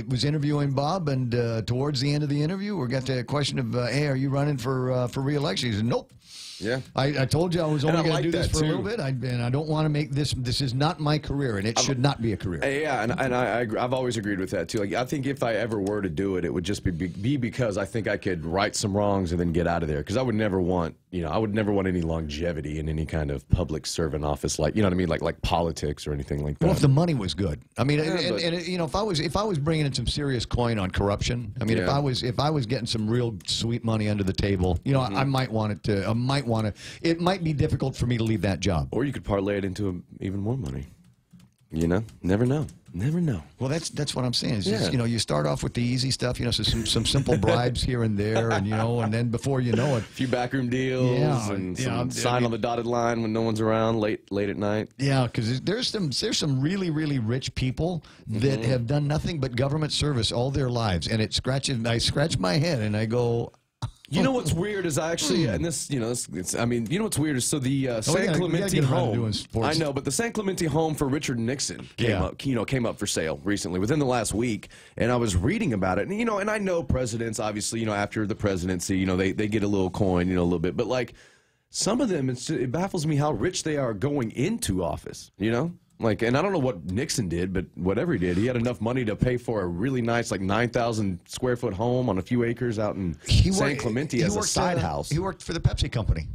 was interviewing Bob, and towards the end of the interview, we got the question of, hey, are you running for re-election? He said, nope. Yeah, I told you I was only going to do this for a little bit, and I don't want to make this. This is not my career, and it should not be a career. Yeah, and I've always agreed with that too. Like, I think if I ever were to do it, it would just be because I think I could right some wrongs and then get out of there. Because I would never want, I would never want any longevity in any kind of public servant office, like what I mean, like politics or anything like that. Well, if the money was good, I mean, if I was bringing in some serious coin on corruption, I mean, if I was getting some real sweet money under the table, I might want it to. It might be difficult for me to leave that job. Or you could parlay it into even more money. Never know. Never know. Well, that's what I'm saying. Is just, you start off with the easy stuff, so some simple bribes here and there, and then before you know it, a few backroom deals and some sign on the dotted line when no one's around late at night. Yeah, because there's some really, really rich people that have done nothing but government service all their lives, and I scratch my head and I go. You know what's weird is I actually, and this, you know what's weird is so the San Clemente home. I know, but the San Clemente home for Richard Nixon came up for sale recently, within the last week, and I was reading about it, and and I know presidents, obviously, after the presidency, they get a little coin, a little bit, but like some of them, it baffles me how rich they are going into office, and I don't know what Nixon did, but whatever he did, he had enough money to pay for a really nice, 9,000 square foot home on a few acres out in San Clemente as a side house. He worked for the Pepsi company.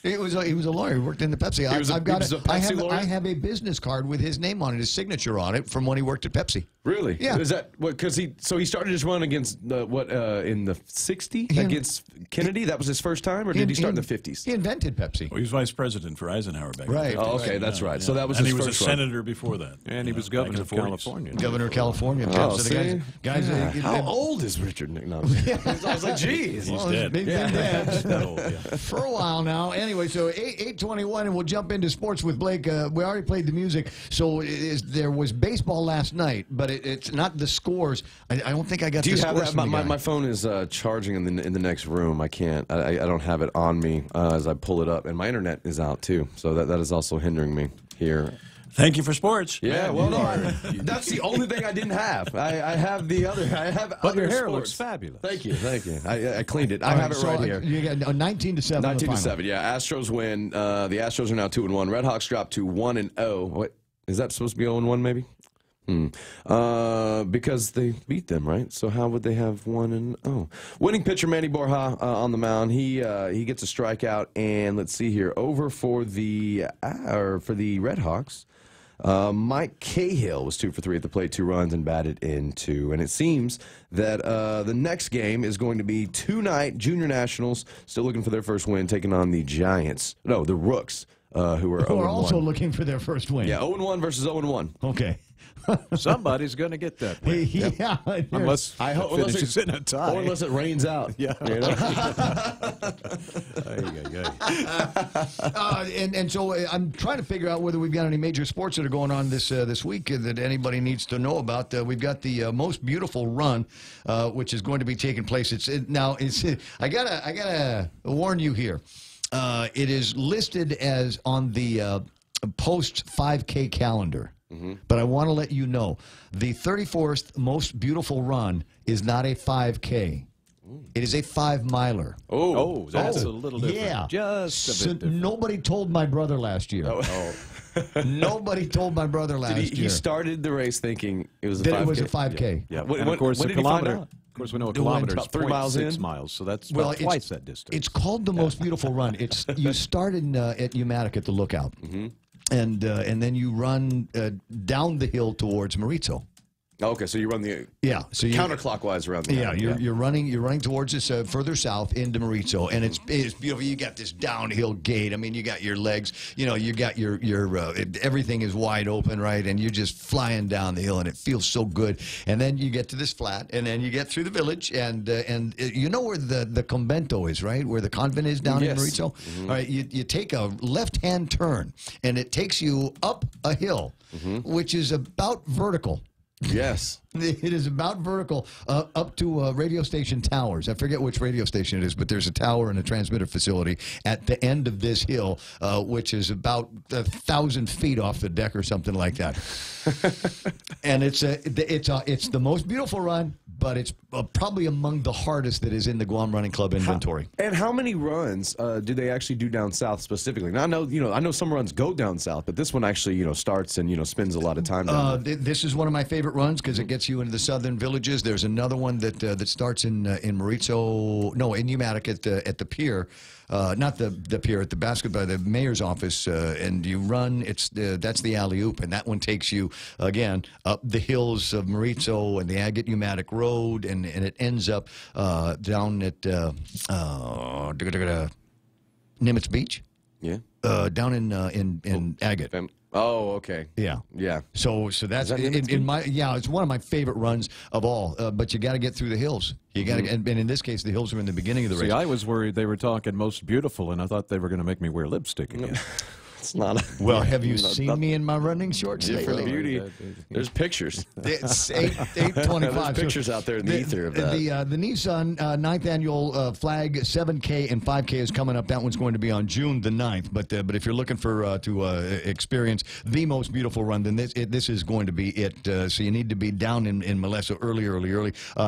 He was a lawyer. He worked in the Pepsi. I have a business card with his name on it, his signature on it, from when he worked at Pepsi. Really? Yeah. Is that what? Because he started his run against in the '60s against Kennedy. That was his first time, or did he start in the '50s? He invented Pepsi. Well, he was vice president for Eisenhower back right. in the 50s. Oh, okay, that's right. Yeah. So that was and his he was first a senator before that, and he was governor of California. Governor of California. Oh, so see? guys, how old is Richard Nixon? No, I was like, geez, he's dead. Been dead for a while now. Anyway, so 8:21, and we'll jump into sports with Blake. We already played the music, so there was baseball last night, but it's not the scores. I don't think I got. Do the you have scores that? My phone is charging in the next room. I can't. I don't have it on me as I pull it up, and my internet is out too, so that is also hindering me here. Thank you for sports. Yeah, well, no, that's the only thing I didn't have. I have the other. I have. But other your hair sports. looks fabulous. Thank you. I cleaned it. I have it right here. You got 19-7. 19-7. Yeah, Astros win. The Astros are now 2-1. Red Hawks dropped to 1-0. What is that supposed to be 0-1? Maybe. Because they beat them, right? So how would they have 1-0? Winning pitcher Manny Borja on the mound. He gets a strikeout, and let's see here. Over for the Red Hawks. Mike Cahill was 2 for 3 at the plate, 2 runs, and batted in 2. And it seems that the next game is going to be tonight. Junior Nationals still looking for their first win, taking on the Giants. No, the Rooks, who are 0-1. Also looking for their first win. Yeah, 0-1 versus 0-1 Okay. Somebody's going to get that win. Yeah. Unless I hope it finishes in a tie. Or unless it rains out. Yeah. You know? And so I'm trying to figure out whether we've got any major sports that are going on this week that anybody needs to know about. We've got the most beautiful run, which is going to be taking place. I gotta warn you here. It is listed as on the post 5K calendar. But I want to let you know, the 34th most beautiful run is not a 5K. It is a 5-miler. Oh, that's a little different. Yeah. Just a bit different. Nobody told my brother last year. Nobody told my brother last year. He started the race thinking it was a 5K. That it was a 5K. Yeah. And of course, when a did he find kilometer. out? Of course, we know a kilometer is about 3 miles 0.6 in. miles, so that's about twice that distance. It's called the most beautiful run. You start at Umatic at the Lookout, and then you run down the hill towards Maurizo. Okay, so you run the counterclockwise around the mountain. You're running towards this further south into Maurizo, and it's beautiful. You got this downhill gate. I mean, you got your legs. You got your everything is wide open, right? And you're just flying down the hill, and it feels so good. And then you get to this flat, and then you get through the village, and you know where the convento is, right? Where the convent is down in Maurizo. All right, you take a left-hand turn, and it takes you up a hill, which is about vertical. Yes. It is about vertical up to radio station towers. I forget which radio station it is, but there's a tower and a transmitter facility at the end of this hill, which is about 1,000 feet off the deck or something like that. And it's the most beautiful run, but it's probably among the hardest that is in the Guam Running Club inventory. And how many runs do they actually do down south specifically? Now I know some runs go down south, but this one actually starts and spends a lot of time down there. This is one of my favorite runs because it gets you into the southern villages. There's another one that starts in Maurizo, in Umatic at the pier. Not the pier, at the basketball, the mayor's office, and you run. That's the alley-oop, and that one takes you again up the hills of Maurizo and the Agate Umatic Road, and it ends up down at Nimitz Beach. Yeah. Down in Agate. Oh, okay. Yeah. Yeah. So that's it's one of my favorite runs of all. But you got to get through the hills. You got to, and in this case, the hills are in the beginning of the race. See, I was worried they were talking most beautiful, and I thought they were going to make me wear lipstick again. It's not. Well, have you seen me in my running shorts? Different beauty. There's pictures. It's 8:25. There's pictures out there in the ether of that. The Nissan 9th annual Flag 7K and 5K is coming up. That one's going to be on June the 9th. But if you're looking for to experience the most beautiful run, then this is going to be it. So you need to be down in Molesso early.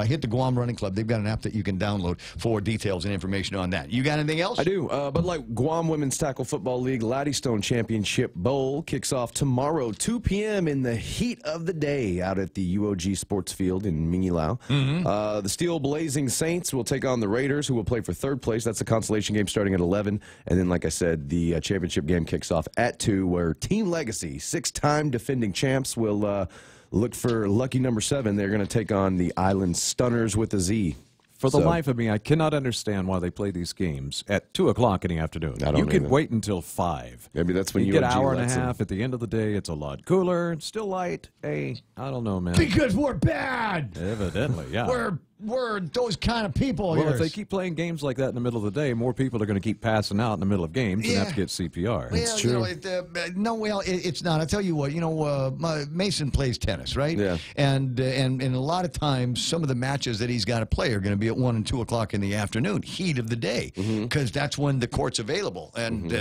Hit the Guam Running Club. They've got an app that you can download for details and information on that. You got anything else? I do. But like Guam Women's Tackle Football League Laddystone Championship Bowl kicks off tomorrow, 2 p.m. in the heat of the day out at the UOG Sports Field in Mingilao. The Steel Blazing Saints will take on the Raiders, who will play for third place. That's a consolation game starting at 11. And then, like I said, the championship game kicks off at 2, where Team Legacy, 6-time defending champs, will look for lucky number 7. They're going to take on the Island Stunners with a Z. For the life of me, I cannot understand why they play these games at 2 o'clock in the afternoon. You could wait until 5. Maybe that's when you get an hour and a half. At the end of the day, it's a lot cooler. It's still light. I don't know, man. Because we're bad. Evidently, yeah. We're we're those kind of people. Well, if they keep playing games like that in the middle of the day, more people are going to keep passing out in the middle of games and have to get CPR. Well, it's true. It's not. I'll tell you what. Mason plays tennis, right? Yeah. And a lot of times, some of the matches that he's got to play are going to be at 1 and 2 o'clock in the afternoon, heat of the day, because that's when the court's available. And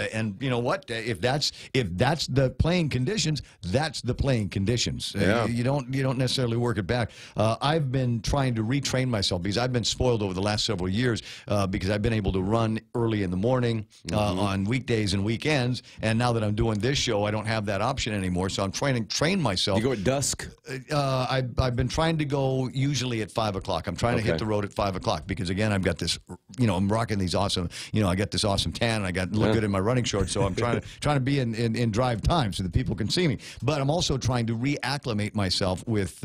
you know what? If that's the playing conditions, that's the playing conditions. You don't necessarily work it back. I've been trying to retrain myself because I've been spoiled over the last several years because I've been able to run early in the morning on weekdays and weekends, and now that I'm doing this show, I don't have that option anymore. So I'm trying to train myself. You go at dusk? I've been trying to go usuing at 5 o'clock. I'm trying to hit the road at 5 o'clock because again, I've got this. I'm rocking these awesome. I got this awesome tan, and I look good in my running shorts. So I'm trying to be in drive time so that people can see me. But I'm also trying to reacclimate myself with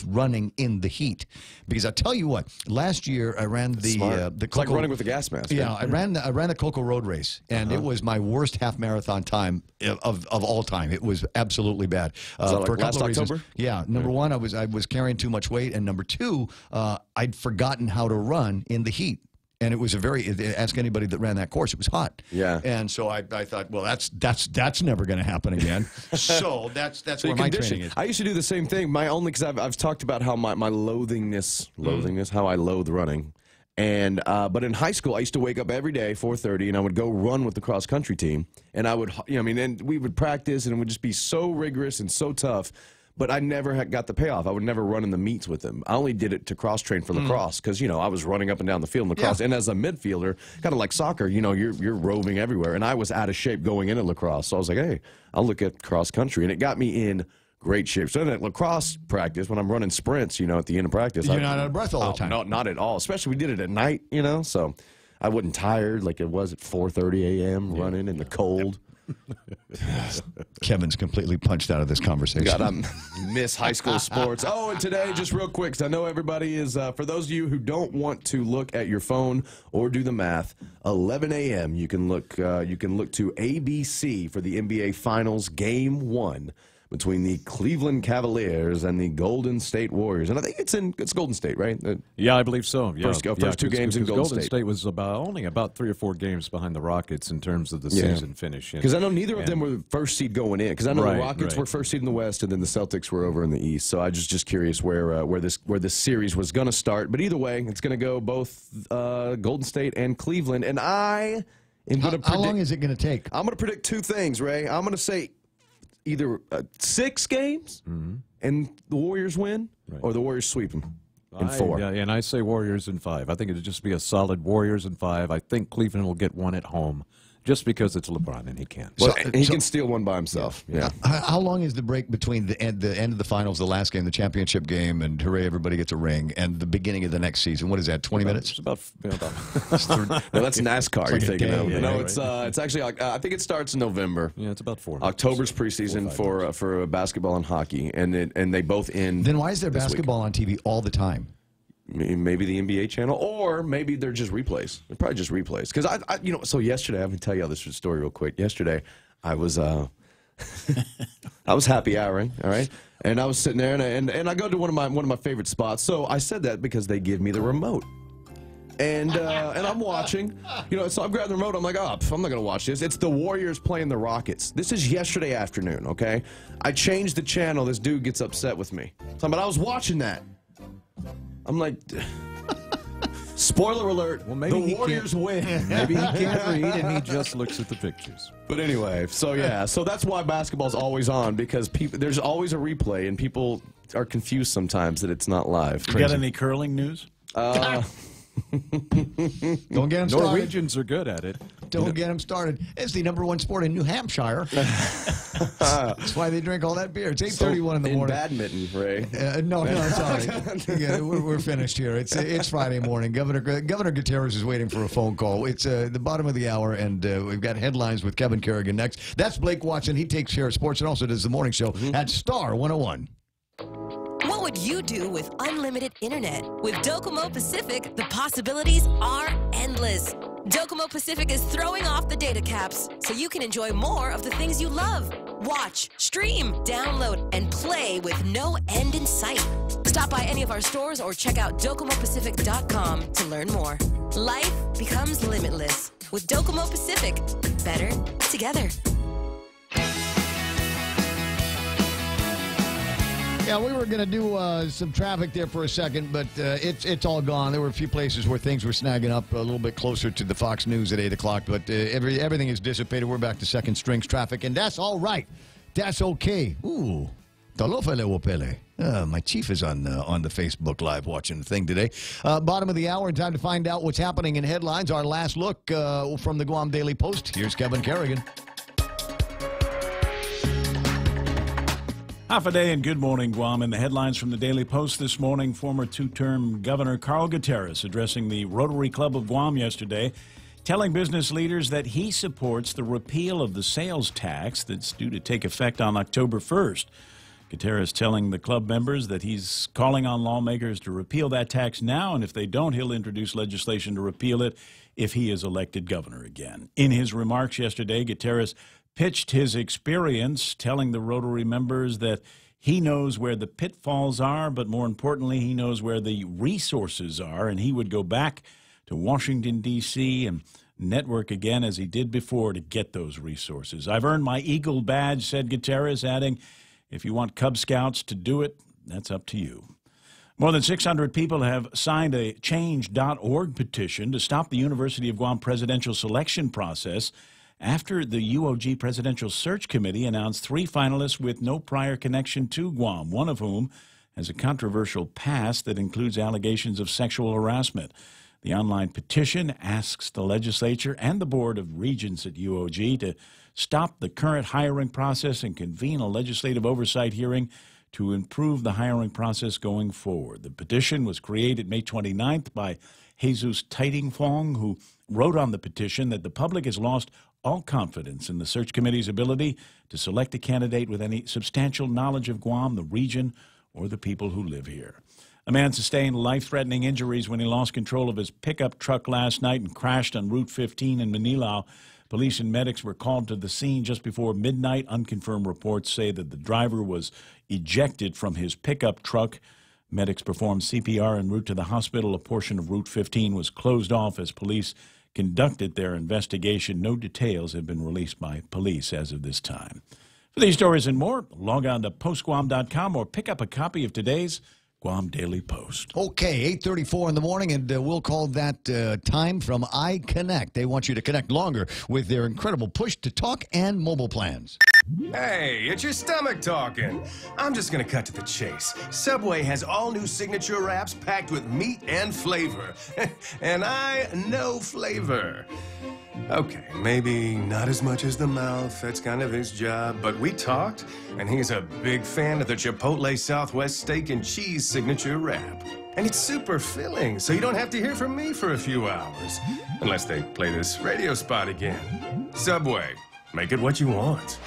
running in the heat, because I tell you what, last year I ran the it's like running with a gas mask. Yeah, I ran the Cocoa Road Race, and it was my worst half marathon time of all time. It was absolutely bad for a couple of reasons. October? Yeah, number one, I was carrying too much weight, and number two, I'd forgotten how to run in the heat. And it was ask anybody that ran that course, it was hot. Yeah. And so I thought, well, that's never going to happen again. So that's where my training is. I used to do the same thing. Because I've talked about how my loathingness, how I loathe running. And but in high school, I used to wake up every day 4:30, and I would go run with the cross country team. And I would, and we would practice, and it would just be so rigorous and so tough. But I never got the payoff. I would never run in the meets with them. I only did it to cross-train for lacrosse because, I was running up and down the field in lacrosse. Yeah. And as a midfielder, kind of like soccer, you're roving everywhere. And I was out of shape going into lacrosse. So I was like, hey, I'll look at cross-country. And it got me in great shape. So in that lacrosse practice, when I'm running sprints, at the end of practice. You're not out of breath all the time. No, not at all. Especially we did it at night, so I wasn't tired like it was at 4:30 a.m. running in the cold. Kevin's completely punched out of this conversation. God, I miss high school sports. Oh, and today, just real quick, because I know everybody is, for those of you who don't want to look at your phone or do the math, 11 a.m. you can look to ABC for the NBA Finals Game 1 between the Cleveland Cavaliers and the Golden State Warriors. And I think it's Golden State, right? Yeah, I believe so. Yeah. First two games in Golden State. Golden State was only about 3 or 4 games behind the Rockets in terms of the season finish. Because I know neither of them were first seed going in. Because I know the Rockets were first seed in the West, and then the Celtics were over in the East. So I was just curious where this series was going to start. But either way, it's going to go both Golden State and Cleveland. And I am going to predict. How long is it going to take? I'm going to predict 2 things, Ray. I'm going to say either 6 games and the Warriors win, or the Warriors sweep them in 4. Yeah, and I say Warriors in 5. I think it'll just be a solid Warriors in 5. I think Cleveland will get 1 at home, just because it's LeBron and he can. Well, he can steal 1 by himself. Yeah. How long is the break between the end of the finals, the last game, the championship game, and hooray, everybody gets a ring, and the beginning of the next season? What is that? 20 minutes? It's about. No, that's NASCAR. You're thinking of. No, it's actually. I think it starts in November. Yeah, it's about 4 months. October's preseason for basketball and hockey, and they both end. Then why is there basketball on TV all the time? Maybe the NBA channel, or maybe they're just replays. They're probably just replays. Because so yesterday, I'm gonna tell you this story real quick. Yesterday, I was I was happy houring, all right, and I was sitting there, and I go to one of my favorite spots. So I said that because they give me the remote. And I'm watching, so I'm grabbing the remote. I'm like, I'm not going to watch this. It's the Warriors playing the Rockets. This is yesterday afternoon, okay? I changed the channel. This dude gets upset with me. But I was watching that. I'm like, spoiler alert, well, maybe the Warriors win. Maybe he can't read and he just looks at the pictures. But anyway, so that's why basketball's always on, because there's always a replay, and people are confused sometimes that it's not live. You got any curling news? Don't get them started. Norwegians are good at it. Don't get them started. It's the #1 sport in New Hampshire. That's why they drink all that beer. It's 8:31 in the morning. Badminton, Ray. No, it's all right. We're finished here. It's Friday morning. Governor Gutierrez is waiting for a phone call. It's the bottom of the hour, and we've got headlines with Kevin Kerrigan next. That's Blake Watson. He takes care of sports and also does the morning show at Star 101. What would you do with unlimited internet? With Docomo Pacific, the possibilities are endless. Docomo Pacific is throwing off the data caps so you can enjoy more of the things you love. Watch, stream, download, and play with no end in sight. Stop by any of our stores or check out DocomoPacific.com to learn more. Life becomes limitless with Docomo Pacific. Better together. Yeah, we were going to do some traffic there for a second, but it's all gone. There were a few places where things were snagging up a little bit closer to the Fox News at 8 o'clock, but everything is dissipated. We're back to second strings traffic, and that's all right. That's okay. Ooh. My chief is on the Facebook Live watching the thing today. Bottom of the hour, time to find out what's happening in headlines. Our last look from the Guam Daily Post. Here's Kevin Kerrigan. Half a day and good morning, Guam. In the headlines from the Daily Post this morning, former two-term Governor Carl Gutierrez addressing the Rotary Club of Guam yesterday, telling business leaders that he supports the repeal of the sales tax that's due to take effect on October 1st. Gutierrez telling the club members that he's calling on lawmakers to repeal that tax now, and if they don't, he'll introduce legislation to repeal it if he is elected governor again. In his remarks yesterday, Gutierrez pitched his experience, telling the Rotary members that he knows where the pitfalls are, but more importantly, he knows where the resources are, and he would go back to Washington, D.C. and network again as he did before to get those resources. I've earned my Eagle badge, said Gutierrez, adding, if you want Cub Scouts to do it, that's up to you. More than 600 people have signed a Change.org petition to stop the University of Guam presidential selection process after the UOG Presidential Search Committee announced 3 finalists with no prior connection to Guam, one of whom has a controversial past that includes allegations of sexual harassment. The online petition asks the legislature and the Board of Regents at UOG to stop the current hiring process and convene a legislative oversight hearing to improve the hiring process going forward. The petition was created May 29th by Jesus Tidingfong, who wrote on the petition that the public has lost all confidence in the search committee's ability to select a candidate with any substantial knowledge of Guam, the region, or the people who live here. A man sustained life-threatening injuries when he lost control of his pickup truck last night and crashed on Route 15 in Manilao. Police and medics were called to the scene just before midnight. Unconfirmed reports say that the driver was ejected from his pickup truck. Medics performed CPR en route to the hospital. A portion of Route 15 was closed off as police conducted their investigation. No details have been released by police as of this time. For these stories and more, log on to postguam.com or pick up a copy of today's Guam Daily Post. Okay, 8:34 in the morning, and we'll call that time from iConnect. They want you to connect longer with their incredible push-to-talk and mobile plans. Hey, it's your stomach talking. I'm just gonna cut to the chase. Subway has all new signature wraps packed with meat and flavor. And I know flavor. Okay, maybe not as much as the mouth. That's kind of his job. But we talked, and he's a big fan of the Chipotle Southwest Steak and Cheese signature wrap. And it's super filling, so you don't have to hear from me for a few hours. Unless they play this radio spot again. Subway. Make it what you want.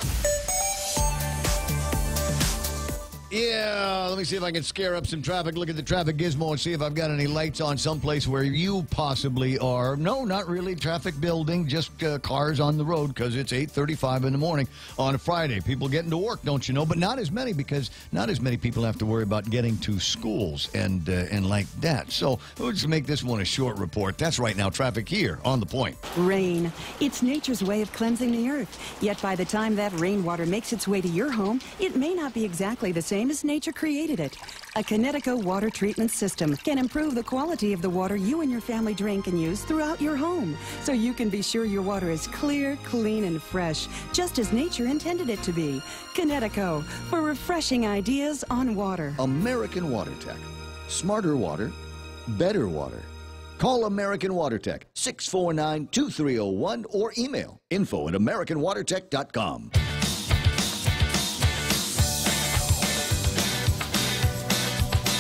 Yeah, let me see if I can scare up some traffic. Look at the traffic gizmo and see if I've got any lights on someplace where you possibly are. No, not really traffic building, just cars on the road because it's 8:35 in the morning on a Friday. People getting to work, don't you know? But not as many because not as many people have to worry about getting to schools and like that. So we'll just make this one a short report. That's right now traffic here on The Point. Rain. It's nature's way of cleansing the earth. Yet by the time that rainwater makes its way to your home, it may not be exactly the same as nature created it. A Connecticut water treatment system can improve the quality of the water you and your family drink and use throughout your home, so you can be sure your water is clear, clean, and fresh, just as nature intended it to be. Connecticut, for refreshing ideas on water. American Water Tech. Smarter water, better water. Call American Water Tech, 649-2301, or email info@americanwatertech.com.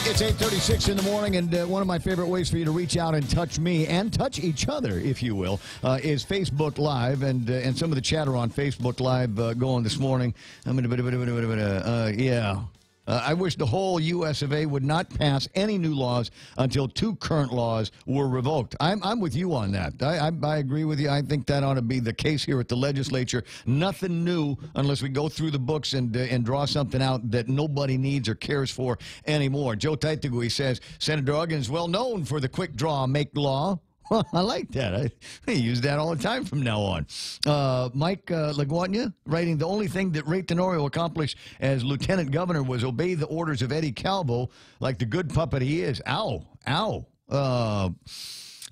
It's 8:36 in the morning, and one of my favorite ways for you to reach out and touch me and touch each other, if you will, is Facebook Live, and some of the chatter on Facebook Live going this morning. Yeah. I wish the whole U.S. of A. would not pass any new laws until 2 current laws were revoked. I'm with you on that. I agree with you. I think that ought to be the case here at the legislature. Nothing new unless we go through the books and draw something out that nobody needs or cares for anymore. Joe Taitagui says, Senator Uggin is well known for the quick draw make law. Well, I like that. I use that all the time from now on. Mike LaGuardia writing, the only thing that Ray Tenorio accomplished as lieutenant governor was obey the orders of Eddie Calvo like the good puppet he is. Ow. Ow.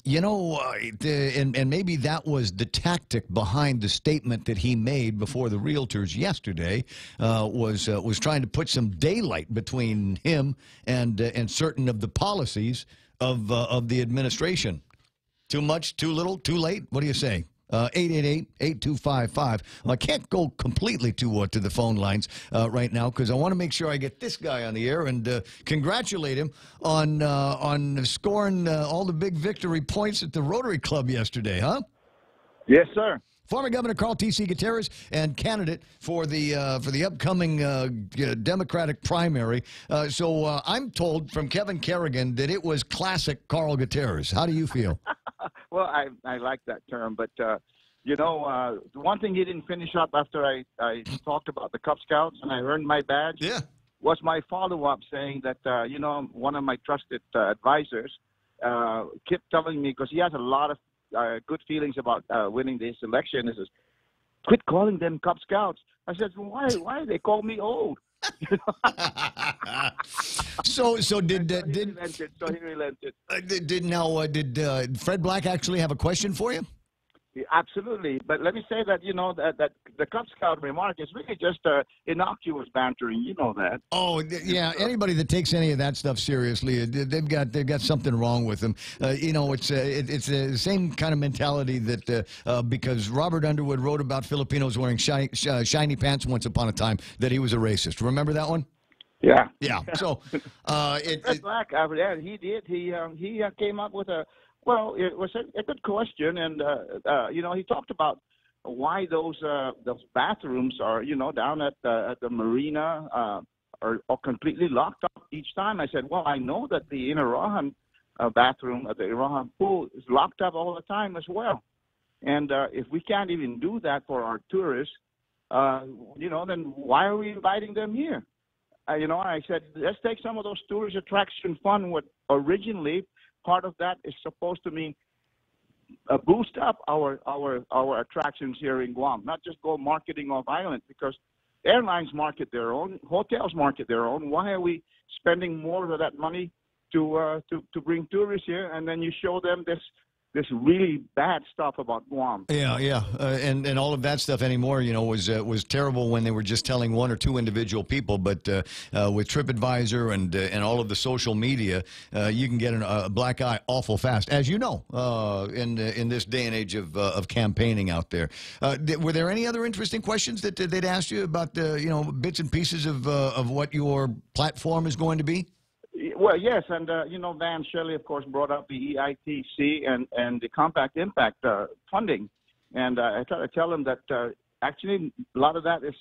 You know, and maybe that was the tactic behind the statement that he made before the realtors yesterday, was trying to put some daylight between him and certain of the policies of the administration. Too much, too little, too late? What do you say? 888-8255. Well, I can't go completely to the phone lines right now because I want to make sure I get this guy on the air and congratulate him on scoring all the big victory points at the Rotary Club yesterday, huh? Yes, sir. Former Governor Carl T.C. Gutierrez and candidate for the upcoming Democratic primary. So I'm told from Kevin Kerrigan that it was classic Carl Gutierrez. How do you feel? Well, I like that term, but you know, the one thing he didn't finish up after I talked about the Cub Scouts and I earned my badge. Yeah. Was my follow-up saying that you know, one of my trusted advisors kept telling me, because he has a lot of good feelings about winning this election. He says, quit calling them Cub Scouts. I said, why they call me old? So did he relented. Did Fred Black actually have a question for you? Yeah, absolutely, but let me say that you know that the Cub Scout remark is really just innocuous bantering. You know that. Oh yeah, anybody that takes any of that stuff seriously, they've got something wrong with them. You know, it's the same kind of mentality that because Robert Underwood wrote about Filipinos wearing shiny pants once upon a time, that he was a racist. Remember that one? Yeah. Yeah. So Fred Black, yeah, he did. He came up with a. Well, it was a good question, and you know, he talked about why those bathrooms are, you know, down at the marina are completely locked up each time. I said, well, I know that the Irahan bathroom at the Irahan pool is locked up all the time as well, and if we can't even do that for our tourists, you know, then why are we inviting them here? You know, I said, let's take some of those tourist attraction fun. What originally part of that is supposed to mean boost up our attractions here in Guam, not just go marketing off island, because airlines market their own, hotels market their own. Why are we spending more of that money to bring tourists here, and then you show them this really bad stuff about Guam? Yeah, and all of that stuff anymore, you know, was terrible when they were just telling one or two individual people. But with TripAdvisor and all of the social media, you can get a black eye awful fast, as you know, in this day and age of campaigning out there. Were there any other interesting questions that they'd asked you about you know, bits and pieces of what your platform is going to be? Well, yes, and you know, Van Shelley, of course, brought up the EITC and the Compact Impact funding, and I try to tell him that actually a lot of that is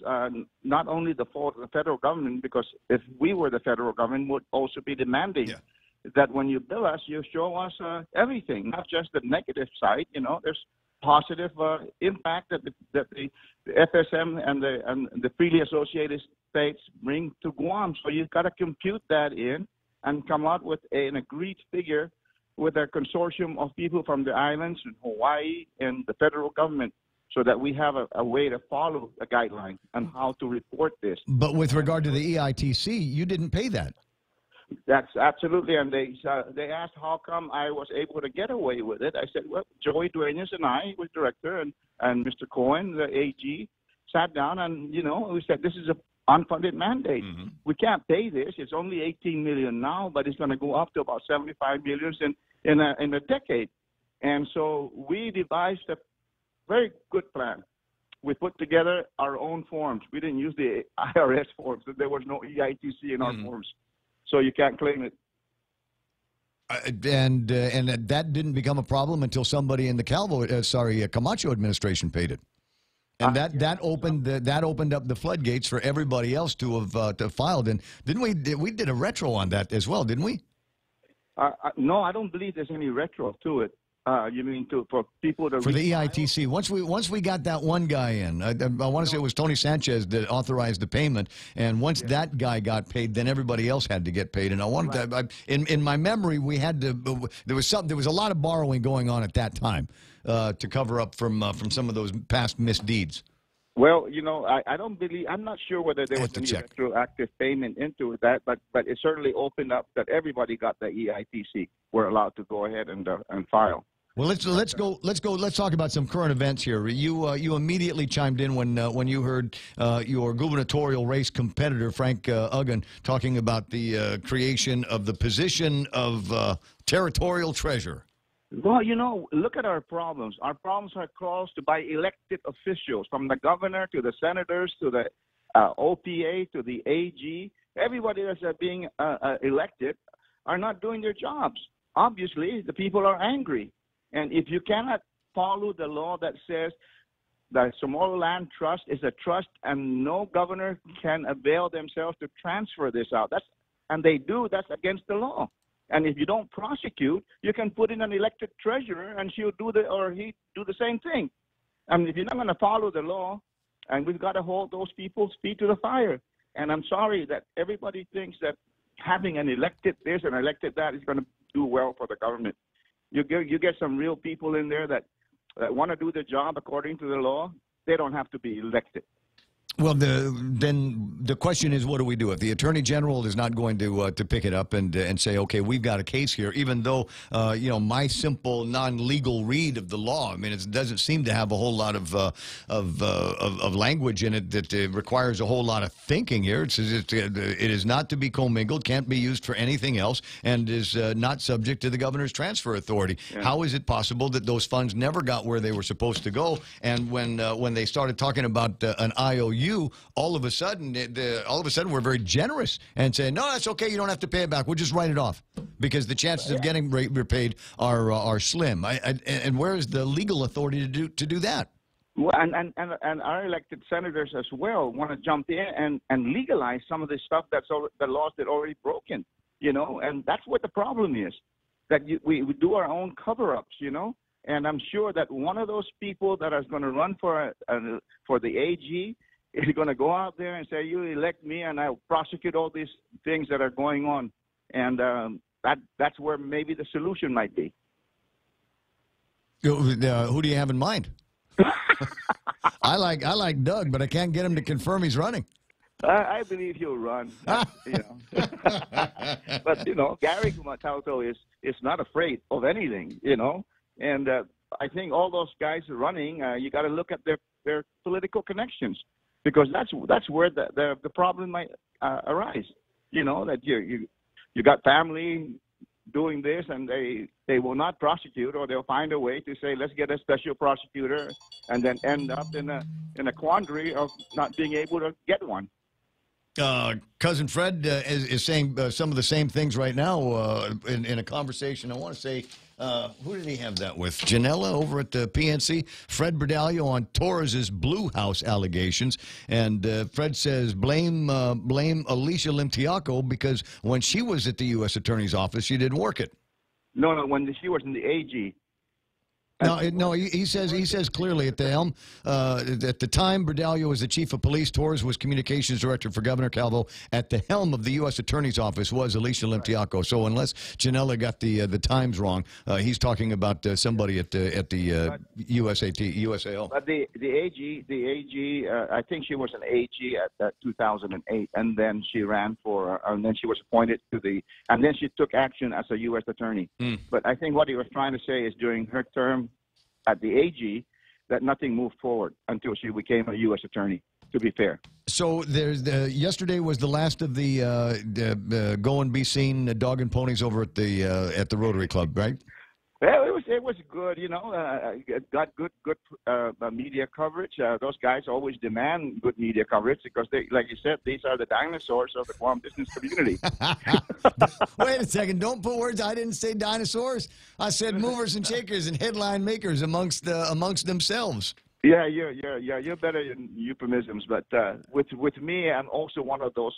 not only the fault of the federal government, because if we were the federal government, would also be demanding that when you bill us, you show us everything, not just the negative side. You know, there's positive impact that the FSM and the freely associated states bring to Guam. So you've got to compute that in and come out with an agreed figure with a consortium of people from the islands and Hawaii and the federal government, so that we have a way to follow a guideline on how to report this. But with regard to the EITC, you didn't pay that. That's absolutely, and they asked how come I was able to get away with it. I said, well, Joey Duenas and I, was director, and Mr. Cohen, the AG, sat down and, you know, we said, this is a unfunded mandate. Mm-hmm. We can't pay this. It's only $18 million now, but it's going to go up to about $75 million in a decade. And so we devised a very good plan. We put together our own forms. We didn't use the IRS forms. There was no EITC in our forms, so you can't claim it. And that didn't become a problem until somebody in the Camacho administration paid it. And that opened up the floodgates for everybody else to have filed. And didn't we did a retro on that as well, didn't we? No, I don't believe there's any retro to it. You mean for people to for the EITC? Once we got that one guy in, I want to say it was Tony Sanchez that authorized the payment, and once that guy got paid, then everybody else had to get paid. And I wanted to, in my memory, we had to. There was a lot of borrowing going on at that time to cover up from some of those past misdeeds. Well, I'm not sure whether there was any retroactive payment into that, but it certainly opened up that everybody got the EITC. We're allowed to go ahead and file. Well, let's go. Let's talk about some current events here. You immediately chimed in when you heard your gubernatorial race competitor Frank Uggan talking about the creation of the position of territorial treasurer. Well, look at our problems. Our problems are caused by elected officials, from the governor to the senators to the OPA to the AG. Everybody that's being elected are not doing their jobs. Obviously, the people are angry. And if you cannot follow the law that says the Somaliland Trust is a trust and no governor can avail themselves to transfer this out, and they do, that's against the law. And if you don't prosecute, you can put in an elected treasurer and he do the same thing. I mean, if you're not going to follow the law, and we've got to hold those people's feet to the fire. And I'm sorry that everybody thinks that having an elected this and elected that is going to do well for the government. You get some real people in there that want to do the job according to the law. They don't have to be elected. Well, then the question is, what do we do if the Attorney General is not going to pick it up and say, okay, we've got a case here, even though my simple non-legal read of the law, I mean, it doesn't seem to have a whole lot of language in it that requires a whole lot of thinking here. It says it is not to be commingled, can't be used for anything else, and is not subject to the governor's transfer authority. Yeah. How is it possible that those funds never got where they were supposed to go? And when they started talking about an IOU, all of a sudden we're very generous and say, no, that's okay, you don't have to pay it back, we'll just write it off, because the chances of getting repaid are slim. And where is the legal authority to do that? Well, and our elected senators as well want to jump in and legalize some of this stuff that's the laws that are already broken, and that's what the problem is, that we do our own cover-ups, and I'm sure that one of those people that is going to run for the AG is going to go out there and say, you elect me and I'll prosecute all these things that are going on. And that's where maybe the solution might be. Who do you have in mind? I like Doug, but I can't get him to confirm he's running. I believe he'll run. But, Gary Kumatauto is not afraid of anything, And I think all those guys running, you got to look at their political connections. Because that's where the problem might arise, that you got family doing this and they will not prosecute, or they'll find a way to say, let's get a special prosecutor, and then end up in a quandary of not being able to get one. Cousin Fred is saying some of the same things right now in a conversation. I want to say, who did he have that with? Janella over at the PNC. Fred Berdalio on Torres's Blue House allegations. And Fred says, blame Alicia Limtiaco, because when she was at the U.S. Attorney's Office, she didn't work it. No, when she was in the AG. No. He says clearly at the helm. At the time, Berdalio was the chief of police. Torres was communications director for Governor Calvo. At the helm of the U.S. Attorney's Office was Alicia Limtiaco. So unless Janella got the times wrong, he's talking about somebody at the USAO. But the AG, I think she was an AG at 2008, and then she ran for, and then she was appointed and then she took action as a U.S. attorney. But I think what he was trying to say is during her term at the AG, that nothing moved forward until she became a U.S. attorney, to be fair. So yesterday was the last of the go and be seen dog and ponies over at the Rotary Club, right? Well, it was good, got good media coverage. Those guys always demand good media coverage because they, like you said, these are the dinosaurs of the Guam business community. Wait a second! Don't put words. I didn't say dinosaurs. I said movers and shakers and headline makers amongst themselves. Yeah, you're better in euphemisms, but with me, I'm also one of those,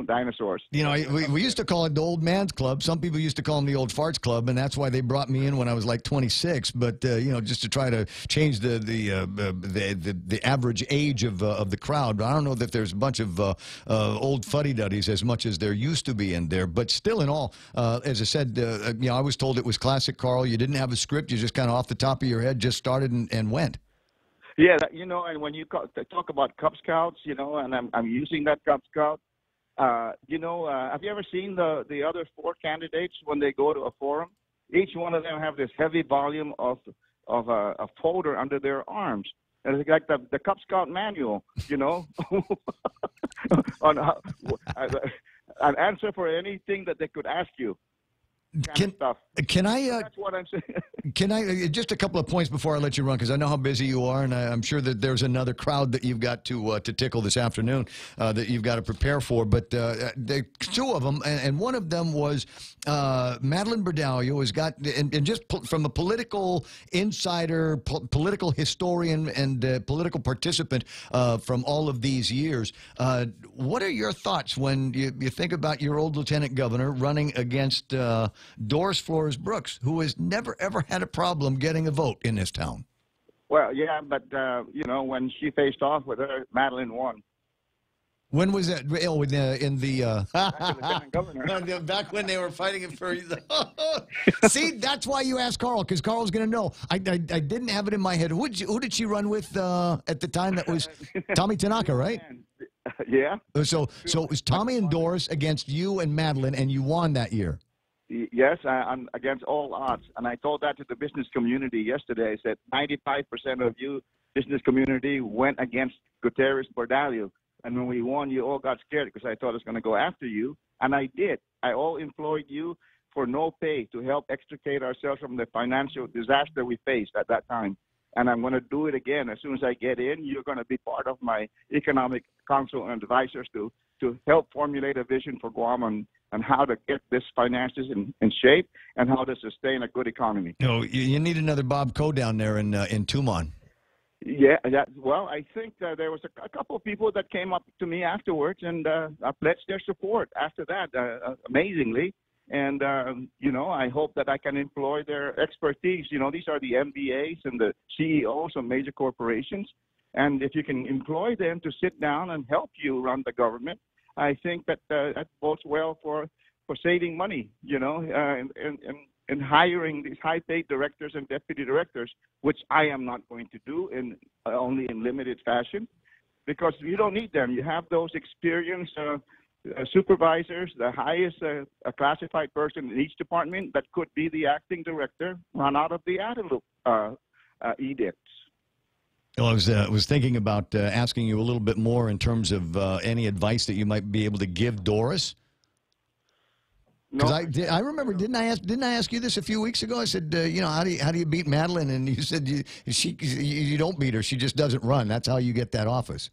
dinosaurs. We used to call it the old man's club. Some people used to call them the old farts club, and that's why they brought me in when I was like 26. But just to try to change the average age of the crowd. But I don't know that there's a bunch of old fuddy-duddies as much as there used to be in there. But still, in all, as I said, I was told it was classic Carl. You didn't have a script. You just kind of off the top of your head just started and went. Yeah, and when you talk about Cub Scouts, and I'm using that Cub Scout. Have you ever seen the other four candidates when they go to a forum? Each one of them have this heavy volume of a folder under their arms. And it's like the Cub Scout manual, on an answer for anything that they could ask you. Can I? That's what I'm saying. Can I just a couple of points before I let you run, because I know how busy you are, and I'm sure that there's another crowd that you've got to tickle this afternoon that you've got to prepare for. But the two of them, and one of them was Madeline Bordallo has got, and just from a political insider, political historian, and political participant from all of these years. What are your thoughts when you think about your old lieutenant governor running against Doris Flores Brooks, who has never, ever had a problem getting a vote in this town? Well, yeah, but, when she faced off with her, Madeline won. When was that? Oh, in the governor. Back when they were fighting it for See, that's why you asked Carl, because Carl's going to know. I didn't have it in my head. Who did she run with at the time? That was Tommy Tanaka, right? Yeah. So it was Tommy and Doris against you and Madeline, and you won that year. Yes, I'm against all odds. And I told that to the business community yesterday. I said 95% of you business community went against Gutierrez Bordallo. And when we won, you all got scared because I thought I was going to go after you. And I did. I all employed you for no pay to help extricate ourselves from the financial disaster we faced at that time. And I'm going to do it again. As soon as I get in, you're going to be part of my economic council and advisors to help formulate a vision for Guam and how to get this finances in shape and how to sustain a good economy. You need another Bob Coe down there in Tumon. Yeah, well, I think there was a couple of people that came up to me afterwards and pledged their support after that, amazingly. And, I hope that I can employ their expertise. These are the MBAs and the CEOs of major corporations. And if you can employ them to sit down and help you run the government, I think that bodes well for saving money, and hiring these high-paid directors and deputy directors, which I am not going to do only in limited fashion, because you don't need them. You have those experienced supervisors, the highest classified person in each department that could be the acting director, run out of the Adelup edicts. Well, I was thinking about asking you a little bit more in terms of any advice that you might be able to give Doris. Because I remember, didn't I ask you this a few weeks ago? I said, how do you beat Madeline? And you said you don't beat her. She just doesn't run. That's how you get that office.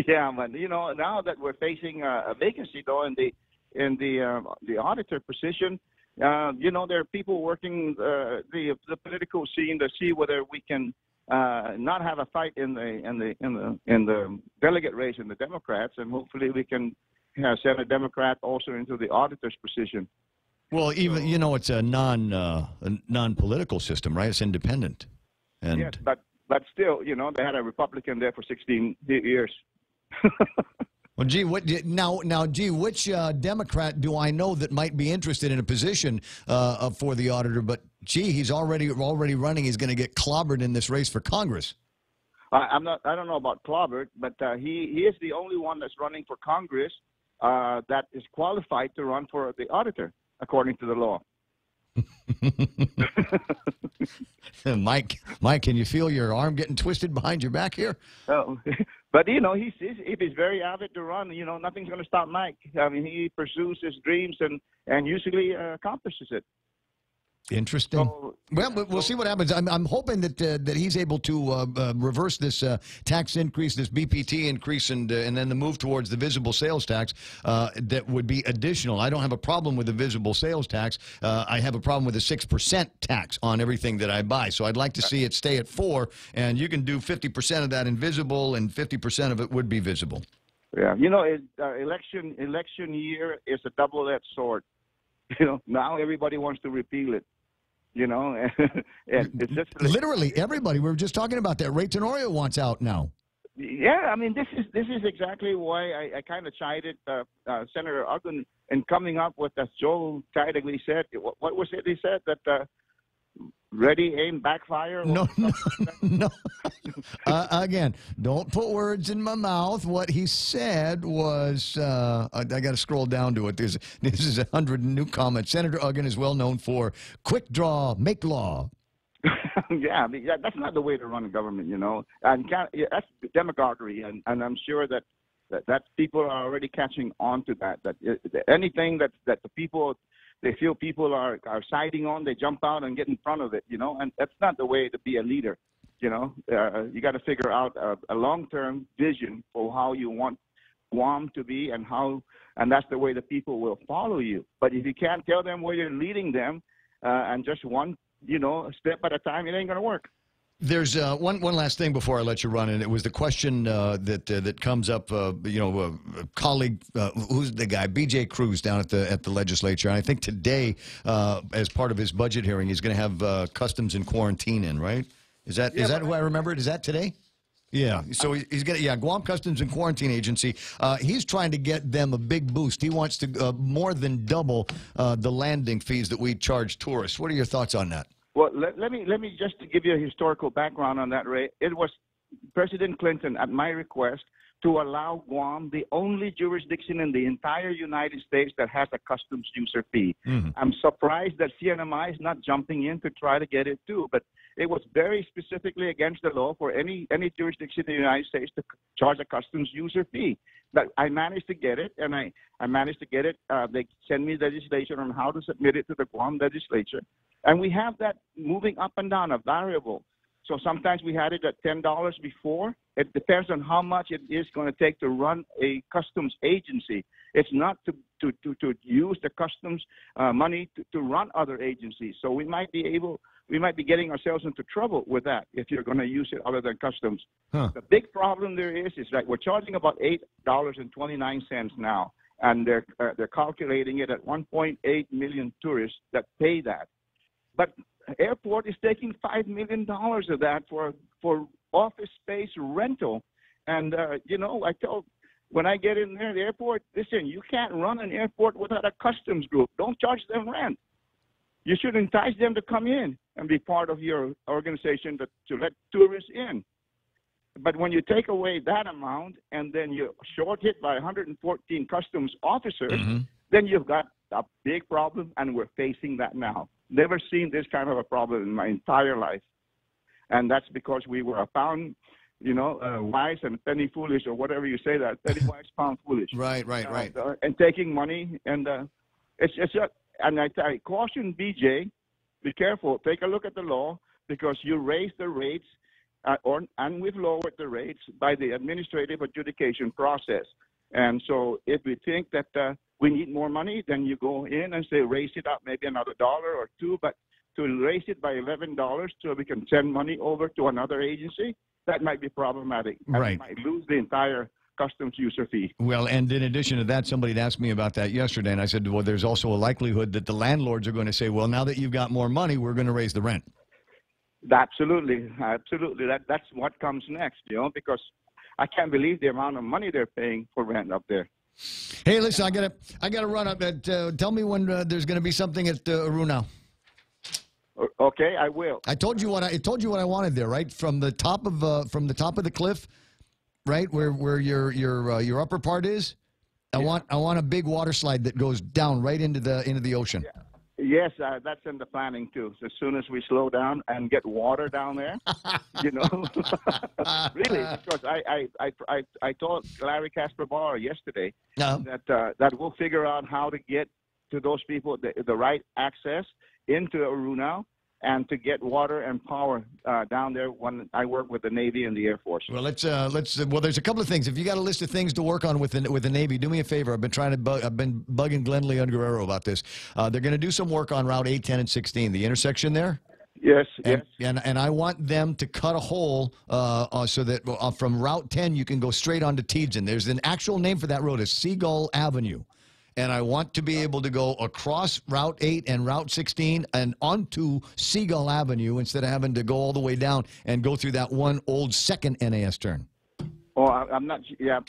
Yeah, but now that we're facing a vacancy though in the auditor position, there are people working the political scene to see whether we can not have a fight in the delegate race in the Democrats, and hopefully we can send a Democrat also into the auditor's position. Well, even it's a non-political system, right? It's independent. And yes, but still, they had a Republican there for 16 years. Well, gee, which Democrat do I know that might be interested in a position for the auditor? But gee, he's already running. He's going to get clobbered in this race for Congress. I don't know about clobbered, but he is the only one that's running for Congress that is qualified to run for the auditor, according to the law. Mike, can you feel your arm getting twisted behind your back here? Oh, but if he's very avid to run, nothing's going to stop Mike. I mean, he pursues his dreams and usually accomplishes it. Interesting. Well, we'll see what happens. I'm hoping that he's able to reverse this tax increase, this BPT increase, and then the move towards the visible sales tax that would be additional. I don't have a problem with the visible sales tax. I have a problem with the 6% tax on everything that I buy. So I'd like to see it stay at 4%, and you can do 50% of that invisible, and 50% of it would be visible. Yeah, election year is a double-edged sword. Now everybody wants to repeal it. And it's just literally everybody. We were just talking about that. Ray Tenorio wants out now. Yeah, I mean, this is exactly why I kind of chided Senator Uggan in coming up with, as Joe Tidegly said. What was it he said? That ready, aim, backfire? No. Again, don't put words in my mouth. What he said was, I got to scroll down to it. This is 100 new comments. Senator Uggan is well known for quick draw, make law. Yeah, I mean, that's not the way to run a government, And that's demagoguery, and I'm sure that people are already catching on to that. That anything that the people. They feel people are siding on, they jump out and get in front of it, and that's not the way to be a leader, You got to figure out a long-term vision for how you want Guam to be and that's the way the people will follow you. But if you can't tell them where you're leading them and just one, step at a time, it ain't going to work. There's one last thing before I let you run, and it was the question that comes up. A colleague, who's the guy, B.J. Cruz, down at the legislature. And I think today, as part of his budget hearing, he's going to have customs and quarantine in. Right? Is that who I remember it? Is that today? Yeah. So he's getting Guam Customs and Quarantine Agency. He's trying to get them a big boost. He wants to more than double the landing fees that we charge tourists. What are your thoughts on that? Well, let me just give you a historical background on that, Ray. It was President Clinton, at my request, to allow Guam, the only jurisdiction in the entire United States that has a customs user fee. Mm-hmm. I'm surprised that CNMI is not jumping in to try to get it too, but it was very specifically against the law for any jurisdiction in the United States to charge a customs user fee. But I managed to get it, and I managed to get it. They send me legislation on how to submit it to the Guam legislature. And we have that moving up and down, a variable. So sometimes we had it at $10 before. It depends on how much it is going to take to run a customs agency. It's not to use the customs money to run other agencies. So we might be getting ourselves into trouble with that if you're going to use it other than customs. Huh. The big problem there is that we're charging about $8.29 now, and they're calculating it at 1.8 million tourists that pay that. But airport is taking $5 million of that for office space rental. And, when I get in there, the airport, listen, you can't run an airport without a customs group. Don't charge them rent. You should entice them to come in and be part of your organization to let tourists in. But when you take away that amount and then you short it by 114 customs officers, mm-hmm. then you've got a big problem, and we're facing that now. Never seen this kind of a problem in my entire life. And that's because we were found, wise and penny foolish, or whatever you say that, penny wise, pound foolish. Right. And taking money. And it's just, and I caution BJ, be careful. Take a look at the law, because you raise the rates, and we've lowered the rates by the administrative adjudication process. And so if we think that we need more money, then you go in and say raise it up maybe another $1 or $2, but to raise it by $11 so we can send money over to another agency, that might be problematic. Right. We might lose the entire customs user fee. Well, and in addition to that, somebody had asked me about that yesterday, and I said, well, there's also a likelihood that the landlords are going to say, well, now that you've got more money, we're going to raise the rent. Absolutely. That's what comes next, because I can't believe the amount of money they're paying for rent up there. Hey, listen, I gotta run up. Tell me when there's going to be something at Aruna. Okay, I will. I told you what I wanted there, right? From the top of the cliff, right where your upper part is. I want a big water slide that goes down right into the ocean. Yeah. Yes, that's in the planning too. So as soon as we slow down and get water down there, really, because I told Larry Kasper-Barr yesterday that we'll figure out how to get to those people the right access into Arunau and to get water and power down there when I work with the Navy and the Air Force. Well, well, there's a couple of things. If you got a list of things to work on with the Navy, do me a favor. I've been bugging Glenn Leon Guerrero about this. They're going to do some work on Route 8, 10, and 16, the intersection there. Yes, and I want them to cut a hole so that from Route 10 you can go straight onto Teedzon. There's an actual name for that road. It's Seagull Avenue. And I want to be able to go across Route 8 and Route 16 and onto Seagull Avenue instead of having to go all the way down and go through that one old second NAS turn. Oh, I'm not. Yeah,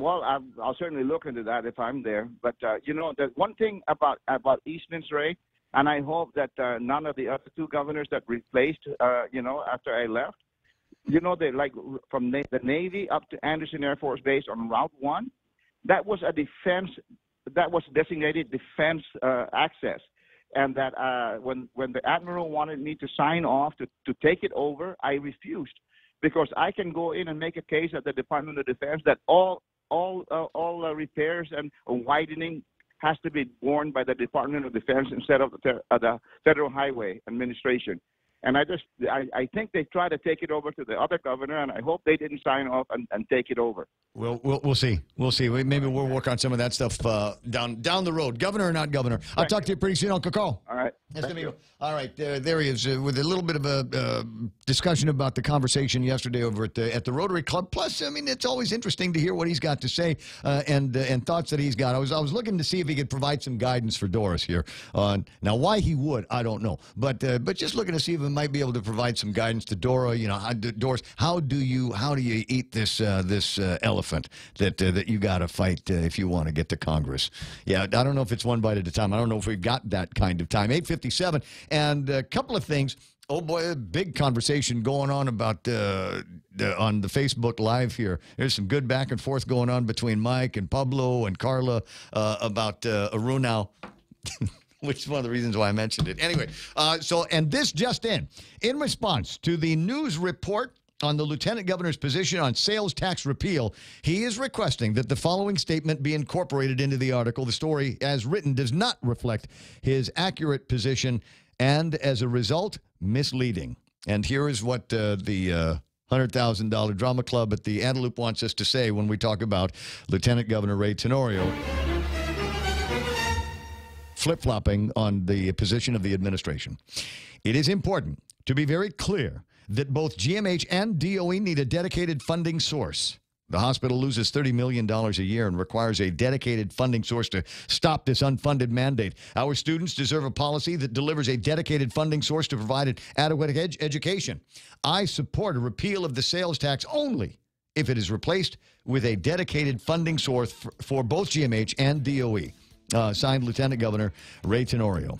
well, I'll certainly look into that if I'm there. But you know, the one thing about Eastman's, Ray, and I hope that none of the other two governors that replaced, you know, after I left, you know, they like from the Navy up to Anderson Air Force Base on Route 1, that was a defense. That was designated defense access, and that when the admiral wanted me to sign off to take it over, I refused, because I can go in and make a case at the Department of Defense that all repairs and widening has to be borne by the Department of Defense instead of the Federal Highway Administration. And I think they tried to take it over to the other governor, and I hope they didn't sign off and take it over. We'll see. We'll see. Maybe we'll work on some of that stuff down the road. Governor or not governor. I'll talk to you pretty soon, Uncle Carl. All right. Nice to meet you. All right. There he is with a little bit of a discussion about the conversation yesterday over at the Rotary Club. Plus, I mean, it's always interesting to hear what he's got to say and thoughts that he's got. I was looking to see if he could provide some guidance for Doris here. Now, why he would, I don't know. But just looking to see if he might be able to provide some guidance to Dora. You know, Doris, how do you eat this elephant that you got to fight if you want to get to Congress? Yeah, I don't know if it's one bite at a time. I don't know if we've got that kind of time. 8:57, and a couple of things. Oh boy, a big conversation going on about on the Facebook Live here. There's some good back and forth going on between Mike and Pablo and Carla about Arunau. Which is one of the reasons why I mentioned it. Anyway, and this just in response to the news report on the Lieutenant Governor's position on sales tax repeal, he is requesting that the following statement be incorporated into the article. The story, as written, does not reflect his accurate position and, as a result, misleading. And here is what the $100,000 drama club at the Antelope wants us to say when we talk about Lieutenant Governor Ray Tenorio flip-flopping on the position of the administration. It is important to be very clear that both GMH and DOE need a dedicated funding source. The hospital loses $30 million a year and requires a dedicated funding source to stop this unfunded mandate. Our students deserve a policy that delivers a dedicated funding source to provide an adequate education. I support a repeal of the sales tax only if it is replaced with a dedicated funding source for both GMH and DOE. Signed, Lieutenant Governor Ray Tenorio.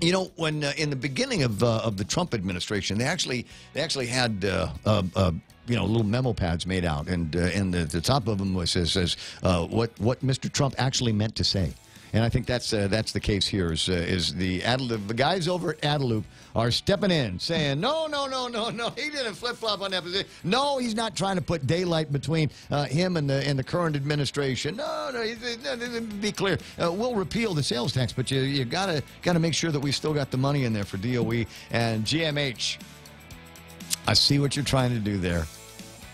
You know, when in the beginning of the Trump administration, they actually had little memo pads made out, and the top of them says what Mr. Trump actually meant to say. And I think that's the case here. Is the guys over at Adelup are stepping in, saying no, he didn't flip flop on that position. No, he's not trying to put daylight between him and the current administration. No, be clear. We'll repeal the sales tax, but you gotta make sure that we still got the money in there for DOE and GMH. I see what you're trying to do there.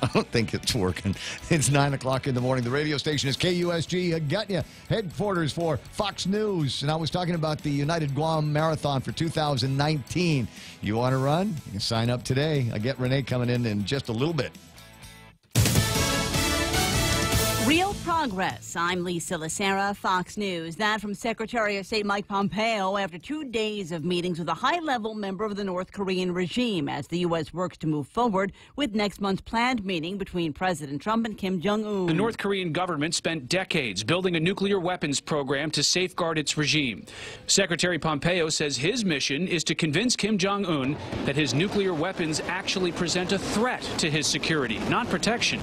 I don't think it's working. It's 9 o'clock in the morning. The radio station is KUSG. I got you. Headquarters for Fox News. And I was talking about the United Guam Marathon for 2019. You want to run? You can sign up today. I get Renee coming in just a little bit. Real progress. I'm Lisa Lacera, Fox News. That from Secretary of State Mike Pompeo after 2 days of meetings with a high-level member of the North Korean regime as the U.S. works to move forward with next month's planned meeting between President Trump and Kim Jong-un. The North Korean government spent decades building a nuclear weapons program to safeguard its regime. Secretary Pompeo says his mission is to convince Kim Jong-un that his nuclear weapons actually present a threat to his security, not protection.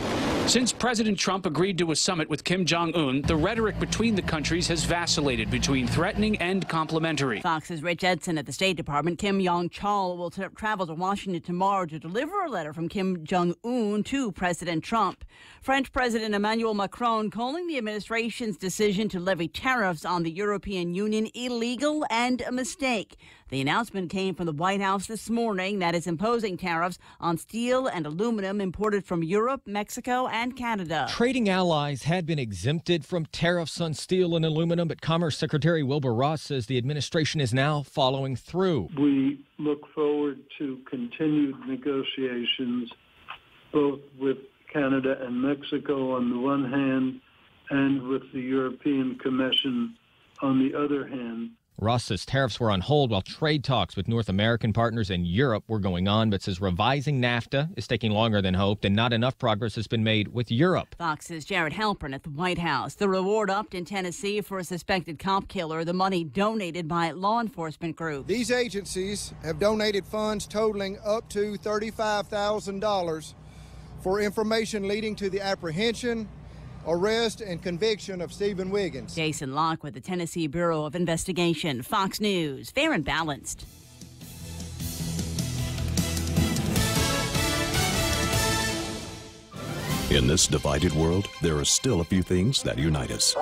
Since President Trump agreed to a summit summit with Kim Jong-un, the rhetoric between the countries has vacillated between threatening and complimentary. Fox's Rich Edson at the State Department. Kim Yong-chol will travel to Washington tomorrow to deliver a letter from Kim Jong-un to President Trump. French President Emmanuel Macron calling the administration's decision to levy tariffs on the European Union illegal and a mistake. The announcement came from the White House this morning that is imposing tariffs on steel and aluminum imported from Europe, Mexico, and Canada. Trading allies had been exempted from tariffs on steel and aluminum, but Commerce Secretary Wilbur Ross says the administration is now following through. We look forward to continued negotiations, both with Canada and Mexico on the one hand, and with the European Commission on the other hand. Ross says tariffs were on hold while trade talks with North American partners and Europe were going on, but says revising NAFTA is taking longer than hoped and not enough progress has been made with Europe. Fox's Jared Halpern at the White House. The reward upped in Tennessee for a suspected cop killer, the money donated by law enforcement groups. These agencies have donated funds totaling up to $35,000 for information leading to the apprehension, arrest, and conviction of Stephen Wiggins. Jason Locke with the Tennessee Bureau of Investigation. Fox News, fair and balanced. In this divided world, there are still a few things that unite us.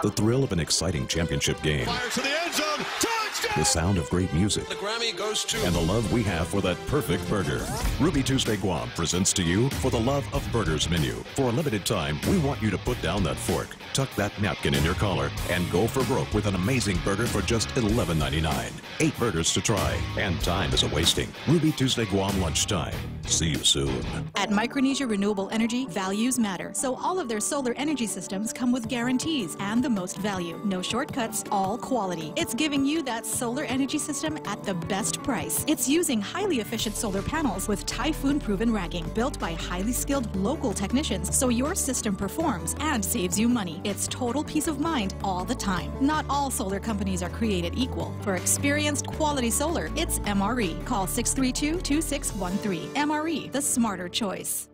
The thrill of an exciting championship game. Fires to the end zone. Touchdown! The sound of great music. The Grammy goes to... And the love we have for that perfect burger. Ruby Tuesday Guam presents to you For the Love of Burgers menu. For a limited time, we want you to put down that fork, tuck that napkin in your collar, and go for broke with an amazing burger for just $11.99. 8 burgers to try, and time is a-wasting. Ruby Tuesday Guam lunchtime. See you soon. At Micronesia Renewable Energy, values matter. So all of their solar energy systems come with guarantees and the most value. No shortcuts, all quality. It's giving you that solar energy system at the best price. It's using highly efficient solar panels with typhoon-proven racking built by highly skilled local technicians so your system performs and saves you money. It's total peace of mind all the time. Not all solar companies are created equal. For experienced quality solar, it's MRE. Call 632-2613. MRE, the smarter choice.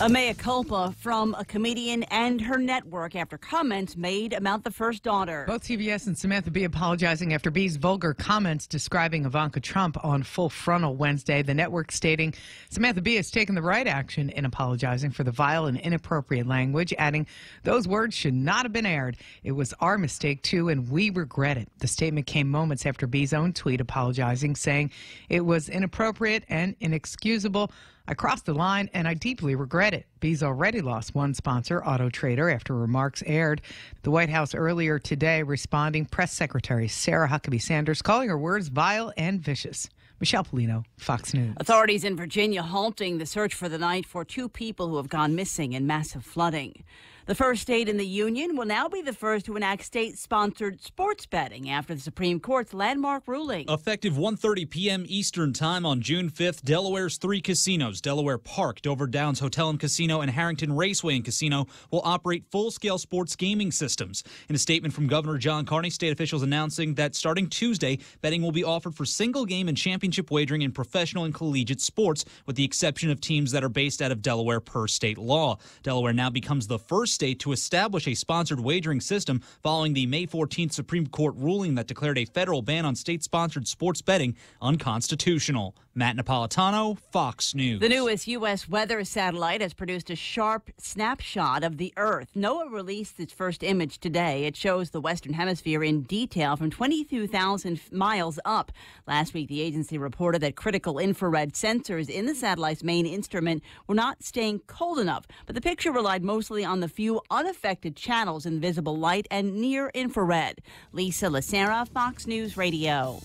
A mea culpa from a comedian and her network after comments made about the first daughter. Both CBS and Samantha Bee apologizing after Bee's vulgar comments describing Ivanka Trump on Full Frontal Wednesday. The network stating Samantha Bee has taken the right action in apologizing for the vile and inappropriate language, adding those words should not have been aired. It was our mistake too, and we regret it. The statement came moments after Bee's own tweet apologizing, saying it was inappropriate and inexcusable. I crossed the line, and I deeply regret it. Bee's already lost one sponsor, Auto Trader, after remarks aired. The White House earlier today responding, Press Secretary Sarah Huckabee Sanders calling her words vile and vicious. Michelle Polino, Fox News. Authorities in Virginia halting the search for the night for 2 people who have gone missing in massive flooding. The first state in the union will now be the first to enact state-sponsored sports betting after the Supreme Court's landmark ruling. Effective 1:30 p.m. Eastern Time on June 5th, Delaware's 3 casinos, Delaware Park, Dover Downs Hotel and Casino, and Harrington Raceway and Casino, will operate full-scale sports gaming systems. In a statement from Governor John Carney, state officials announcing that starting Tuesday, betting will be offered for single-game and championship wagering in professional and collegiate sports, with the exception of teams that are based out of Delaware per state law. Delaware now becomes the first state to establish a sponsored wagering system following the May 14th Supreme Court ruling that declared a federal ban on state-sponsored sports betting unconstitutional. Matt Napolitano, Fox News. The newest U.S. weather satellite has produced a sharp snapshot of the Earth. NOAA released its first image today. It shows the Western Hemisphere in detail from 22,000 miles up. Last week, the agency reported that critical infrared sensors in the satellite's main instrument were not staying cold enough, but the picture relied mostly on the few unaffected channels in visible light and near infrared. Lisa Lacera, Fox News Radio.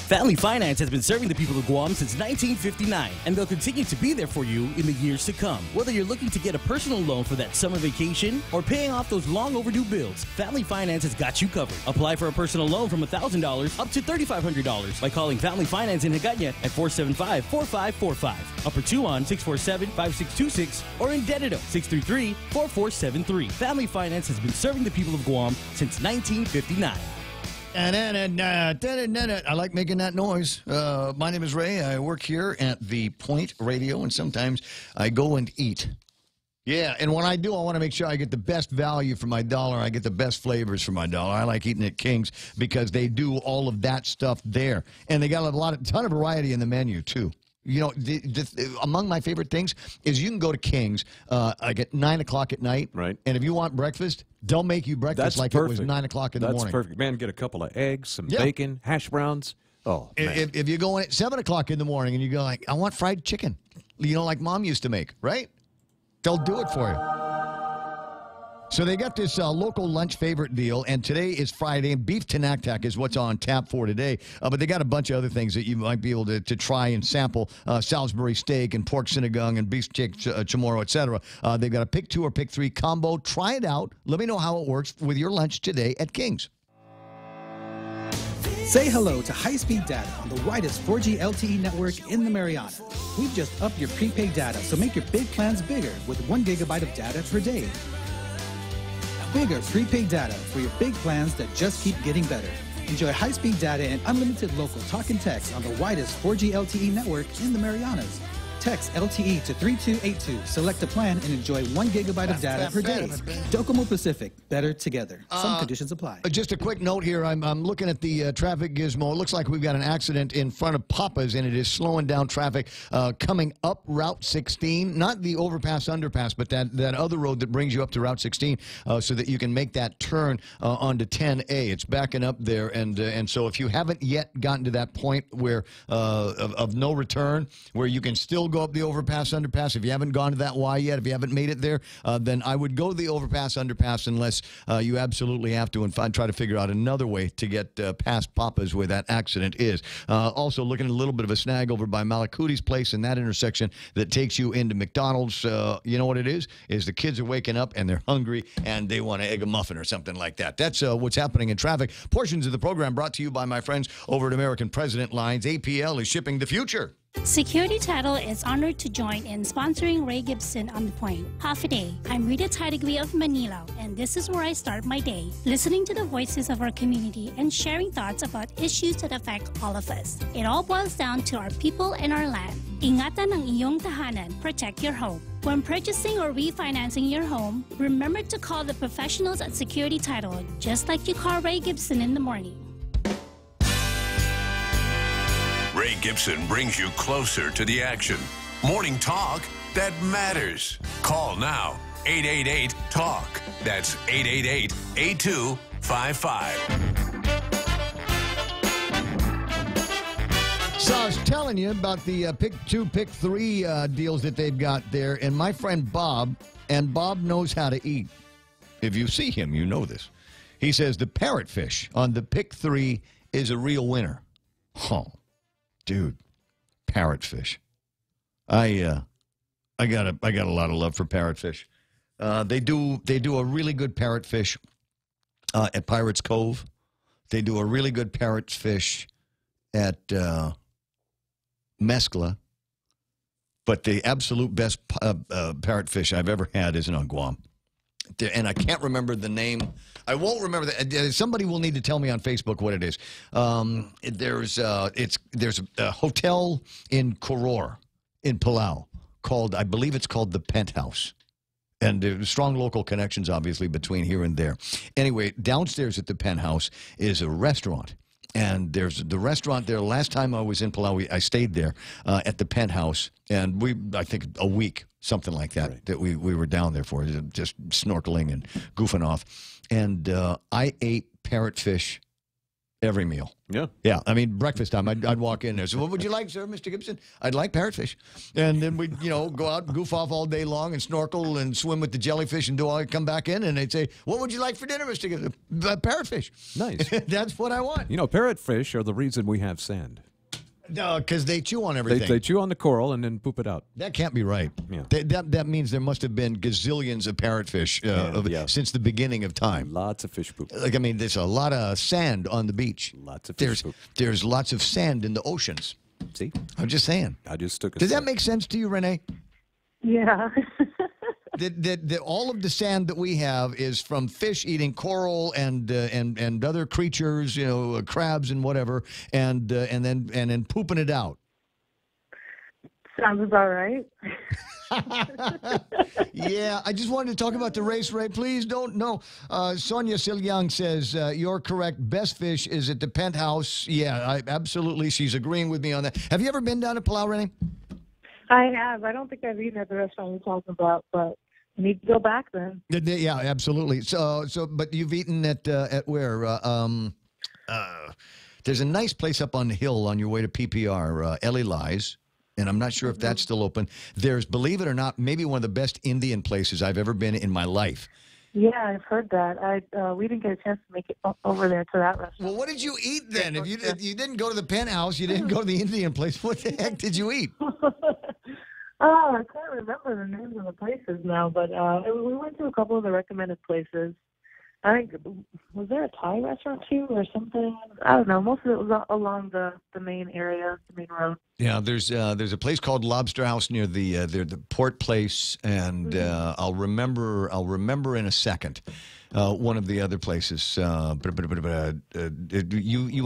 Family Finance has been serving the people of Guam since 1959, and they'll continue to be there for you in the years to come. Whether you're looking to get a personal loan for that summer vacation or paying off those long overdue bills, Family Finance has got you covered. Apply for a personal loan from $1,000 up to $3,500 by calling Family Finance in Hagåtña at 475-4545, Upper Tuon 647-5626, or in Dededo 633-4473. Family Finance has been serving the people of Guam since 1959. I like making that noise. My name is Ray. I work here at the Point Radio, and sometimes I go and eat. Yeah, and when I do, I want to make sure I get the best value for my dollar. I get the best flavors for my dollar. I like eating at King's because they do all of that stuff there. And they got a ton of variety in the menu, too. You know, among my favorite things is you can go to King's like at 9 o'clock at night. Right. And if you want breakfast, they'll make you breakfast like perfect. It was 9 o'clock in the morning. That's perfect. Man, get a couple of eggs, some bacon, hash browns. Oh, man. If you go in at 7 o'clock in the morning and you go like, I want fried chicken, you know, like Mom used to make, right? They'll do it for you. So they got this local lunch favorite deal, and today is Friday, and beef tenactac is what's on tap for today. But they got a bunch of other things that you might be able to try and sample, Salisbury steak and pork sinigang and beef chamorro, etc. They've got a pick 2 or pick 3 combo. Try it out. Let me know how it works with your lunch today at King's. Say hello to high-speed data on the widest 4G LTE network in the Marianas. We've just upped your prepaid data, so make your big plans bigger with 1 gigabyte of data per day. Bigger prepaid data for your big plans that just keep getting better. Enjoy high-speed data and unlimited local talk and text on the widest 4G LTE network in the Marianas. Text LTE to 3282. Select a plan and enjoy 1 gigabyte of data per day. Docomo Pacific. Better together. Some conditions apply. Just a quick note here. I'm looking at the traffic gizmo. It looks like we've got an accident in front of Papa's, and it is slowing down traffic coming up Route 16. Not the overpass, underpass, but that other road that brings you up to Route 16 so that you can make that turn onto 10A. It's backing up there, and so if you haven't yet gotten to that point where of no return, where you can still go up the overpass, underpass. If you haven't gone to that Y yet, if you haven't made it there, then I would go to the overpass, underpass, unless you absolutely have to, and try to figure out another way to get past Papa's where that accident is. Also, looking at a little bit of a snag over by Malakuti's place in that intersection that takes you into McDonald's. You know what it is? Is the kids are waking up and they're hungry and they want to egg a muffin or something like that. That's what's happening in traffic. Portions of the program brought to you by my friends over at American President Lines. APL is shipping the future. Security Title is honored to join in sponsoring Ray Gibson on the Point. Half a day. I'm Rita Tadigui of Manila, and this is where I start my day, listening to the voices of our community and sharing thoughts about issues that affect all of us. It all boils down to our people and our land. Ingatan ang iyong tahanan. Protect your home. When purchasing or refinancing your home, remember to call the professionals at Security Title, just like you call Ray Gibson in the morning. Ray Gibson brings you closer to the action. Morning talk that matters. Call now. 888-TALK. That's 888-8255. So I was telling you about the pick 2, pick 3 deals that they've got there, and my friend Bob, and Bob knows how to eat. If you see him, you know this. He says the parrotfish on the pick 3 is a real winner. Oh. Dude, parrotfish. I got a lot of love for parrotfish. They do a really good parrotfish at Pirates Cove. They do a really good parrotfish at Mescla. But the absolute best parrotfish I've ever had isn't on Guam. And I can't remember the name. I won't remember that. Somebody will need to tell me on Facebook what it is. There's a hotel in Koror in Palau called, I believe it's called the Penthouse. And there's strong local connections, obviously, between here and there. Anyway, downstairs at the Penthouse is a restaurant. And there's the restaurant there. Last time I was in Palau, I stayed there at the Penthouse. And I think a week, something like that, right, that we were down there for, just snorkeling and goofing off. And I ate parrotfish every meal. Yeah. Yeah. I mean, breakfast time, I'd walk in there. So what would you like, sir, Mr. Gibson? I'd like parrotfish. And then we'd, go out and goof off all day long and snorkel and swim with the jellyfish and do all that, come back in, and they'd say, what would you like for dinner, Mr. Gibson? Parrotfish. Nice. That's what I want. Parrotfish are the reason we have sand. No, because they chew on everything. They chew on the coral and then poop it out. That can't be right. Yeah. That means there must have been gazillions of parrotfish since the beginning of time. Lots of fish poop. There's a lot of sand on the beach. Lots of fish poop. There's lots of sand in the oceans. See? I'm just saying. I just took a Does that make sense to you, Renee? Yeah. that all of the sand that we have is from fish eating coral and other creatures, crabs and whatever, and then pooping it out. Sounds about right. Yeah, I just wanted to talk about the race, Ray. Please don't. No. Sonia Silyang says, you're correct. Best fish is at the Penthouse. Yeah, absolutely. She's agreeing with me on that. Have you ever been down to Palau, Renee? I have. I don't think I've eaten at the restaurant you're talking about, but I need to go back then. Yeah, absolutely. So, but you've eaten at where? There's a nice place up on the hill on your way to PPR, Ellie Lies. And I'm not sure if that's still open. There's, believe it or not, maybe one of the best Indian places I've ever been in my life. Yeah, I've heard that. We didn't get a chance to make it over there to that restaurant. Well, what did you eat then? If you didn't go to the Penthouse, you didn't go to the Indian place, what the heck did you eat? I can't remember the names of the places now, but we went to a couple of the recommended places. I think, was there a Thai restaurant too or something? I don't know. Most of it was along the main area, the main road. Yeah, there's a place called Lobster House near the Port Place, and I'll remember in a second. One of the other places. You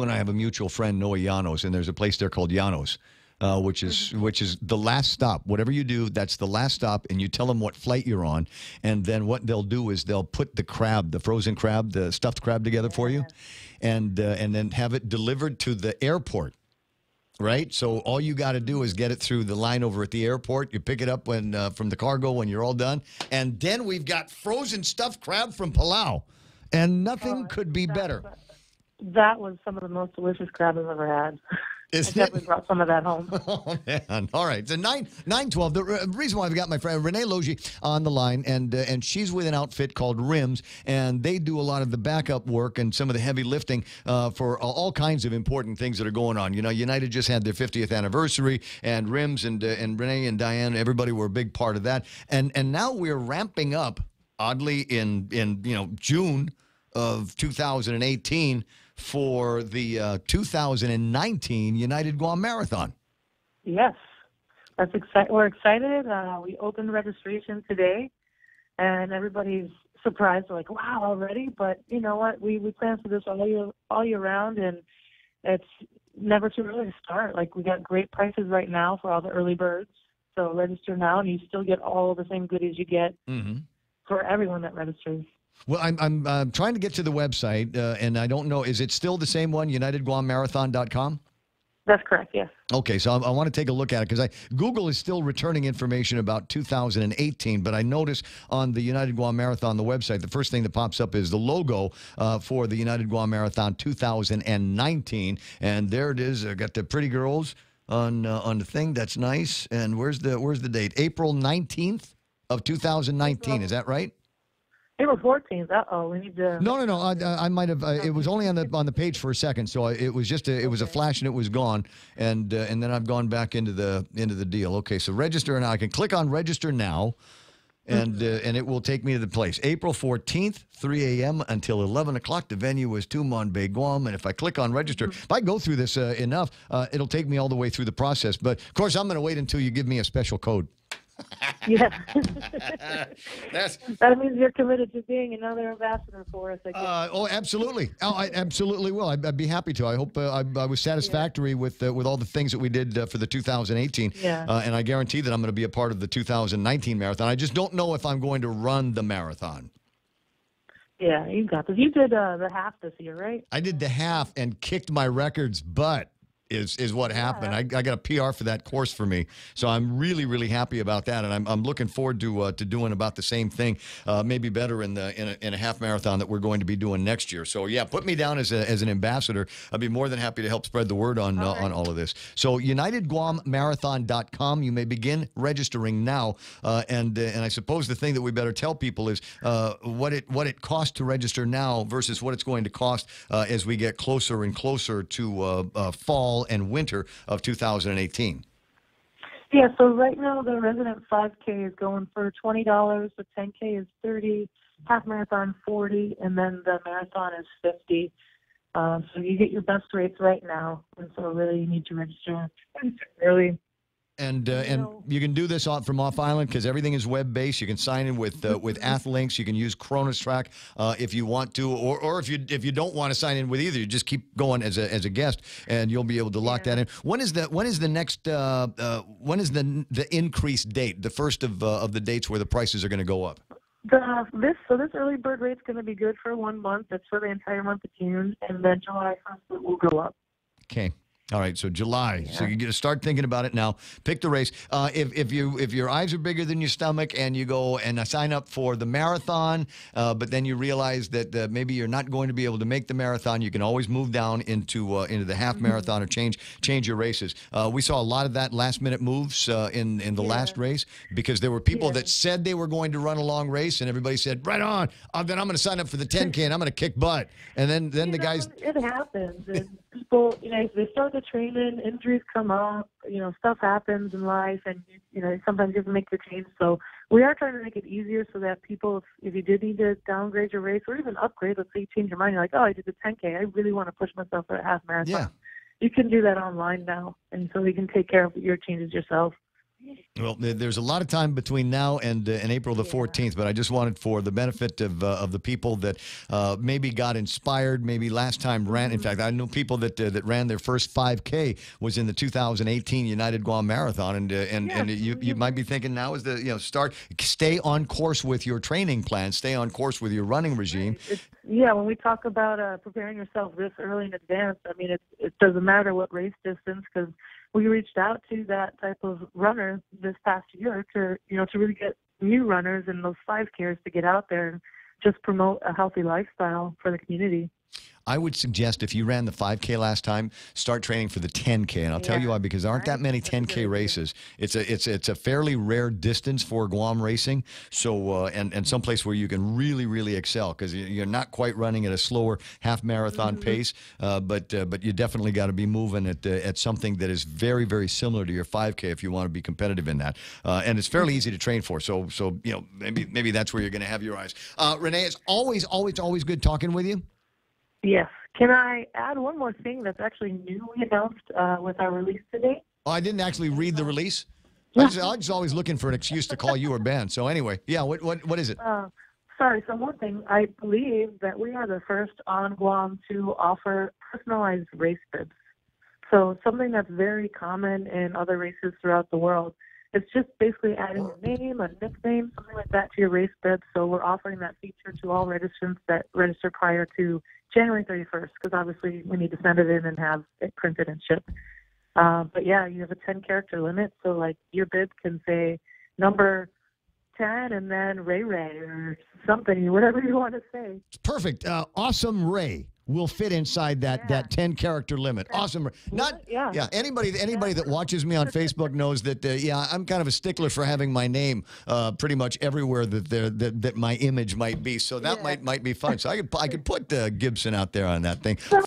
and I have a mutual friend, Noah Llanos, and there's a place there called Llanos. Which is the last stop. Whatever you do, that's the last stop, and you tell them what flight you're on, and then what they'll do is they'll put the crab, the frozen crab, the stuffed crab together for you, and then have it delivered to the airport. Right? So all you got to do is get it through the line over at the airport. You pick it up from the cargo when you're all done, and then we've got frozen stuffed crab from Palau, and nothing could be better. That was some of the most delicious crab I've ever had. I definitely brought some of that home. Oh, man. All right. So 912. The reason why I've got my friend Renee Logie on the line, and she's with an outfit called Rims, and they do a lot of the backup work and some of the heavy lifting for all kinds of important things that are going on. United just had their 50th anniversary, and Rims and Renee and Diane, everybody were a big part of that. And now we're ramping up, oddly, in June of 2018 for the 2019 United Guam Marathon. Yes, that's exciting. We're excited. We opened registration today, and everybody's surprised. They're like, "Wow, already!" But you know what? We plan for this all year round, and it's never too early to start. Like, we got great prices right now for all the early birds. So register now, and you still get all the same goodies you get for everyone that registers. Well, I'm trying to get to the website, and I don't know. Is it still the same one, UnitedGuamMarathon.com? That's correct, yes. Okay, so I want to take a look at it because Google is still returning information about 2018, but I notice on the United Guam Marathon, the website, the first thing that pops up is the logo for the United Guam Marathon 2019, and there it is. I got the pretty girls on the thing. That's nice. And where's the date? April 19th of 2019. Is that right? April 14th. We need to. No. I might have. It was only on the page for a second, so it was just it was a flash and it was gone, and then I've gone back into the deal. Okay, so register now. I can click on register now, and it will take me to the place. April 14th, 3 a.m. until 11 o'clock. The venue is Tumon Bay, Guam, and if I click on register, if I go through this enough, it'll take me all the way through the process. But of course, I'm going to wait until you give me a special code. Yeah. That means you're committed to being another ambassador for us, I guess. Absolutely. I absolutely will. I'd be happy to. I hope I was satisfactory with all the things that we did for the 2018. Yeah. And I guarantee that I'm going to be a part of the 2019 marathon. I just don't know if I'm going to run the marathon. Yeah, you got this. You did the half this year, right? I did the half and kicked my record's butt. Is what happened. I got a PR for that course for me, so I'm really, really happy about that, and I'm looking forward to doing about the same thing, maybe better in a half marathon that we're going to be doing next year. So yeah, put me down as an ambassador. I'd be more than happy to help spread the word on all of this. So UnitedGuamMarathon.com. You may begin registering now, and I suppose the thing that we better tell people is what it costs to register now versus what it's going to cost as we get closer and closer to fall and winter of 2018. Yeah, so right now the resident 5K is going for $20, the 10K is $30, half marathon $40, and then the marathon is $50. So you get your best rates right now, and so really you need to register early. And you can do this from off island because everything is web based. You can sign in with Athlinks. You can use Cronus Track if you want to, or if you don't want to sign in with either, you just keep going as a guest, and you'll be able to lock that in. When is the next the increased date? The first of the dates where the prices are going to go up. This early bird rate's going to be good for 1 month. It's for the entire month of June, and then July 1st it will go up. Okay. All right, so July. Yeah. So you get to start thinking about it now. Pick the race. If your eyes are bigger than your stomach and you go and sign up for the marathon, but then you realize that maybe you're not going to be able to make the marathon, you can always move down into the half marathon or change your races. We saw a lot of that last minute moves in the last race because there were people that said they were going to run a long race and everybody said, right on. Then I'm going to sign up for the 10K and I'm going to kick butt. And then the guys. It happens. People, they start the training, injuries come up, stuff happens in life, and, sometimes you have to make the change. So we are trying to make it easier so that people, if you did need to downgrade your race or even upgrade, let's say you change your mind, you're like, oh, I did the 10K, I really want to push myself for a half marathon. Yeah. You can do that online now, and so you can take care of your changes yourself. Well, there's a lot of time between now and April the 14th, but I just wanted for the benefit of the people that maybe got inspired, maybe last time ran. In fact, I know people that ran their first 5K was in the 2018 United Guam Marathon, and you might be thinking now is the stay on course with your training plan, stay on course with your running regime. When we talk about preparing yourself this early in advance, I mean, it doesn't matter what race distance because we reached out to that type of runner this past year to really get new runners and those 5Kers to get out there and just promote a healthy lifestyle for the community. I would suggest if you ran the 5K last time, start training for the 10K, and I'll tell you why, because there aren't that many 10K races. It's a fairly rare distance for Guam racing, so and someplace where you can really excel because you're not quite running at a slower half marathon pace, but you definitely got to be moving at something that is very similar to your 5K if you want to be competitive in that, and it's fairly easy to train for. So maybe that's where you're going to have your eyes. Renee, it's always good talking with you. Yes. Can I add one more thing that's actually new we announced with our release today? Oh, I didn't actually read the release. I'm just always looking for an excuse to call you or Ben. So anyway, what is it? Sorry. So one thing, I believe that we are the first on Guam to offer personalized race bibs. So something that's very common in other races throughout the world. It's just basically adding a name, a nickname, something like that to your race bib. So we're offering that feature to all registrants that register prior to January 31st, because obviously we need to send it in and have it printed and shipped. But yeah, you have a 10-character limit, so like your bib can say number 10 and then Ray or something, whatever you want to say. Perfect. Awesome Ray will fit inside that 10-character limit. Awesome. Anybody that watches me on Facebook knows that I'm kind of a stickler for having my name pretty much everywhere that my image might be. So that might be fun. So I could put Gibson out there on that thing. So,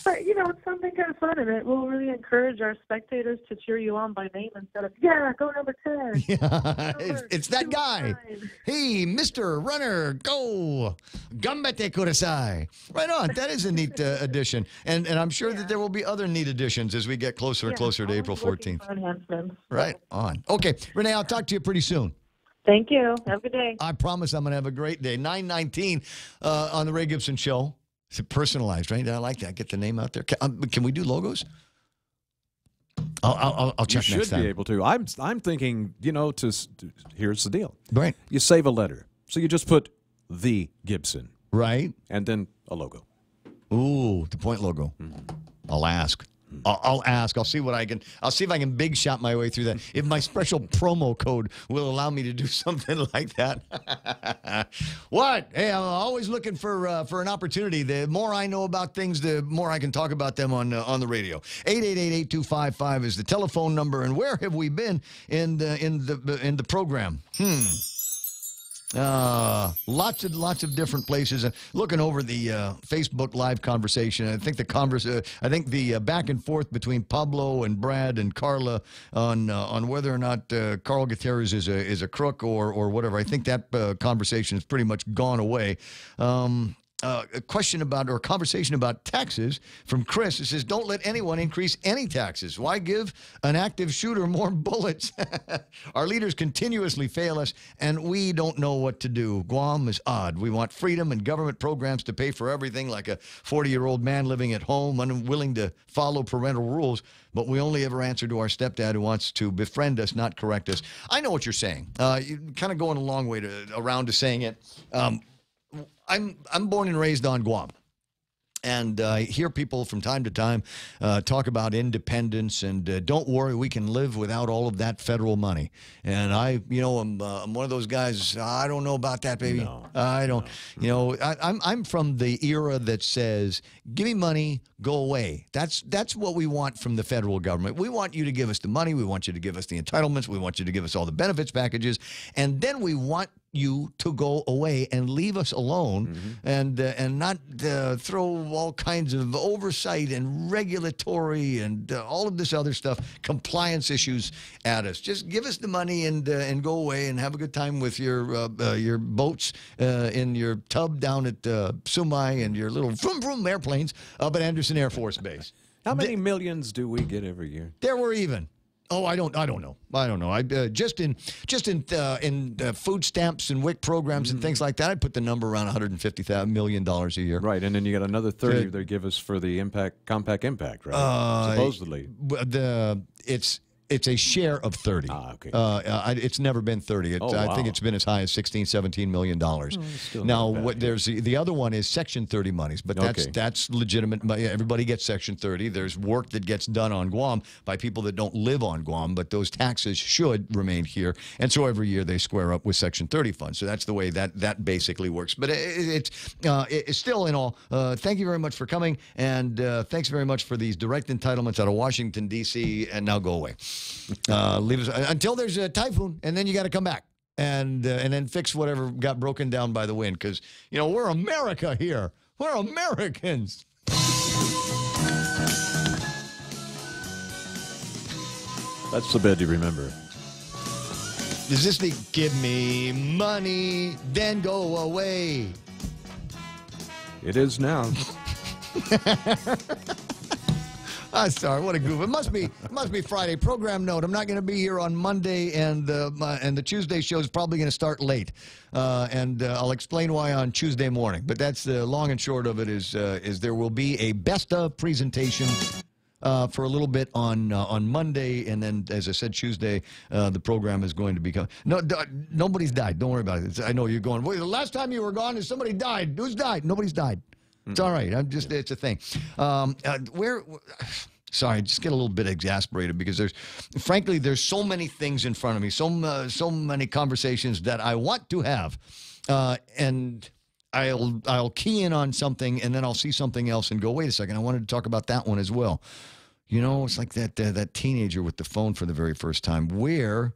it's something kind of fun, and it will really encourage our spectators to cheer you on by name instead of go number 10. Yeah, it's that guy. Hey, Mr. Runner, go Gambate Kudasai. Right on. That is a neat addition, and I'm sure that there will be other neat additions as we get closer and closer to April 14th. Right on. Okay, Renee, I'll talk to you pretty soon. Thank you. Have a good day. I promise I'm going to have a great day. 9:19 on the Ray Gibson Show. It's personalized, right? I like that. Get the name out there. Can we do logos? I'll check next time. You should be able to. I'm thinking, here's the deal. Right. You save a letter. So you just put the Gibson. Right. And then a logo. Ooh, the point logo. I'll ask. I'll ask. I'll see if I can big shot my way through that. If my special promo code will allow me to do something like that. What? Hey, I'm always looking for an opportunity. The more I know about things, the more I can talk about them on the radio. 888-8255 is the telephone number. And where have we been in the program? Lots of different places, and looking over the Facebook Live conversation. I think the back and forth between Pablo and Brad and Carla on whether or not Carl Gutierrez is a crook or whatever. I think that conversation has pretty much gone away. a question about or a conversation about taxes from Chris. It says, don't let anyone increase any taxes. Why give an active shooter more bullets? Our leaders continuously fail us, and we don't know what to do. Guam is odd. We want freedom and government programs to pay for everything, like a 40-year-old man living at home, unwilling to follow parental rules, but we only ever answer to our stepdad who wants to befriend us, not correct us. I know what you're saying. You're kind of going a long way around to saying it. I'm born and raised on Guam. And I hear people from time to time talk about independence and don't worry, we can live without all of that federal money. And I'm one of those guys. I don't know about that, baby. No, I don't. No. I'm from the era that says, "Give me money, go away." That's what we want from the federal government. We want you to give us the money. We want you to give us the entitlements. We want you to give us all the benefits packages, and then we want you to go away and leave us alone, and not throw all kinds of oversight and regulatory and all of this other stuff, compliance issues at us. Just give us the money and go away and have a good time with your boats in your tub down at Sumai and your little vroom vroom airplanes up at Anderson Air Force Base. How many millions do we get every year? There were even. Oh, I don't know. I just in food stamps and WIC programs and things like that, I'd put the number around $150 million a year. Right, and then you got another 30 they give us for the compact impact, right? Supposedly, it's a share of 30. Ah, okay. It's never been 30. I think it's been as high as $16, $17 million. Now, there's the other one is Section 30 monies, but that's legitimate. Everybody gets Section 30. There's work that gets done on Guam by people that don't live on Guam, but those taxes should remain here. And so every year they square up with Section 30 funds. So that's the way that basically works. But it's still in all. Thank you very much for coming, and thanks very much for these direct entitlements out of Washington, D.C., and now go away. Leave us until there's a typhoon, and then you got to come back and then fix whatever got broken down by the wind, because we're America here. We're Americans. That's the bed you remember. Is this the give me money, then go away? It is now. Sorry, what a goof. It must be Friday. Program note, I'm not going to be here on Monday, and the Tuesday show is probably going to start late. And I'll explain why on Tuesday morning. But that's the long and short of it is there will be a best of presentation for a little bit on Monday, and then, as I said, Tuesday, the program is going to become... Nobody's died. Don't worry about it. I know you're going, well, the last time you were gone, somebody died. Who's died? Nobody's died. It's all right. It's a thing. Sorry, I just get a little bit exasperated because there's so many things in front of me, so many conversations that I want to have, and I'll key in on something, and then I'll see something else and go, wait a second, I wanted to talk about that one as well. It's like that teenager with the phone for the very first time. Where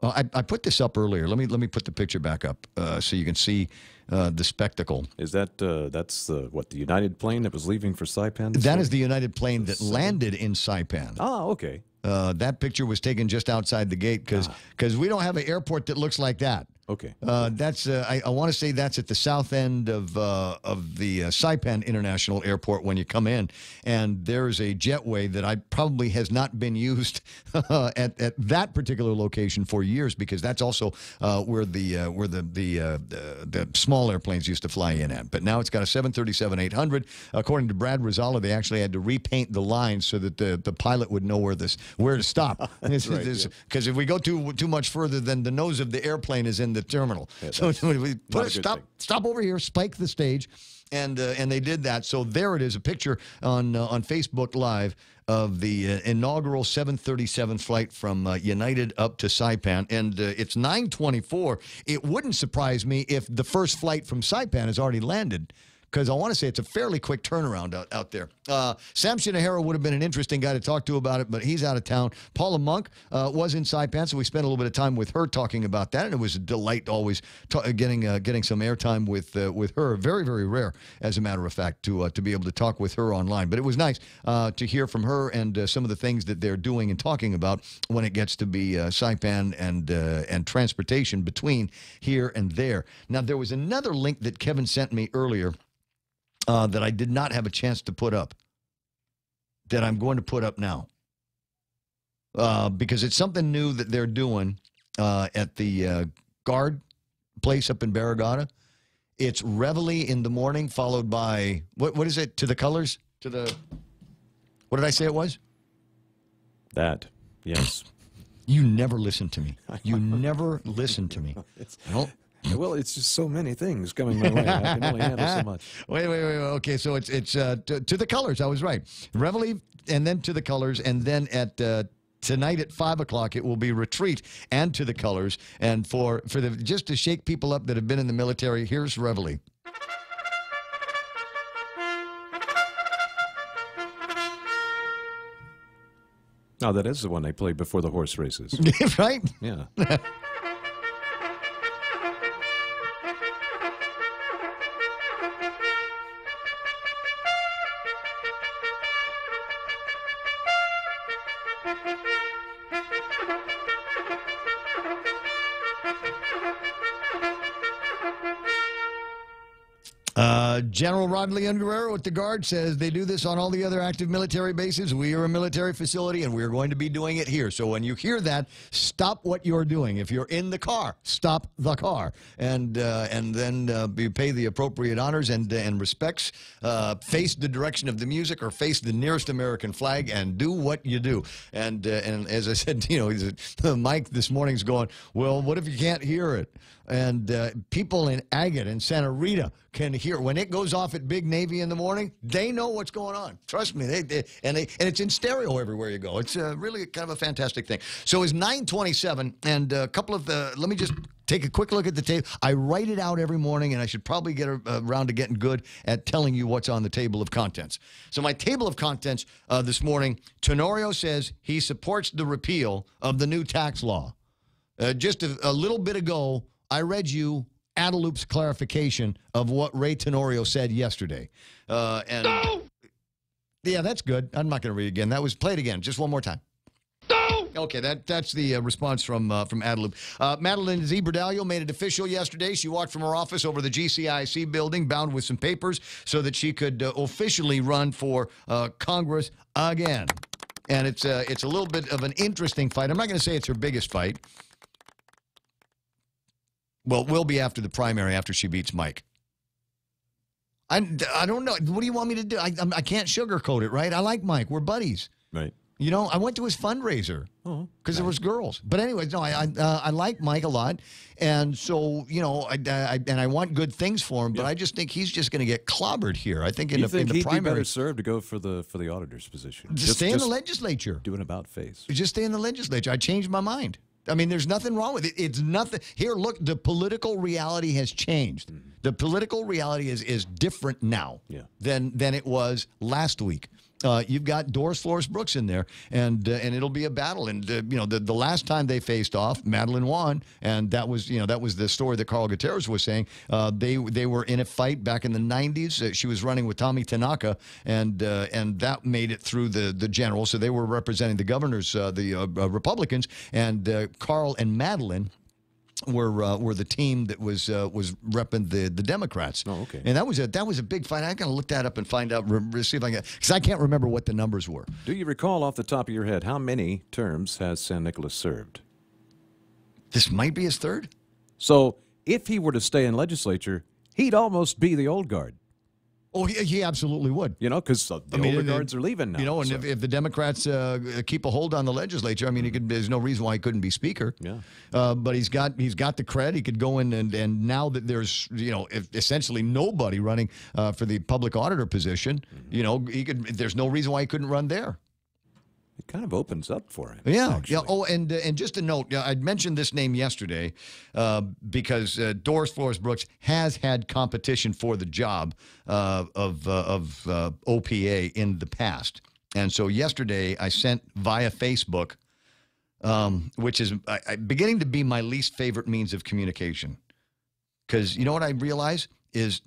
I put this up earlier. Let me put the picture back up so you can see the spectacle. Is that's the United plane that was leaving for Saipan? That is the United plane that landed in Saipan. Oh, okay. That picture was taken just outside the gate because we don't have an airport that looks like that. Okay. That's I want to say that's at the south end of the Saipan International Airport when you come in, and there's a jetway that probably has not been used at that particular location for years, because that's also where the small airplanes used to fly in at. But now it's got a 737-800. According to Brad Rosala, they actually had to repaint the lines so that the pilot would know where to stop. Because if we go too much further, then the nose of the airplane is in the terminal. Yeah, so we stop over here, spike the stage, and they did that. So there it is, a picture on Facebook Live of the inaugural 737 flight from United up to Saipan, and it's 9:24. It wouldn't surprise me if the first flight from Saipan has already landed, because I want to say it's a fairly quick turnaround out there. Sam Shinohara would have been an interesting guy to talk to about it, but he's out of town. Paula Monk was in Saipan, so we spent a little bit of time with her talking about that, and it was a delight always getting some airtime with her. Very, very rare, as a matter of fact, to be able to talk with her online. But it was nice to hear from her and some of the things that they're doing and talking about when it gets to be Saipan and transportation between here and there. Now, there was another link that Kevin sent me earlier that I did not have a chance to put up, that I'm going to put up now. Because it's something new that they're doing at the Guard place up in Barrigada. It's Reveille in the morning, followed by, what is it, To the Colors? What did I say it was? That, yes. You never listen to me. You never listen to me. Well, it's just so many things coming my way. I can only handle so much. Wait. Okay, so it's To the Colors. I was right. Reveille, and then To the Colors, and then at tonight at 5 o'clock it will be Retreat and To the Colors. And for just to shake people up that have been in the military, here's Reveille. Oh, that is the one they played before the horse races. Right? Yeah. General Rod Leon Guerrero with the Guard says they do this on all the other active military bases. We are a military facility, and we're going to be doing it here. So when you hear that, stop what you're doing. If you're in the car, stop the car, and then pay the appropriate honors and respects. Face the direction of the music or face the nearest American flag, and do what you do. And as I said, Mike this morning's going, well, what if you can't hear it? And people in Agate and Santa Rita can hear. When it goes off at Big Navy in the morning, they know what's going on. Trust me. And it's in stereo everywhere you go. It's really kind of a fantastic thing. So it's 9:27, and a couple of let me just take a quick look at the tape. I write it out every morning, and I should probably get around to getting good at telling you what's on the table of contents. So my table of contents this morning, Tenorio says he supports the repeal of the new tax law. Just a little bit ago, I read you Adeloop's clarification of what Ray Tenorio said yesterday. No! Yeah, that's good. I'm not going to read it again. That was, play it again, just one more time. No! Okay, that's the response from Adeloop. Madeline Z. Berdalio made it official yesterday. She walked from her office over the GCIC building, bound with some papers, so that she could officially run for Congress again. And it's a little bit of an interesting fight. I'm not going to say it's her biggest fight. Well, it will be after the primary, after she beats Mike. I don't know. What do you want me to do? I can't sugarcoat it, right? I like Mike. We're buddies. Right. You know, I went to his fundraiser because there was girls. But anyways, no, I like Mike a lot. And so, you know, I want good things for him, but I just think he's just going to get clobbered here. I think in the he'd primary. be better served to go for the auditor's position. Just stay in the legislature. Do an about face. Just stay in the legislature. I changed my mind. I mean, there's nothing wrong with it. It's nothing. Here, look, the political reality has changed. Mm-hmm. The political reality is different now than it was last week. You've got Doris Flores Brooks in there, and it'll be a battle. And the last time they faced off, Madeline won, and that was the story that Carl Gutierrez was saying. They were in a fight back in the 90s. She was running with Tommy Tanaka, and that made it through the general. So they were representing the governors, the Republicans, and Carl and Madeline were the team that was repping the Democrats. Oh, okay. And that was a big fight. I got to look that up and find out, see if I can, because I can't remember what the numbers were. Do you recall off the top of your head how many terms has San Nicolas served? This might be his third. So if he were to stay in legislature, he'd almost be the old guard. Oh, he absolutely would. You know, because the older guards are leaving now. You know, and if the Democrats keep a hold on the legislature, I mean, there's no reason why he couldn't be speaker. Yeah. But he's got the cred. He could go in and now that there's essentially nobody running for the public auditor position, there's no reason why he couldn't run there. kind of opens up for him. Yeah. Oh, and just a note, I'd mentioned this name yesterday because Doris Flores Brooks has had competition for the job of OPA in the past. And so yesterday I sent via Facebook, which is beginning to be my least favorite means of communication. Because you know what I realize is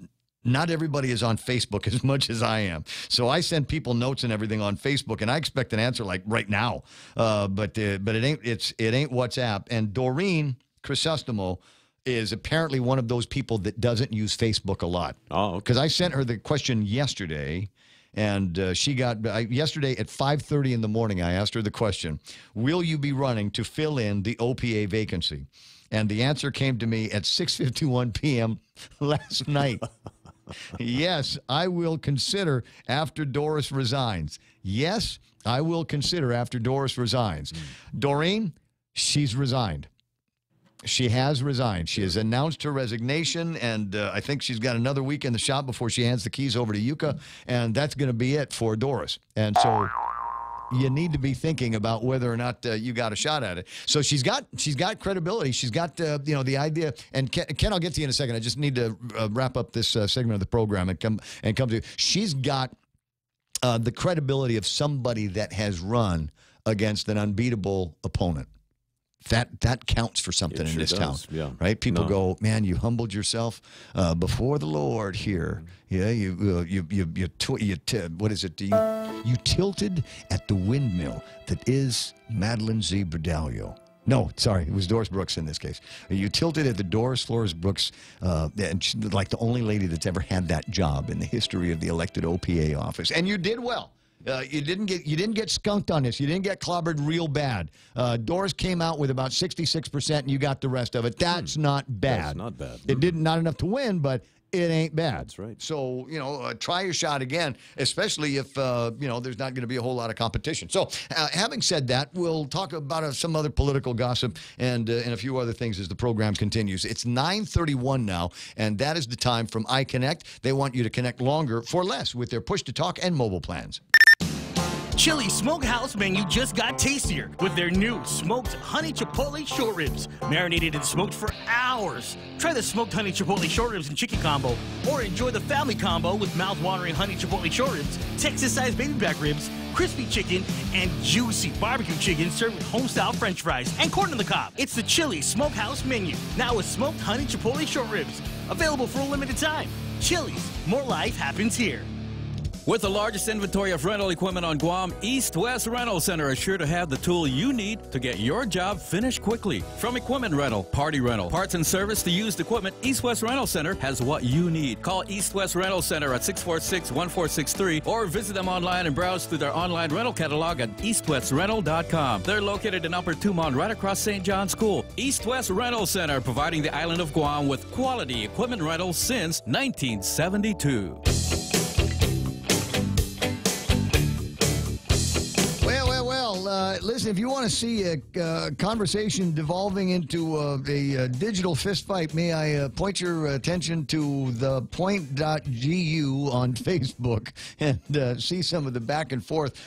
not everybody is on Facebook as much as I am. So I send people notes and everything on Facebook, and I expect an answer like right now. But it ain't WhatsApp. And Doreen Crisostomo is apparently one of those people that doesn't use Facebook a lot. Oh, because I sent her the question yesterday. And she got yesterday at 5:30 in the morning. I asked her the question: will you be running to fill in the OPA vacancy? And the answer came to me at 6:51 p.m. last night. Yes, I will consider after Doris resigns. Yes, I will consider after Doris resigns. Doreen, she's resigned. She has resigned. She has announced her resignation, and I think she's got another week in the shop before she hands the keys over to Yuka, and that's going to be it for Doris. And so you need to be thinking about whether or not you got a shot at it. So she's got credibility. She's got the idea. And Ken, I'll get to you in a second. I just need to wrap up this segment of the program and come to you. She's got the credibility of somebody that has run against an unbeatable opponent. That counts for something in this town, right? People go, man, you humbled yourself before the Lord here. Yeah, what is it? You tilted at the windmill that is Madeline Z. Bradalio. No, sorry, it was Doris Brooks in this case. You tilted at the Doris Flores Brooks, and she's like the only lady that's ever had that job in the history of the elected OPA office, and you did well. You didn't get skunked on this. You didn't get clobbered real bad. Doris came out with about 66%, and you got the rest of it. That's not bad. That's not bad. It not enough to win, but it ain't bad. That's right. So, try your shot again, especially if, there's not going to be a whole lot of competition. So, having said that, we'll talk about some other political gossip and a few other things as the program continues. It's 9:31 now, and that is the time from iConnect. They want you to connect longer for less with their push-to-talk and mobile plans. Chili's Smokehouse menu just got tastier with their new smoked honey chipotle short ribs, marinated and smoked for hours. Try the smoked honey chipotle short ribs and chicken combo, or enjoy the family combo with mouth-watering honey chipotle short ribs, Texas-sized baby back ribs, crispy chicken, and juicy barbecue chicken served with home-style French fries and corn on the cob. It's the Chili's Smokehouse menu, now with smoked honey chipotle short ribs, available for a limited time. Chili's, more life happens here. With the largest inventory of rental equipment on Guam, East West Rental Center is sure to have the tool you need to get your job finished quickly. From equipment rental, party rental, parts and service to used equipment, East West Rental Center has what you need. Call East West Rental Center at 646-1463 or visit them online and browse through their online rental catalog at eastwestrental.com. They're located in Upper Tumon, right across St. John's School. East West Rental Center, providing the island of Guam with quality equipment rentals since 1972. Listen, if you want to see a conversation devolving into a digital fistfight, may I point your attention to thepoint.gu on Facebook and see some of the back and forth.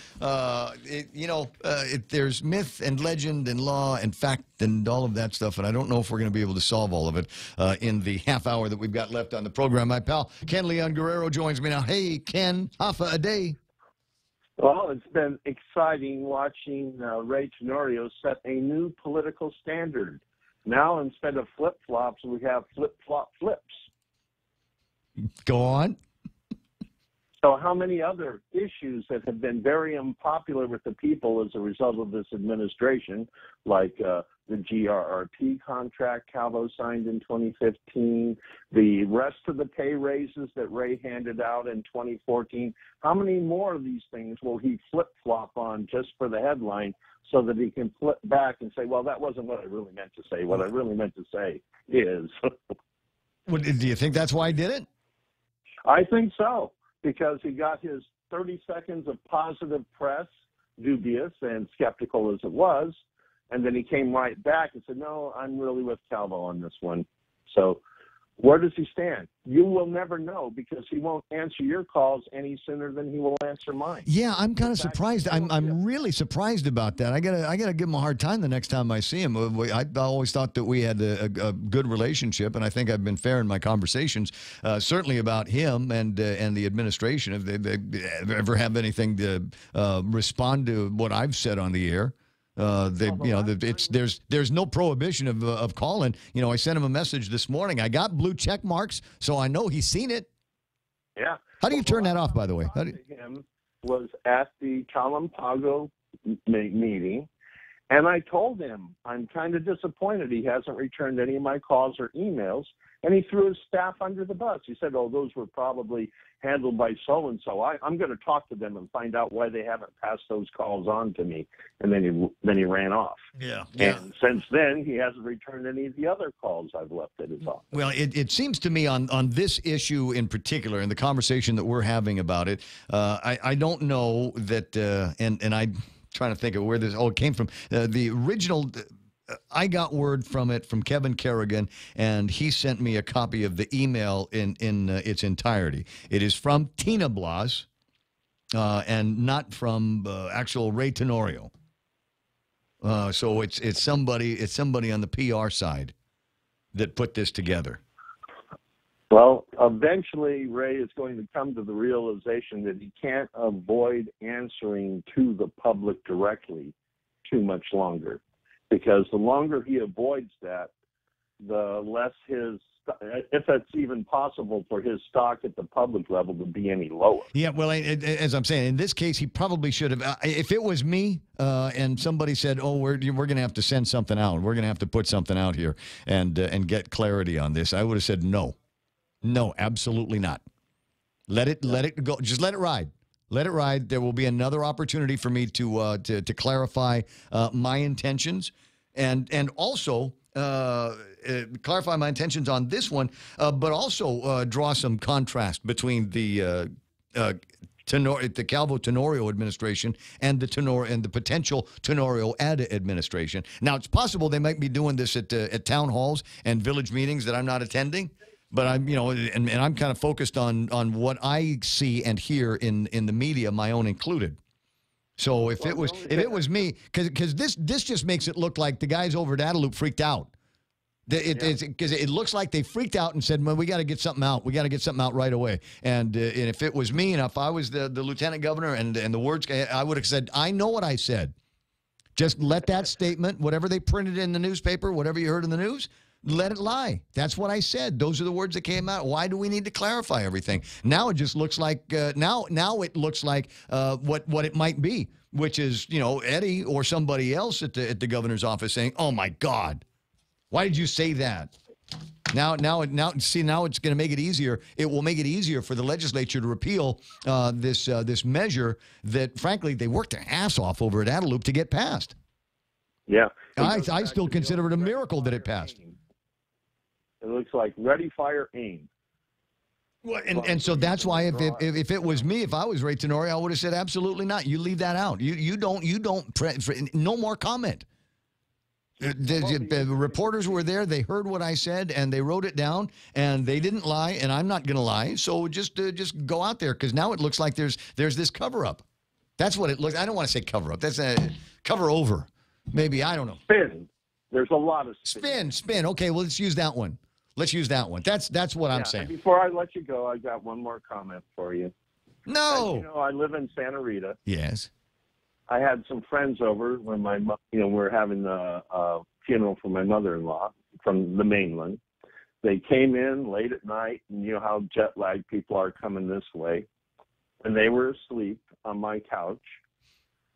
There's myth and legend and law and fact and all of that stuff, and I don't know if we're going to be able to solve all of it in the half hour that we've got left on the program. My pal Ken Leon Guerrero joins me now. Hey, Ken, Hafa a day. Well, it's been exciting watching Ray Tenorio set a new political standard. Now, instead of flip-flops, we have flip-flop flips. Go on. So how many other issues that have been very unpopular with the people as a result of this administration, like the GRRP contract Calvo signed in 2015, the rest of the pay raises that Ray handed out in 2014, how many more of these things will he flip-flop on just for the headline so that he can flip back and say, well, that wasn't what I really meant to say. What I really meant to say is. Well, do you think that's why he did it? I think so. Because he got his 30 seconds of positive press, dubious and skeptical as it was, and then he came right back and said, no, I'm really with Calvo on this one. So Where does he stand? You will never know because he won't answer your calls any sooner than he will answer mine. Yeah, I'm kind of surprised. I'm really surprised about that. I gotta give him a hard time the next time I see him. I always thought that we had a good relationship, and I think I've been fair in my conversations, certainly about him and the administration. If they ever have anything to respond to what I've said on the air. There's no prohibition of calling. I sent him a message this morning. I got blue check marks, so I know he's seen it. Yeah. How do you turn that off, by the way? Him was at the Kalampago meeting, and I told him I'm kind of disappointed he hasn't returned any of my calls or emails, and he threw his staff under the bus. He said, "Oh, those were probably handled by so-and-so. I'm going to talk to them and find out why they haven't passed those calls on to me." And then he ran off. Yeah. And since then, he hasn't returned any of the other calls I've left at his office. Well, it seems to me on this issue in particular, in the conversation that we're having about it, I don't know that, and I'm trying to think of where this all came from. The original... I got word from Kevin Kerrigan, and he sent me a copy of the email in its entirety. It is from Tina Blas, and not from actual Ray Tenorio. So it's somebody on the PR side that put this together. Well, eventually Ray is going to come to the realization that he can't avoid answering to the public directly too much longer. Because the longer he avoids that, the less if it's even possible for his stock at the public level to be any lower. Yeah, well, as I'm saying, in this case, he probably should have. If it was me and somebody said, "Oh, we're going to have to send something out. We're going to have to put something out here and get clarity on this," I would have said no, absolutely not. Let it go. Just let it ride. Let it ride. There will be another opportunity for me to clarify my intentions and also clarify my intentions on this one, but also draw some contrast between the Calvo Tenorio administration and the potential Tenorio Ada administration. Now, it's possible they might be doing this at town halls and village meetings that I'm not attending. But I'm, and I'm kind of focused on what I see and hear in the media, my own included. So if it was me, because this just makes it look like the guys over at Adaloop freaked out. Because it looks like they freaked out and said, "Well, we got to get something out. We got to get something out right away." And if it was me, and if I was the lieutenant governor, and the words, I would have said, "I know what I said. Just let that statement, whatever they printed in the newspaper, whatever you heard in the news." Let it lie. That's what I said. Those are the words that came out. Why do we need to clarify everything? Now it just looks like now it looks like what it might be, which is Eddie or somebody else at the governor's office saying, "Oh my God, why did you say that?" Now it's going to make it easier. It will make it easier for the legislature to repeal this measure that, frankly, they worked their ass off over at Adaloop to get passed. Yeah, I still consider it a miracle that it passed. It looks like ready, fire, aim. Well, and so that's why if it was me, if I was Ray Tenorio, I would have said absolutely not. You leave that out. You don't no more comment. The reporters were there. They heard what I said and they wrote it down and they didn't lie. And I'm not going to lie. So just go out there because now it looks like there's this cover up. That's what it looks. I don't want to say cover up. That's a cover over. Maybe I don't know. Spin. There's a lot of spin. Okay, well let's use that one. Let's use that one. That's what I'm saying. Before I let you go, I got one more comment for you. No. As I live in Santa Rita. Yes. I had some friends over when we were having a funeral for my mother-in-law from the mainland. They came in late at night, and you know how jet-lagged people are coming this way. And they were asleep on my couch.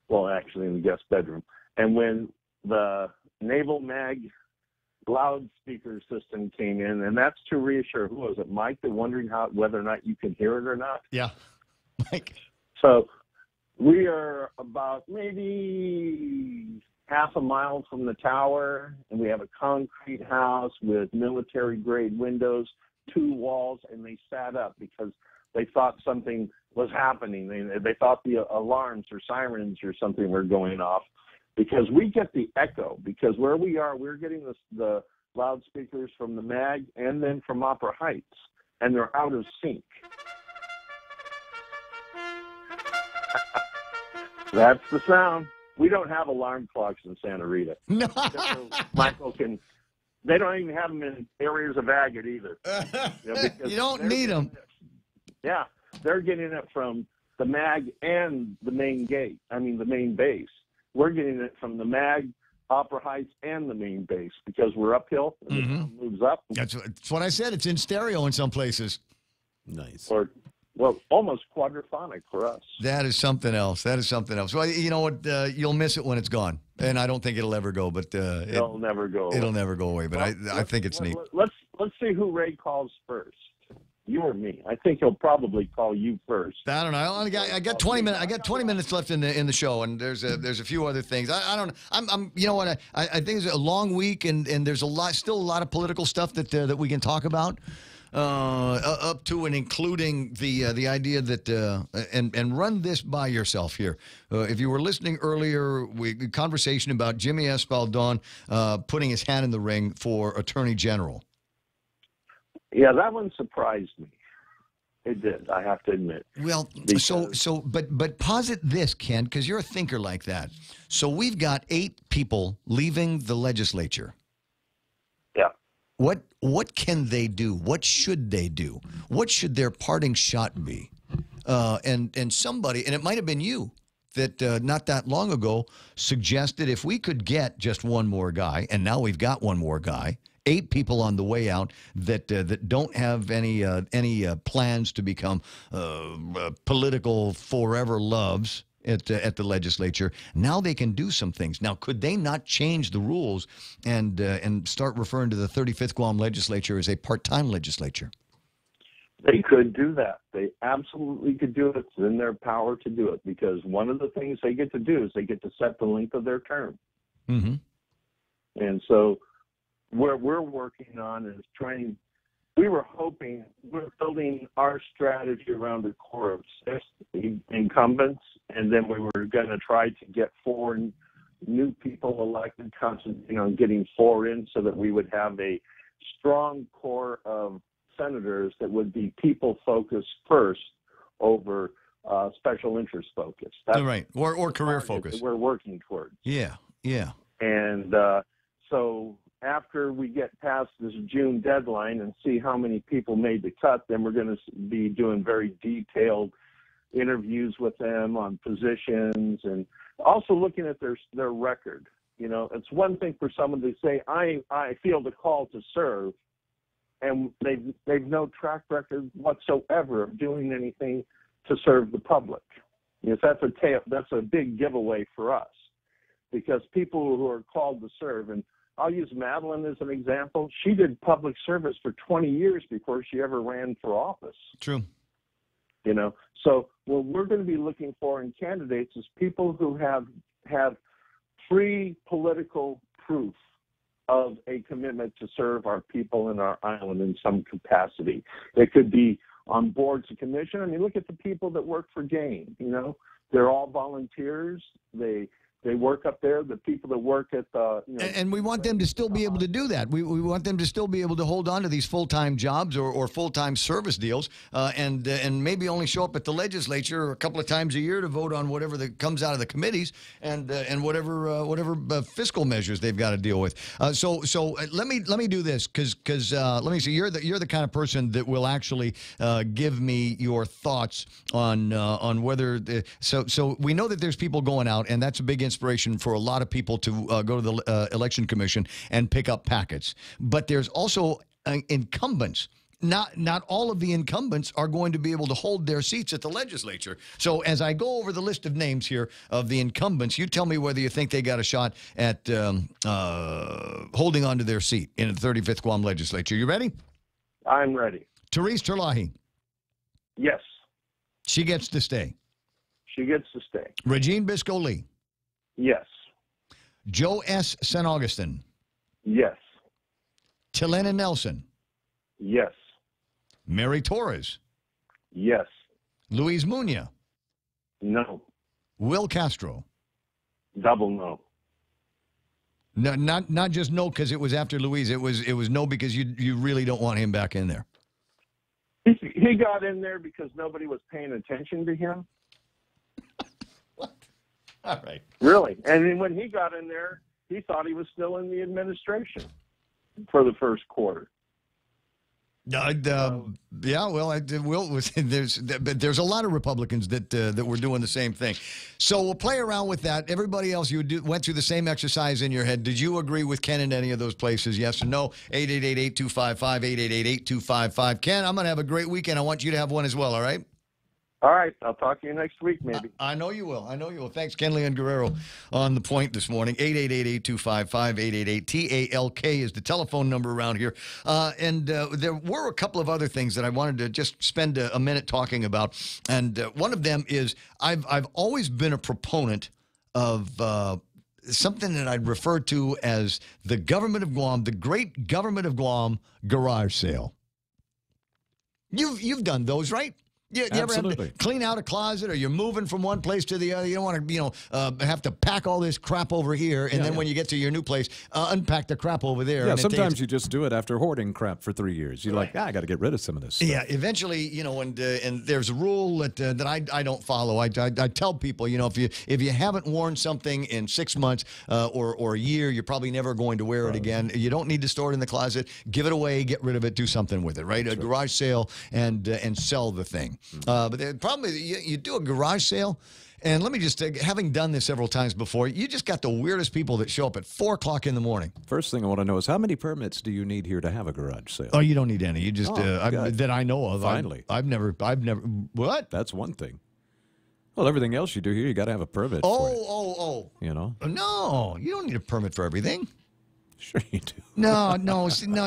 Well, actually in the guest bedroom. And when the Naval Mag loudspeaker system came in, and that's to reassure, who was it, Mike? They're wondering whether or not you can hear it or not. Yeah, Mike. So we are about maybe half a mile from the tower, and we have a concrete house with military-grade windows, 2 walls, and they sat up because they thought something was happening. They thought the alarms or sirens or something were going off. Because we get the echo, because where we are, we're getting the loudspeakers from the MAG and then from Opera Heights, and they're out of sync. That's the sound. We don't have alarm clocks in Santa Rita. No. Michael can. They don't even have them in areas of Agate either. You don't need them. Yeah, they're getting it from the MAG and the main gate. I mean, the main base. We're getting it from the MAG, Opera Heights, and the main base because we're uphill and the sound moves up. That's what I said. It's in stereo in some places. Nice. Or, well, almost quadraphonic for us. That is something else. Well, you know what? You'll miss it when it's gone, and I don't think it'll ever go. But it'll never go away. It'll never go away. But I think it's neat. Let's see who Ray calls first. You or me? I think he'll probably call you first. I don't know. I got 20 minutes. I got 20 minutes left in the show, and there's a few other things. I don't. I'm. You know what? I think it's a long week, and there's still a lot of political stuff that we can talk about. Up to and including the idea that and run this by yourself here. If you were listening earlier, conversation about Jimmy Espaldon putting his hat in the ring for Attorney General. Yeah, that one surprised me. It did, I have to admit. Well, but posit this, Ken, because you're a thinker like that. So we've got 8 people leaving the legislature. Yeah. What can they do? What should they do? What should their parting shot be? And somebody, and it might have been you, that not that long ago suggested if we could get just one more guy, and now we've got one more guy, 8 people on the way out that don't have any plans to become political forever loves at the legislature. Now they can do some things. Now, could they not change the rules and start referring to the 35th Guam legislature as a part-time legislature? They could do that. They absolutely could do it. It's in their power to do it because one of the things they get to do is they get to set the length of their term. Mm-hmm. And so what we're working on is we're building our strategy around the core of 6 incumbents, and then we were going to try to get 4 new people elected, concentrating on getting 4 in so that we would have a strong core of senators that would be people-focused first over special interest focused. That's right, or career focused. We're working towards. Yeah. And so after we get past this June deadline and see how many people made the cut, then we're going to be doing very detailed interviews with them on positions and also looking at their record. You know, it's one thing for someone to say, I feel the call to serve, and they've no track record whatsoever of doing anything to serve the public. Yes, that's a big giveaway for us, because people who are called to serve, and I'll use Madeline as an example. She did public service for 20 years before she ever ran for office. True. You know, so what we're going to be looking for in candidates is people who have free political proof of a commitment to serve our people in our island in some capacity. They could be on boards of commission. I mean, look at the people that work for GAIN. You know, they're all volunteers. They work up there. The people that work at the and we want them to still be able to do that. We want them to still be able to hold on to these full-time jobs or full-time service deals, and maybe only show up at the legislature a couple of times a year to vote on whatever that comes out of the committees and whatever fiscal measures they've got to deal with. So let me do this because let me see. You're the kind of person that will actually give me your thoughts on whether so we know that there's people going out, and that's a big inspiration for a lot of people to go to the Election Commission and pick up packets. But there's also incumbents. Not all of the incumbents are going to be able to hold their seats at the legislature. So as I go over the list of names here of the incumbents, you tell me whether you think they got a shot at holding on to their seat in the 35th Guam legislature. You ready? I'm ready. Therese Terlahi. Yes. She gets to stay. She gets to stay. Regine Bisco-Lee. Yes. Joe S. St. Augustine. Yes. Tilena Nelson. Yes. Mary Torres. Yes. Luis Muña. No. Will Castro. Double no. No, not just no because it was after Louise. It was no because you really don't want him back in there. He got in there because nobody was paying attention to him. What? All right. Really. And then when he got in there, he thought he was still in the administration for the first quarter. Yeah, well, there's a lot of Republicans that were doing the same thing. So we'll play around with that. Everybody else, went through the same exercise in your head. Did you agree with Ken in any of those places? Yes or no? 888-8255, 888-8255. Ken, I'm going to have a great weekend. I want you to have one as well, all right? All right. I'll talk to you next week, maybe. I know you will. Thanks, Ken Leon Guerrero, on the point this morning. 888-8255, 888-TALK is the telephone number around here. And there were a couple of other things that I wanted to just spend a minute talking about. And one of them is I've always been a proponent of something that I'd refer to as the government of Guam, the great government of Guam garage sale. You've done those, right? You ever have to clean out a closet, or you're moving from one place to the other? You don't want to, have to pack all this crap over here, and then when you get to your new place, unpack the crap over there. Yeah, sometimes you just do it after hoarding crap for 3 years. You're like, I got to get rid of some of this stuff. Yeah, eventually, and there's a rule that I don't follow. I tell people, if you haven't worn something in 6 months or a year, you're probably never going to wear it again. You don't need to store it in the closet. Give it away, get rid of it, do something with it, right? A garage sale and sell the thing. But the problem is you do a garage sale, and let me just, having done this several times before, you just got the weirdest people that show up at 4 o'clock in the morning. First thing I want to know is how many permits do you need here to have a garage sale? Oh, you don't need any. You just, that I know of. Finally. I've never, what? That's one thing. Well, everything else you do here, you got to have a permit for it. No, you don't need a permit for everything. Sure you do. No.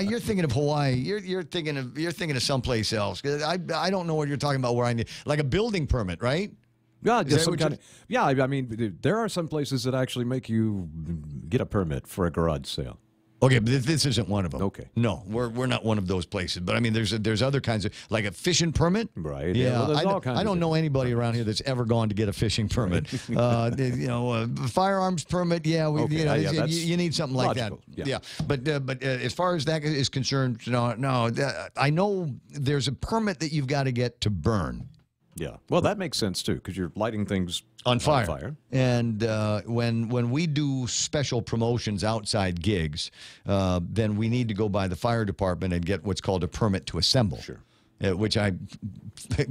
You're thinking of Hawaii. You're thinking of someplace else. I don't know what you're talking about. Where I need like a building permit, right? Yeah, I mean, there are some places that actually make you get a permit for a garage sale. Okay, but this isn't one of them. Okay. No, we're not one of those places. But I mean, there's other kinds of, like a fishing permit. Right. Yeah. Well, there's all kinds I don't know anybody around here that's ever gone to get a fishing permit. Firearms permit. Yeah. You need something like logical. that. Yeah. But as far as that is concerned, no. I know there's a permit that you've got to get to burn. Yeah. Well, that makes sense too, because you're lighting things on fire. And when we do special promotions outside gigs, then we need to go by the fire department and get what's called a permit to assemble. Sure. Which I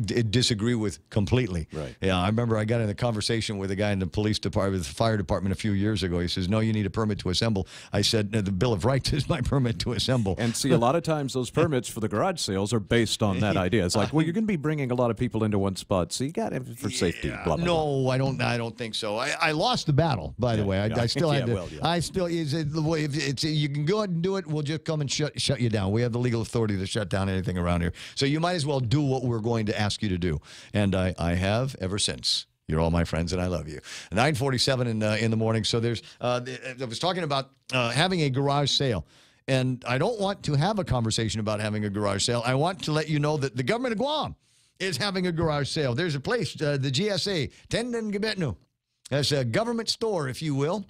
disagree with completely. Right. Yeah, I remember I got in a conversation with a guy in the police department, the fire department a few years ago. He says, "No, you need a permit to assemble." I said, "The Bill of Rights is my permit to assemble." And see, a lot of times those permits for the garage sales are based on that idea. It's like, well, you're going to be bringing a lot of people into one spot, so you got it for safety. Blah, blah, no, blah. I don't think so. I lost the battle, by the way. I still had to. Well, yeah. I still if you can go ahead and do it, we'll just come and shut you down. We have the legal authority to shut down anything around here. So you might as well do what we're going to ask you to do. And I have ever since. You're all my friends, and I love you. 9:47 in the morning. So I was talking about having a garage sale. And I don't want to have a conversation about having a garage sale. I want to let you know that the government of Guam is having a garage sale. There's a place, the GSA, Tenden Gabetnu. That's a government store, if you will.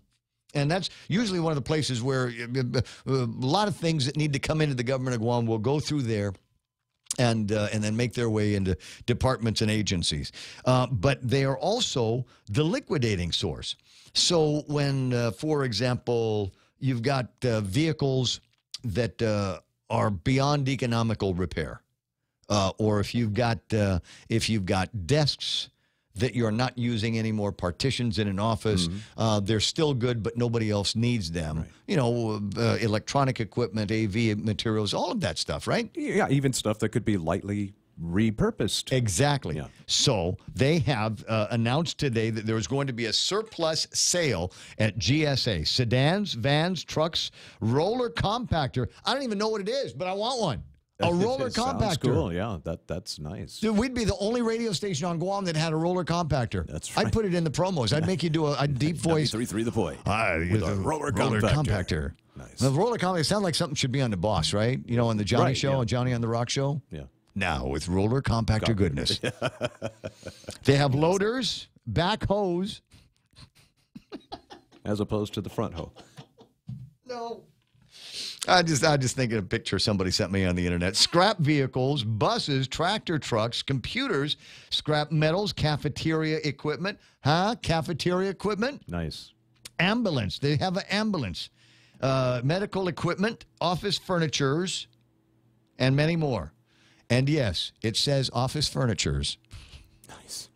And that's usually one of the places where a lot of things that need to come into the government of Guam will go through there. And then make their way into departments and agencies. But they are also the liquidating source. So when, for example, you've got vehicles that are beyond economical repair, or if you've got desks that you're not using anymore, partitions in an office, they're still good, but nobody else needs them. Right. Electronic equipment, AV materials, all of that stuff, right? Yeah, even stuff that could be lightly repurposed. Exactly. Yeah. So they have announced today that there's going to be a surplus sale at GSA. Sedans, vans, trucks, roller compactor. I don't even know what it is, but I want one. A roller compactor. Sounds cool. Yeah, that's nice. Dude, we'd be the only radio station on Guam that had a roller compactor. That's right. I'd put it in the promos. I'd make you do a deep voice. 93 the boy. With a roller compactor. Nice. The roller compactor sounds like something should be on The Boss, right? On the Johnny Show, Johnny on the Rock Show. Yeah. Now with roller compactor goodness. They have loaders, back hose. As opposed to the front hoe. No. I just thinking of a picture somebody sent me on the internet. Scrap vehicles, buses, tractor trucks, computers, scrap metals, cafeteria equipment. Cafeteria equipment? Nice. Ambulance. They have an ambulance. Medical equipment, office furnitures, and many more. And yes, it says office furnitures. Nice.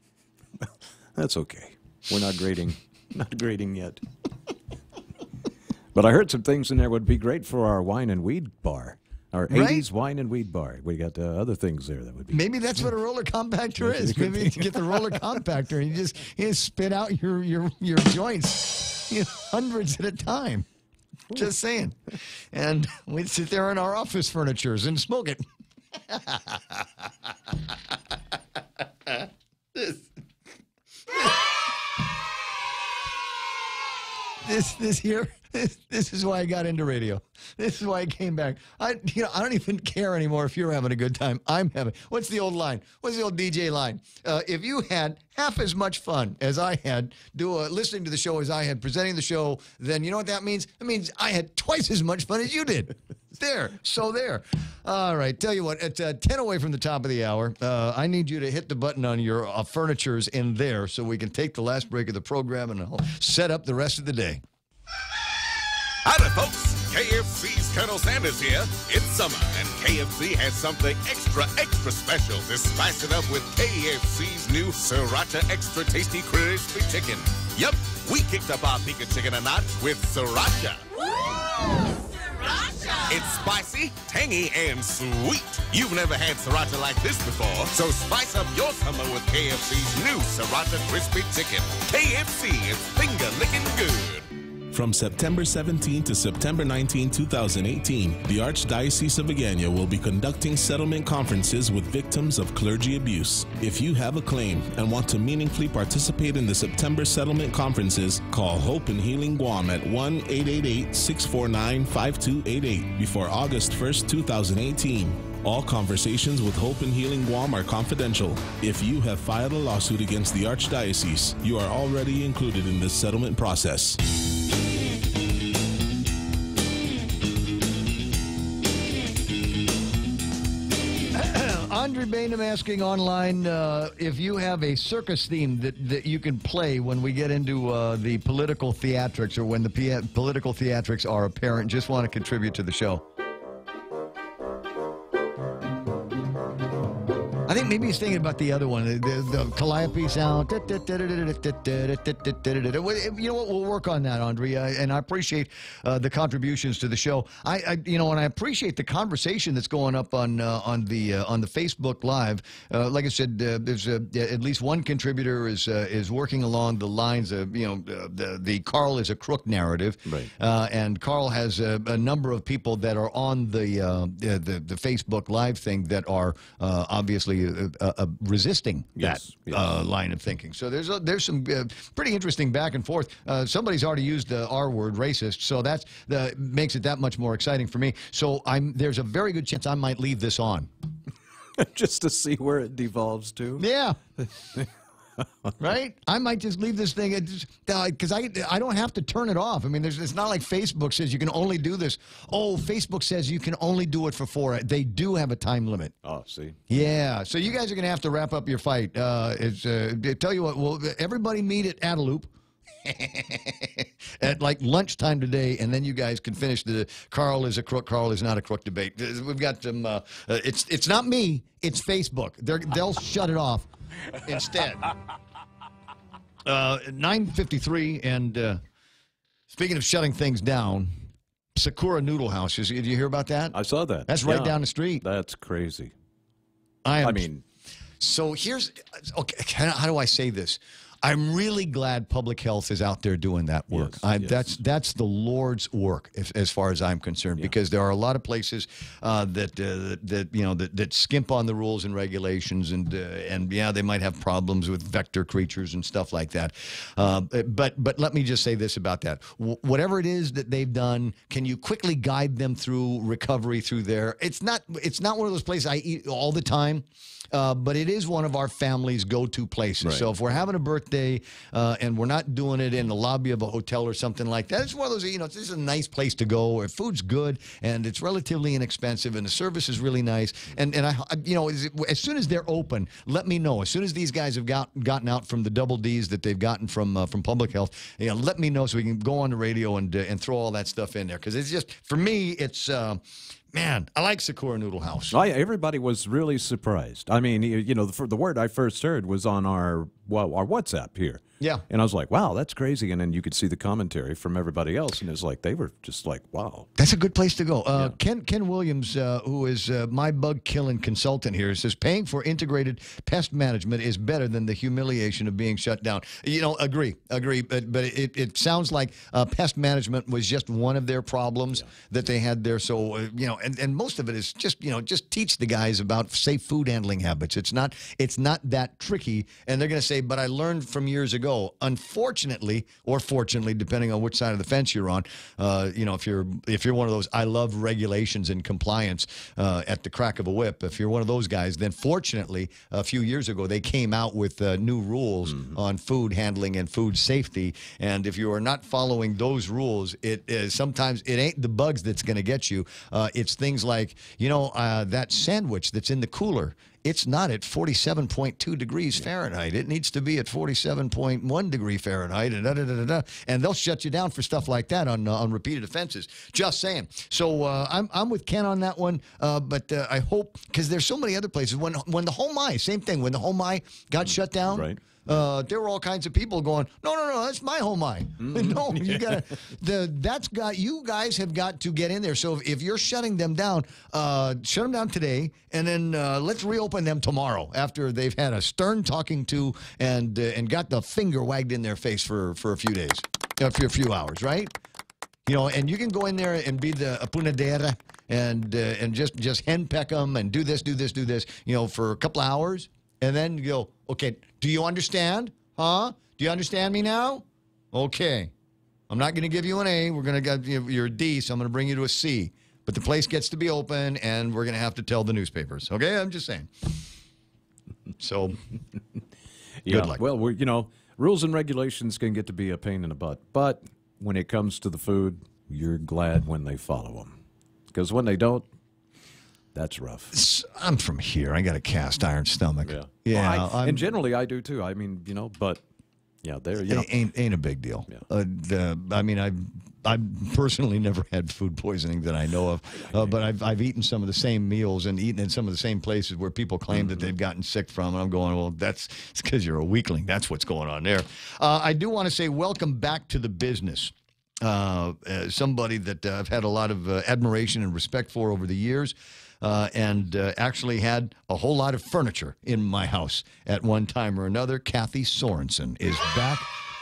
That's okay. We're not grading. Not grading yet. But I heard some things in there would be great for our wine and weed bar. Our 80s wine and weed bar. We got other things there that would be. Maybe that's what a roller compactor is. Maybe you get the roller compactor and you just spit out your joints, hundreds at a time. Just saying. And we'd sit there in our office furnitures and smoke it. This is why I got into radio. This is why I came back. I don't even care anymore if you're having a good time. I'm having. What's the old line? What's the old DJ line? If you had half as much fun as I had listening to the show as I had presenting the show, then you know what that means? It means I had twice as much fun as you did. There. All right. Tell you what, it's 10 away from the top of the hour. I need you to hit the button on your furnitures in there so we can take the last break of the program and I'll set up the rest of the day. Howdy, folks. KFC's Colonel Sanders here. It's summer, and KFC has something extra special to spice it up with KFC's new Sriracha Extra Tasty Crispy Chicken. Yep, we kicked up our Pika chicken a notch with Sriracha. Sriracha! It's spicy, tangy, and sweet. You've never had Sriracha like this before, so spice up your summer with KFC's new Sriracha Crispy Chicken. KFC is finger-licking good. From September 17 to September 19, 2018, the Archdiocese of Agana will be conducting settlement conferences with victims of clergy abuse. If you have a claim and want to meaningfully participate in the September settlement conferences, call Hope and Healing Guam at 1-888-649-5288 before August 1st, 2018. All conversations with Hope and Healing Guam are confidential. If you have filed a lawsuit against the Archdiocese, you are already included in this settlement process. Andre Bainham asking online if you have a circus theme that you can play when we get into the political theatrics or when the political theatrics are apparent. Just want to contribute to the show. I think maybe he's thinking about the other one, the Calliope sound. You know what? We'll work on that, Andre. And I appreciate the contributions to the show. And I appreciate the conversation that's going up on the Facebook Live. Like I said, there's at least one contributor is working along the lines of the Carl is a crook narrative, right? And Carl has a number of people that are on the Facebook Live thing that are obviously resisting that line of thinking. So there's some pretty interesting back and forth. Somebody's already used the R word, racist, so that makes it that much more exciting for me. So there's a very good chance I might leave this on. Just to see where it devolves to? Yeah. Right? I might just leave this thing because I don't have to turn it off. I mean, it's not like Facebook says you can only do this. Oh, Facebook says you can only do it for 4 hours. They do have a time limit. Oh, see? Yeah. So you guys are going to have to wrap up your fight. Tell you what, well, everybody meet at Adaloop at like lunchtime today, and then you guys can finish the Carl is a crook, Carl is not a crook debate. We've got some, it's not me, it's Facebook. They'll shut it off instead. 9:53, and speaking of shutting things down, Sakura Noodle House. Did you hear about that? I saw that. That's right down the street. That's crazy. So here's, okay, how do I say this? I'm really glad public health is out there doing that work. Yes. That's the Lord's work, as far as I'm concerned, because there are a lot of places that skimp on the rules and regulations, and they might have problems with vector creatures and stuff like that. But let me just say this about that: whatever it is that they've done, can you quickly guide them through recovery through there? It's not one of those places I eat all the time. But it is one of our family's go-to places. Right. So if we're having a birthday day, and we're not doing it in the lobby of a hotel or something like that. It's one of those, this is a nice place to go where food's good and it's relatively inexpensive and the service is really nice. And I as soon as they're open, let me know. As soon as these guys have gotten out from the double Ds that they've gotten from public health, let me know so we can go on the radio and throw all that stuff in there. Because it's just, for me, it's... man, I like Sakura Noodle House. Everybody was really surprised. I mean, the word I first heard was on our WhatsApp here. Yeah. And I was like, wow, that's crazy. And then you could see the commentary from everybody else. And it's like, they were just like, wow. That's a good place to go. Ken Williams, who is my bug-killing consultant here, says paying for integrated pest management is better than the humiliation of being shut down. Agree. But it sounds like pest management was just one of their problems that they had there. So, and most of it is just, just teach the guys about safe food handling habits. It's not that tricky. And they're going to say, but I learned from years ago. Unfortunately, or fortunately, depending on which side of the fence you're on, if you're one of those I love regulations and compliance at the crack of a whip, if you're one of those guys, then fortunately, a few years ago, they came out with new rules on food handling and food safety. And if you are not following those rules, sometimes it ain't the bugs that's going to get you. It's things like, that sandwich that's in the cooler. It's not at 47.2 degrees Fahrenheit. It needs to be at 47.1 degree Fahrenheit, and they'll shut you down for stuff like that on repeated offenses. Just saying. So I'm with Ken on that one, but I hope, because there's so many other places. When the Homai, same thing. When the Homai got shut down, right. There were all kinds of people going, no, that's my Homai. No, you guys have got to get in there. So if you're shutting them down, shut them down today, and then let's reopen them tomorrow after they've had a stern talking to and got the finger wagged in their face for a few days, for a few hours, right? And you can go in there and be the apunadera and just henpeck them and do this, for a couple of hours. And then you go, okay, do you understand? Huh? Do you understand me now? Okay. I'm not going to give you an A. We're going to get you're a D, so I'm going to bring you to a C. But the place gets to be open, and we're going to have to tell the newspapers. Okay? I'm just saying. So, good luck. Well, rules and regulations can get to be a pain in the butt. But when it comes to the food, you're glad when they follow them. Because when they don't, that's rough. I'm from here. I got a cast iron stomach. Yeah. Well, and generally, I do too. I mean, but ain't a big deal. Yeah. I've personally never had food poisoning that I know of, but I've eaten some of the same meals and eaten in some of the same places where people claim that they've gotten sick from. And I'm going, well, it's because you're a weakling. That's what's going on there. I do want to say welcome back to the business. Somebody that I've had a lot of admiration and respect for over the years. And actually had a whole lot of furniture in my house at one time or another. Kathy Sorensen is back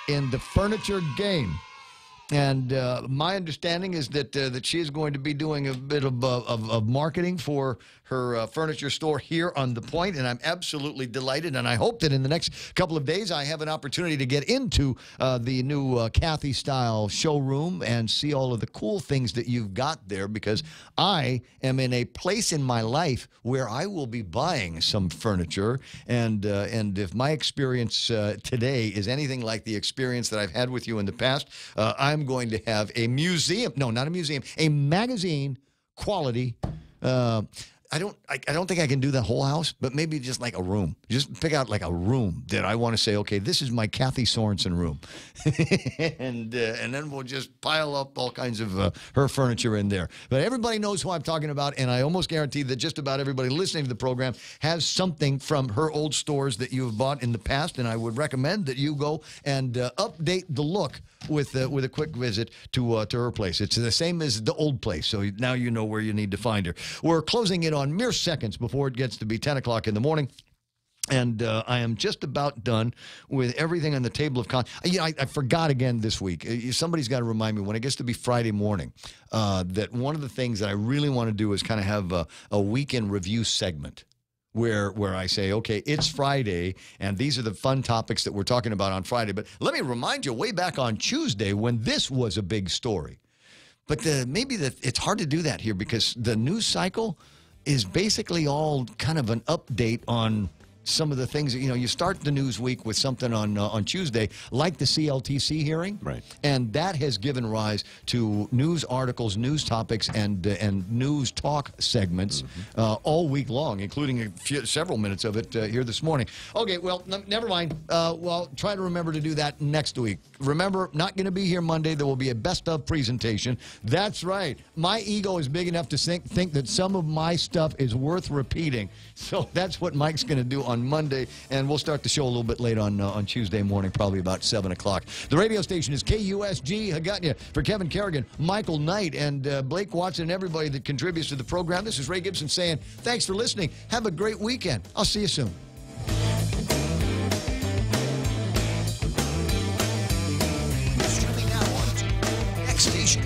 in the furniture game. And my understanding is that she is going to be doing a bit of marketing for her furniture store here on The Point, and I'm absolutely delighted. And I hope that in the next couple of days I have an opportunity to get into the new Kathy-style showroom and see all of the cool things that you've got there, because I am in a place in my life where I will be buying some furniture. And if my experience today is anything like the experience that I've had with you in the past, I'm going to have a museum. No, not a museum. A magazine quality. I don't think I can do the whole house, but maybe just like a room. Just pick out like a room that I want to say, okay, this is my Kathy Sorensen room. and then we'll just pile up all kinds of her furniture in there. But everybody knows who I'm talking about, and I almost guarantee that just about everybody listening to the program has something from her old stores that you have bought in the past, and I would recommend that you go and update the look with a quick visit to her place. It's the same as the old place, so now you know where you need to find her. We're closing in on mere seconds before it gets to be 10 o'clock in the morning. And I am just about done with everything on the table of I forgot again this week. Somebody's got to remind me when it gets to be Friday morning that one of the things that I really want to do is kind of have a weekend review segment where I say, okay, it's Friday, and these are the fun topics that we're talking about on Friday. But let me remind you, way back on Tuesday when this was a big story. But it's hard to do that here because the news cycle is basically all kind of an update on some of the things that, you start the news week with something on Tuesday, like the CLTC hearing. Right. And that has given rise to news articles, news topics, and news talk segments all week long, including several minutes of it here this morning. Okay, well, never mind. Well, try to remember to do that next week. Remember, not going to be here Monday. There will be a best of presentation. That's right. My ego is big enough to think that some of my stuff is worth repeating. So that's what Mike's going to do on Monday, and we'll start the show a little bit late on Tuesday morning, probably about 7 o'clock. The radio station is KUSG. Haggadah. For Kevin Kerrigan, Michael Knight, and Blake Watson, and everybody that contributes to the program, this is Ray Gibson saying thanks for listening. Have a great weekend. I'll see you soon. Streaming now on Next Station.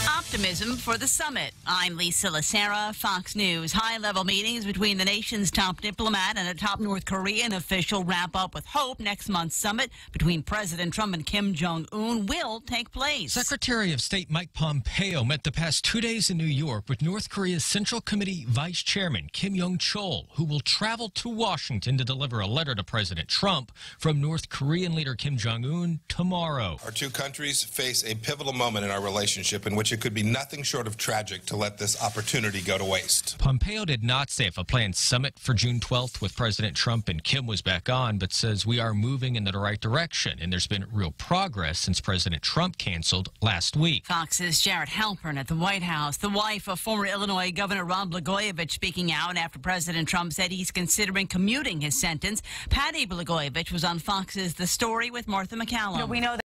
Optimism for the summit. I'm Lisa Lacera, Fox News. High-level meetings between the nation's top diplomat and a top North Korean official wrap up with hope. Next month's summit between President Trump and Kim Jong-un will take place. Secretary of State Mike Pompeo met the past 2 days in New York with North Korea's Central Committee Vice Chairman Kim Yong-chol, who will travel to Washington to deliver a letter to President Trump from North Korean leader Kim Jong-un tomorrow. Our two countries face a pivotal moment in our relationship in which it could be nothing short of tragic to let this opportunity go to waste. Pompeo did not say if a planned summit for June 12th with President Trump and Kim was back on, but says we are moving in the right direction, and there's been real progress since President Trump canceled last week. Fox's Jared Halpern at the White House. The wife of former Illinois Governor Rod Blagojevich speaking out after President Trump said he's considering commuting his sentence. Patty Blagojevich was on Fox's The Story with Martha McCallum. We know that